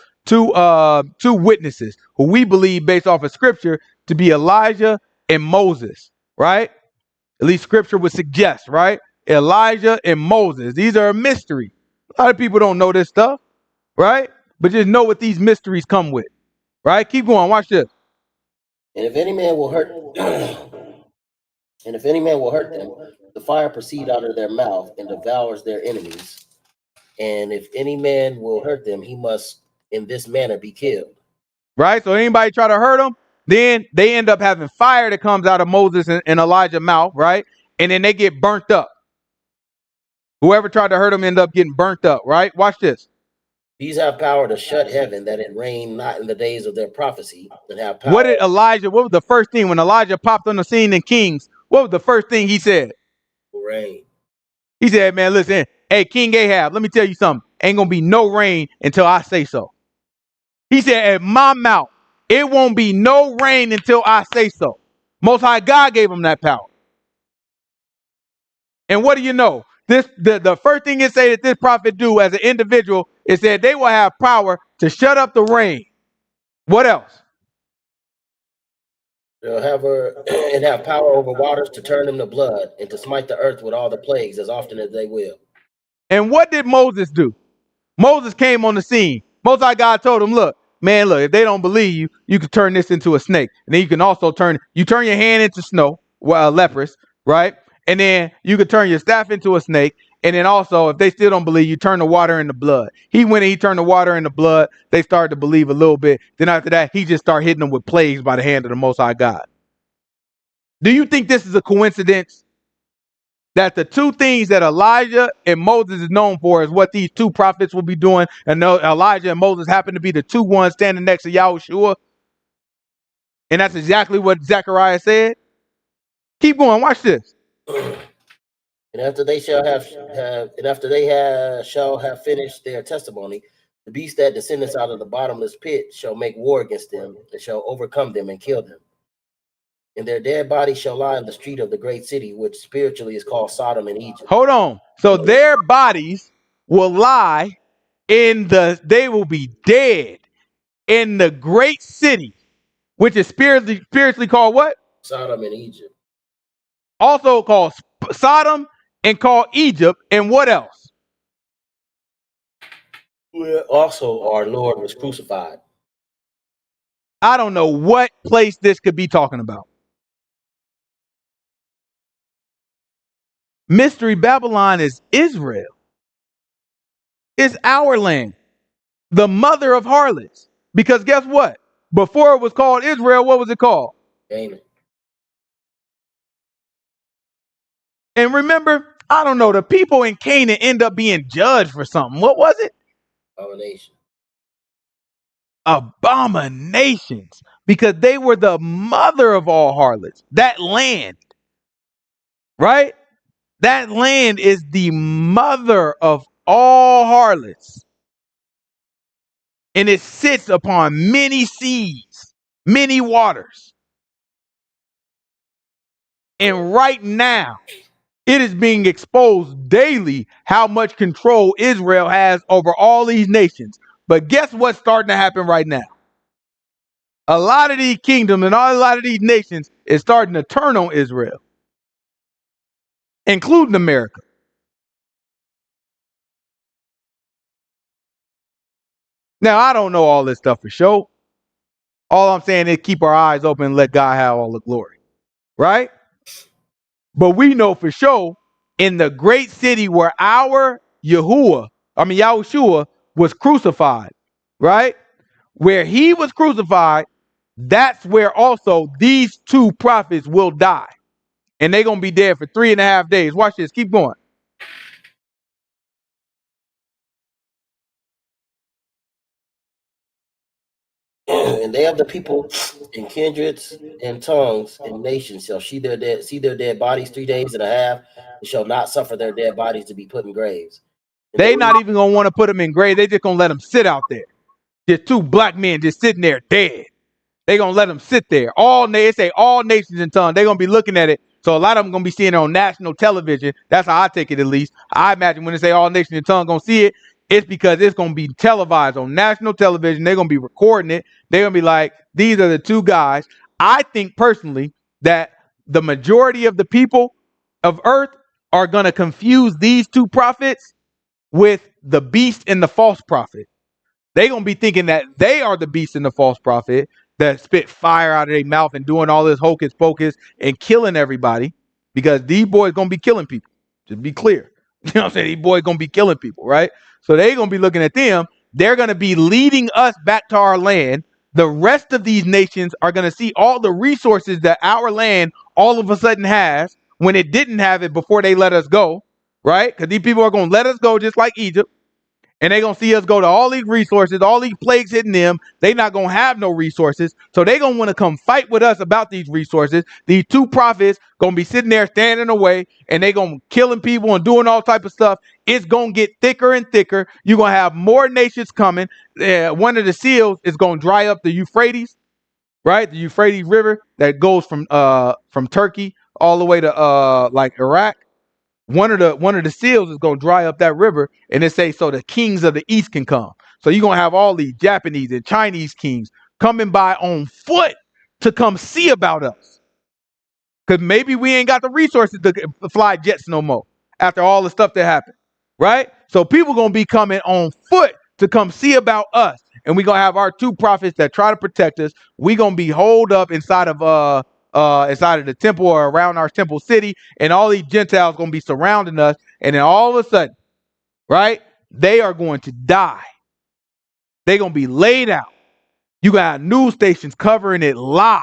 witnesses who we believe based off of scripture to be Elijah and Moses, right? At least scripture would suggest, right? Elijah and Moses. These are a mystery. A lot of people don't know this stuff, right? But just know what these mysteries come with, right? Keep going. Watch this. And if any man will hurt them, the fire proceed out of their mouth and devours their enemies. And if any man will hurt them, he must in this manner be killed. Right? So anybody try to hurt them, then they end up having fire that comes out of Moses and Elijah's mouth, right? And then they get burnt up. Whoever tried to hurt them end up getting burnt up, right? Watch this. These have power to shut heaven, that it rain not in the days of their prophecy, and have power. What was the first thing when Elijah popped on the scene in Kings? What was the first thing he said? Rain. He said, man, listen, hey, King Ahab, let me tell you something. Ain't going to be no rain until I say so. He said, at my mouth, it won't be no rain until I say so. Most High God gave him that power. And what do you know? The first thing it say that this prophet do as an individual is that they will have power to shut up the rain. What else? They'll have power over waters to turn them to blood and to smite the earth with all the plagues as often as they will. And what did Moses do? Moses came on the scene. Most High God told him, look, if they don't believe you, you can turn this into a snake. And then you can also turn your hand into snow, leprous, right? And then you could turn your staff into a snake. And then also, if they still don't believe, you turn the water into blood. He went and he turned the water into blood. They started to believe a little bit. Then after that, he just started hitting them with plagues by the hand of the Most High God. Do you think this is a coincidence that the two things that Elijah and Moses is known for is what these two prophets will be doing? And Elijah and Moses happen to be the two ones standing next to Yahushua. And that's exactly what Zechariah said. Keep going. Watch this. And after they shall have finished their testimony, the beast that descendeth out of the bottomless pit shall make war against them, and shall overcome them and kill them. And their dead bodies shall lie in the street of the great city, which spiritually is called Sodom and Egypt. Hold on. So their bodies will lie they will be dead in the great city, which is spiritually called what? Sodom and Egypt. Also called Sodom and called Egypt. And what else? Where also our Lord was crucified. I don't know what place this could be talking about. Mystery Babylon is Israel. It's our land, the mother of harlots. Because guess what? Before it was called Israel, what was it called? Canaan. And remember, I don't know, the people in Canaan end up being judged for something. What was it? Abomination. Abominations. Because they were the mother of all harlots. That land, right? That land is the mother of all harlots. And it sits upon many seas, many waters. And right now, it is being exposed daily how much control Israel has over all these nations. But guess what's starting to happen right now? A lot of these kingdoms and a lot of these nations is starting to turn on Israel, including America. Now, I don't know all this stuff for sure. All I'm saying is keep our eyes open and let God have all the glory, right? But we know for sure in the great city where our Yahushua was crucified, right? Where he was crucified, that's where also these two prophets will die. And they're going to be dead for 3.5 days. Watch this. Keep going. And they of the people and kindreds and tongues and nations shall see their dead bodies 3.5 days, and shall not suffer their dead bodies to be put in graves. And They not even going to want to put them in graves. They just going to let them sit out there. Just two black men just sitting there dead. They going to let them sit there. They say all nations in tongues. They're going to be looking at it. So a lot of them going to be seeing it on national television. That's how I take it, at least. I imagine when they say all nations in tongues going to see it, it's because it's going to be televised on national television. They're going to be recording it. They're going to be like, these are the two guys. I think personally that the majority of the people of earth are going to confuse these two prophets with the beast and the false prophet. They're going to be thinking that they are the beast and the false prophet that spit fire out of their mouth and doing all this hocus pocus and killing everybody, because these boys going to be killing people. Just be clear. You know what I'm saying? These boys going to be killing people, right? So they're going to be looking at them. They're going to be leading us back to our land. The rest of these nations are going to see all the resources that our land all of a sudden has when it didn't have it before they let us go, right? Because these people are going to let us go just like Egypt. And they're going to see us go to all these resources, all these plagues hitting them. They're not going to have no resources. So they're going to want to come fight with us about these resources. These two prophets going to be sitting there standing away, and they're going to killing people and doing all type of stuff. It's going to get thicker and thicker. You're going to have more nations coming. One of the seals is going to dry up the Euphrates, right? The Euphrates River that goes from Turkey all the way to like Iraq. One of the seals is going to dry up that river, and it say so the kings of the east can come. So you're going to have all these Japanese and Chinese kings coming by on foot to come see about us. Because maybe we ain't got the resources to fly jets no more after all the stuff that happened, right? So people going to be coming on foot to come see about us. And we're going to have our two prophets that try to protect us. We're going to be holed up inside of inside of the temple or around our temple city, and all these Gentiles going to be surrounding us, and then all of a sudden, right, they are going to die. They're going to be laid out. You got news stations covering it live,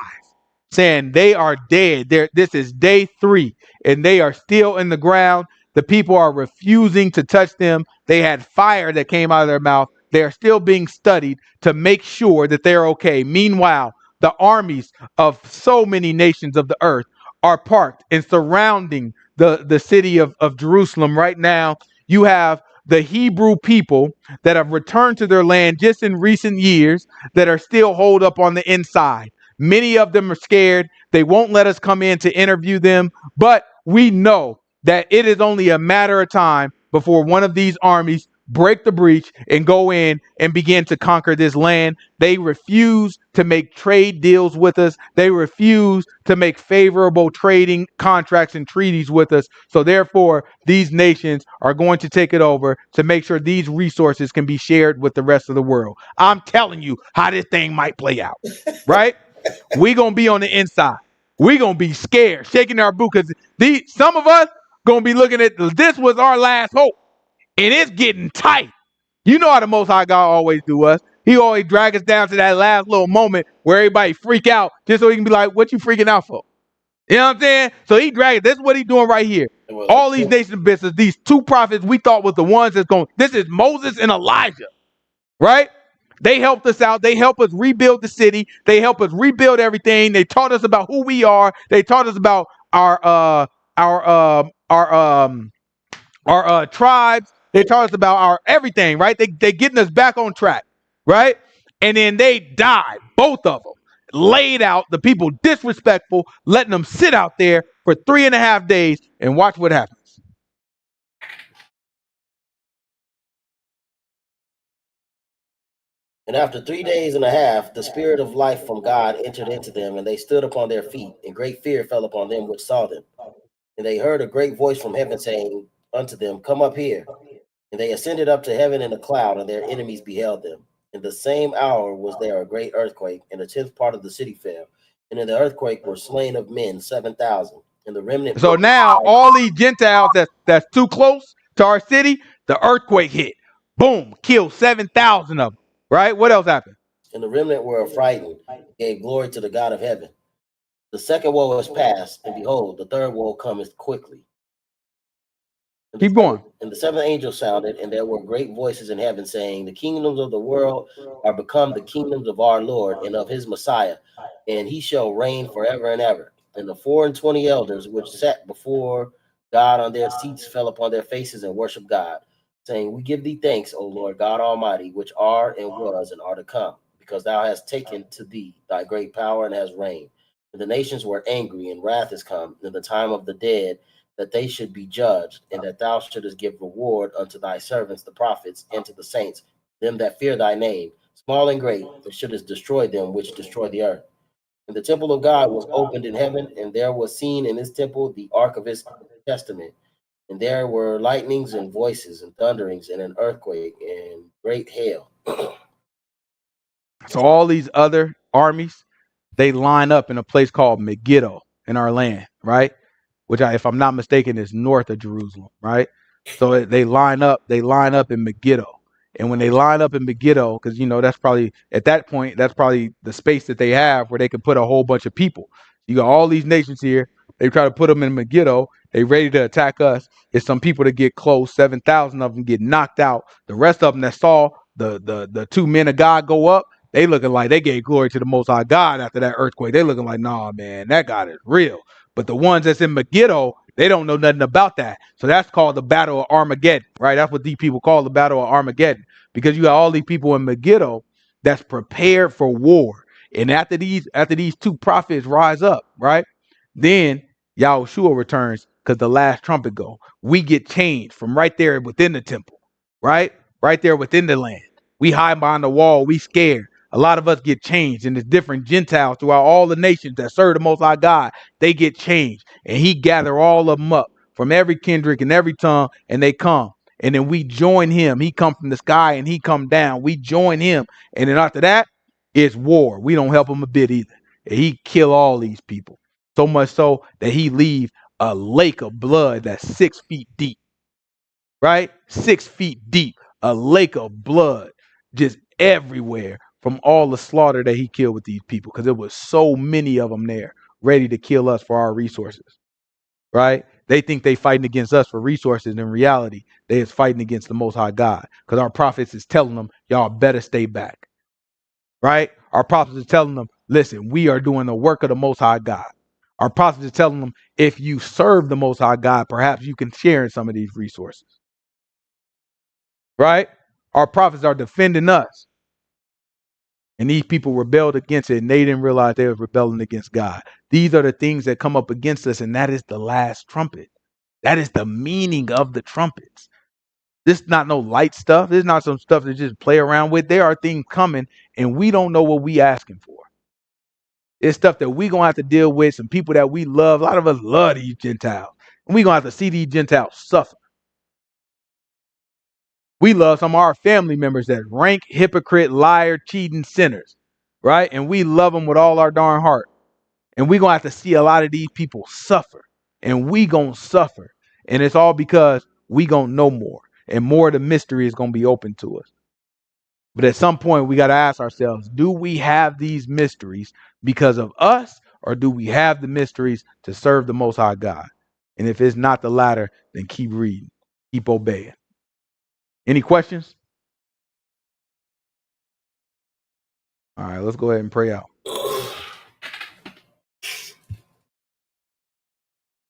saying they are dead. This is day 3, and they are still in the ground. The people are refusing to touch them. They had fire that came out of their mouth. They are still being studied to make sure that they're okay. Meanwhile, the armies of so many nations of the earth are parked and surrounding the city of Jerusalem right now. You have the Hebrew people that have returned to their land just in recent years that are still holed up on the inside. Many of them are scared. They won't let us come in to interview them, but we know that it is only a matter of time before one of these armies break the breach and go in and begin to conquer this land. They refuse to make trade deals with us. They refuse to make favorable trading contracts and treaties with us. So therefore, these nations are going to take it over to make sure these resources can be shared with the rest of the world. I'm telling you how this thing might play out, right? We gonna be on the inside. We gonna be scared, shaking our boot, because some of us gonna be looking at this was our last hope, and it's getting tight. You know how the Most High God always do us. He always drag us down to that last little moment where everybody freak out, just so he can be like, "What you freaking out for?" You know what I'm saying? So he dragged. This is what he's doing right here. All these nation business, these 2 prophets we thought was the ones that's going. This is Moses and Elijah, right? They helped us out. They helped us rebuild the city. They helped us rebuild everything. They taught us about who we are. They taught us about our tribes. They taught us about our everything, right? They getting us back on track, right? And then they died, both of them, laid out. The people disrespectful, letting them sit out there for 3.5 days, and watch what happens. And after 3.5 days, the spirit of life from God entered into them, and they stood upon their feet, and great fear fell upon them which saw them. And they heard a great voice from heaven saying unto them, Come up here. And they ascended up to heaven in a cloud, and their enemies beheld them. In the same hour was there a great earthquake, and a 10th part of the city fell. And in the earthquake were slain of men 7,000. And the remnant. So now all these Gentiles that's too close to our city, the earthquake hit. Boom, killed 7,000 of them. Right? What else happened? And the remnant were affrighted, gave glory to the God of heaven. The second woe is past, and behold, the third woe cometh quickly. Keep going. And the 7th angel sounded, and there were great voices in heaven saying, The kingdoms of the world are become the kingdoms of our Lord and of his Messiah, and he shall reign forever and ever. And the 24 elders which sat before God on their seats fell upon their faces and worshiped God, saying, We give thee thanks, O Lord God Almighty, which are and was and are to come, because thou hast taken to thee thy great power and hast reigned. And the nations were angry, and wrath is come, in the time of the dead, that they should be judged, and that thou shouldest give reward unto thy servants the prophets, and to the saints, them that fear thy name, small and great, and shouldest destroy them which destroy the earth. And the temple of God was opened in heaven, and there was seen in his temple the ark of his testament. And there were lightnings and voices and thunderings and an earthquake and great hail. So all these other armies, they line up in a place called Megiddo in our land, right? Which, if I'm not mistaken, is north of Jerusalem, right? So they line up in Megiddo. And when they line up in Megiddo, because that's probably at that point, that's probably the space that they have where they can put a whole bunch of people. You got all these nations here. They try to put them in Megiddo. They ready to attack us. It's some people that get close. 7,000 of them get knocked out. The rest of them that saw the 2 men of God go up, they looking like they gave glory to the Most High God after that earthquake. They looking like, nah, man, that God is real. But the ones that's in Megiddo, they don't know nothing about that. So that's called the Battle of Armageddon, right? That's what these people call the Battle of Armageddon, because you got all these people in Megiddo that's prepared for war. And after these 2 prophets rise up, right? Then Yahushua returns, because the last trumpet go. We get changed from right there within the temple, right? Right there within the land. We hide behind the wall. We scared. A lot of us get changed, and there's different Gentiles throughout all the nations that serve the Most High God. They get changed, and he gather all of them up from every kindred and every tongue, and they come. And then we join him. He come from the sky, and he come down. We join him. And then after that, it's war. We don't help him a bit either. And he kill all these people. So much so that he leave a lake of blood that's 6 feet deep, right? 6 feet deep, a lake of blood just everywhere from all the slaughter that he killed with these people, because there was so many of them there ready to kill us for our resources, right? They think they fighting against us for resources. In reality, they is fighting against the Most High God, because our prophets is telling them, y'all better stay back, right? Our prophets is telling them, listen, we are doing the work of the Most High God. Our prophets is telling them, if you serve the Most High God, perhaps you can share in some of these resources, right? Our prophets are defending us. And these people rebelled against it, and they didn't realize they were rebelling against God. These are the things that come up against us, and that is the last trumpet. That is the meaning of the trumpets. This is not no light stuff. This is not some stuff to just play around with. There are things coming, and we don't know what we asking for. It's stuff that we going to have to deal with, some people that we love. A lot of us love these Gentiles, and we going to have to see these Gentiles suffer. We love some of our family members that rank hypocrite, liar, cheating sinners, right? And we love them with all our darn heart. And we're going to have to see a lot of these people suffer. And we going to suffer. And it's all because we going to know more. And more of the mystery is going to be open to us. But at some point, we got to ask ourselves, do we have these mysteries because of us? Or do we have the mysteries to serve the Most High God? And if it's not the latter, then keep reading. Keep obeying. Any questions? All right, let's go ahead and pray out.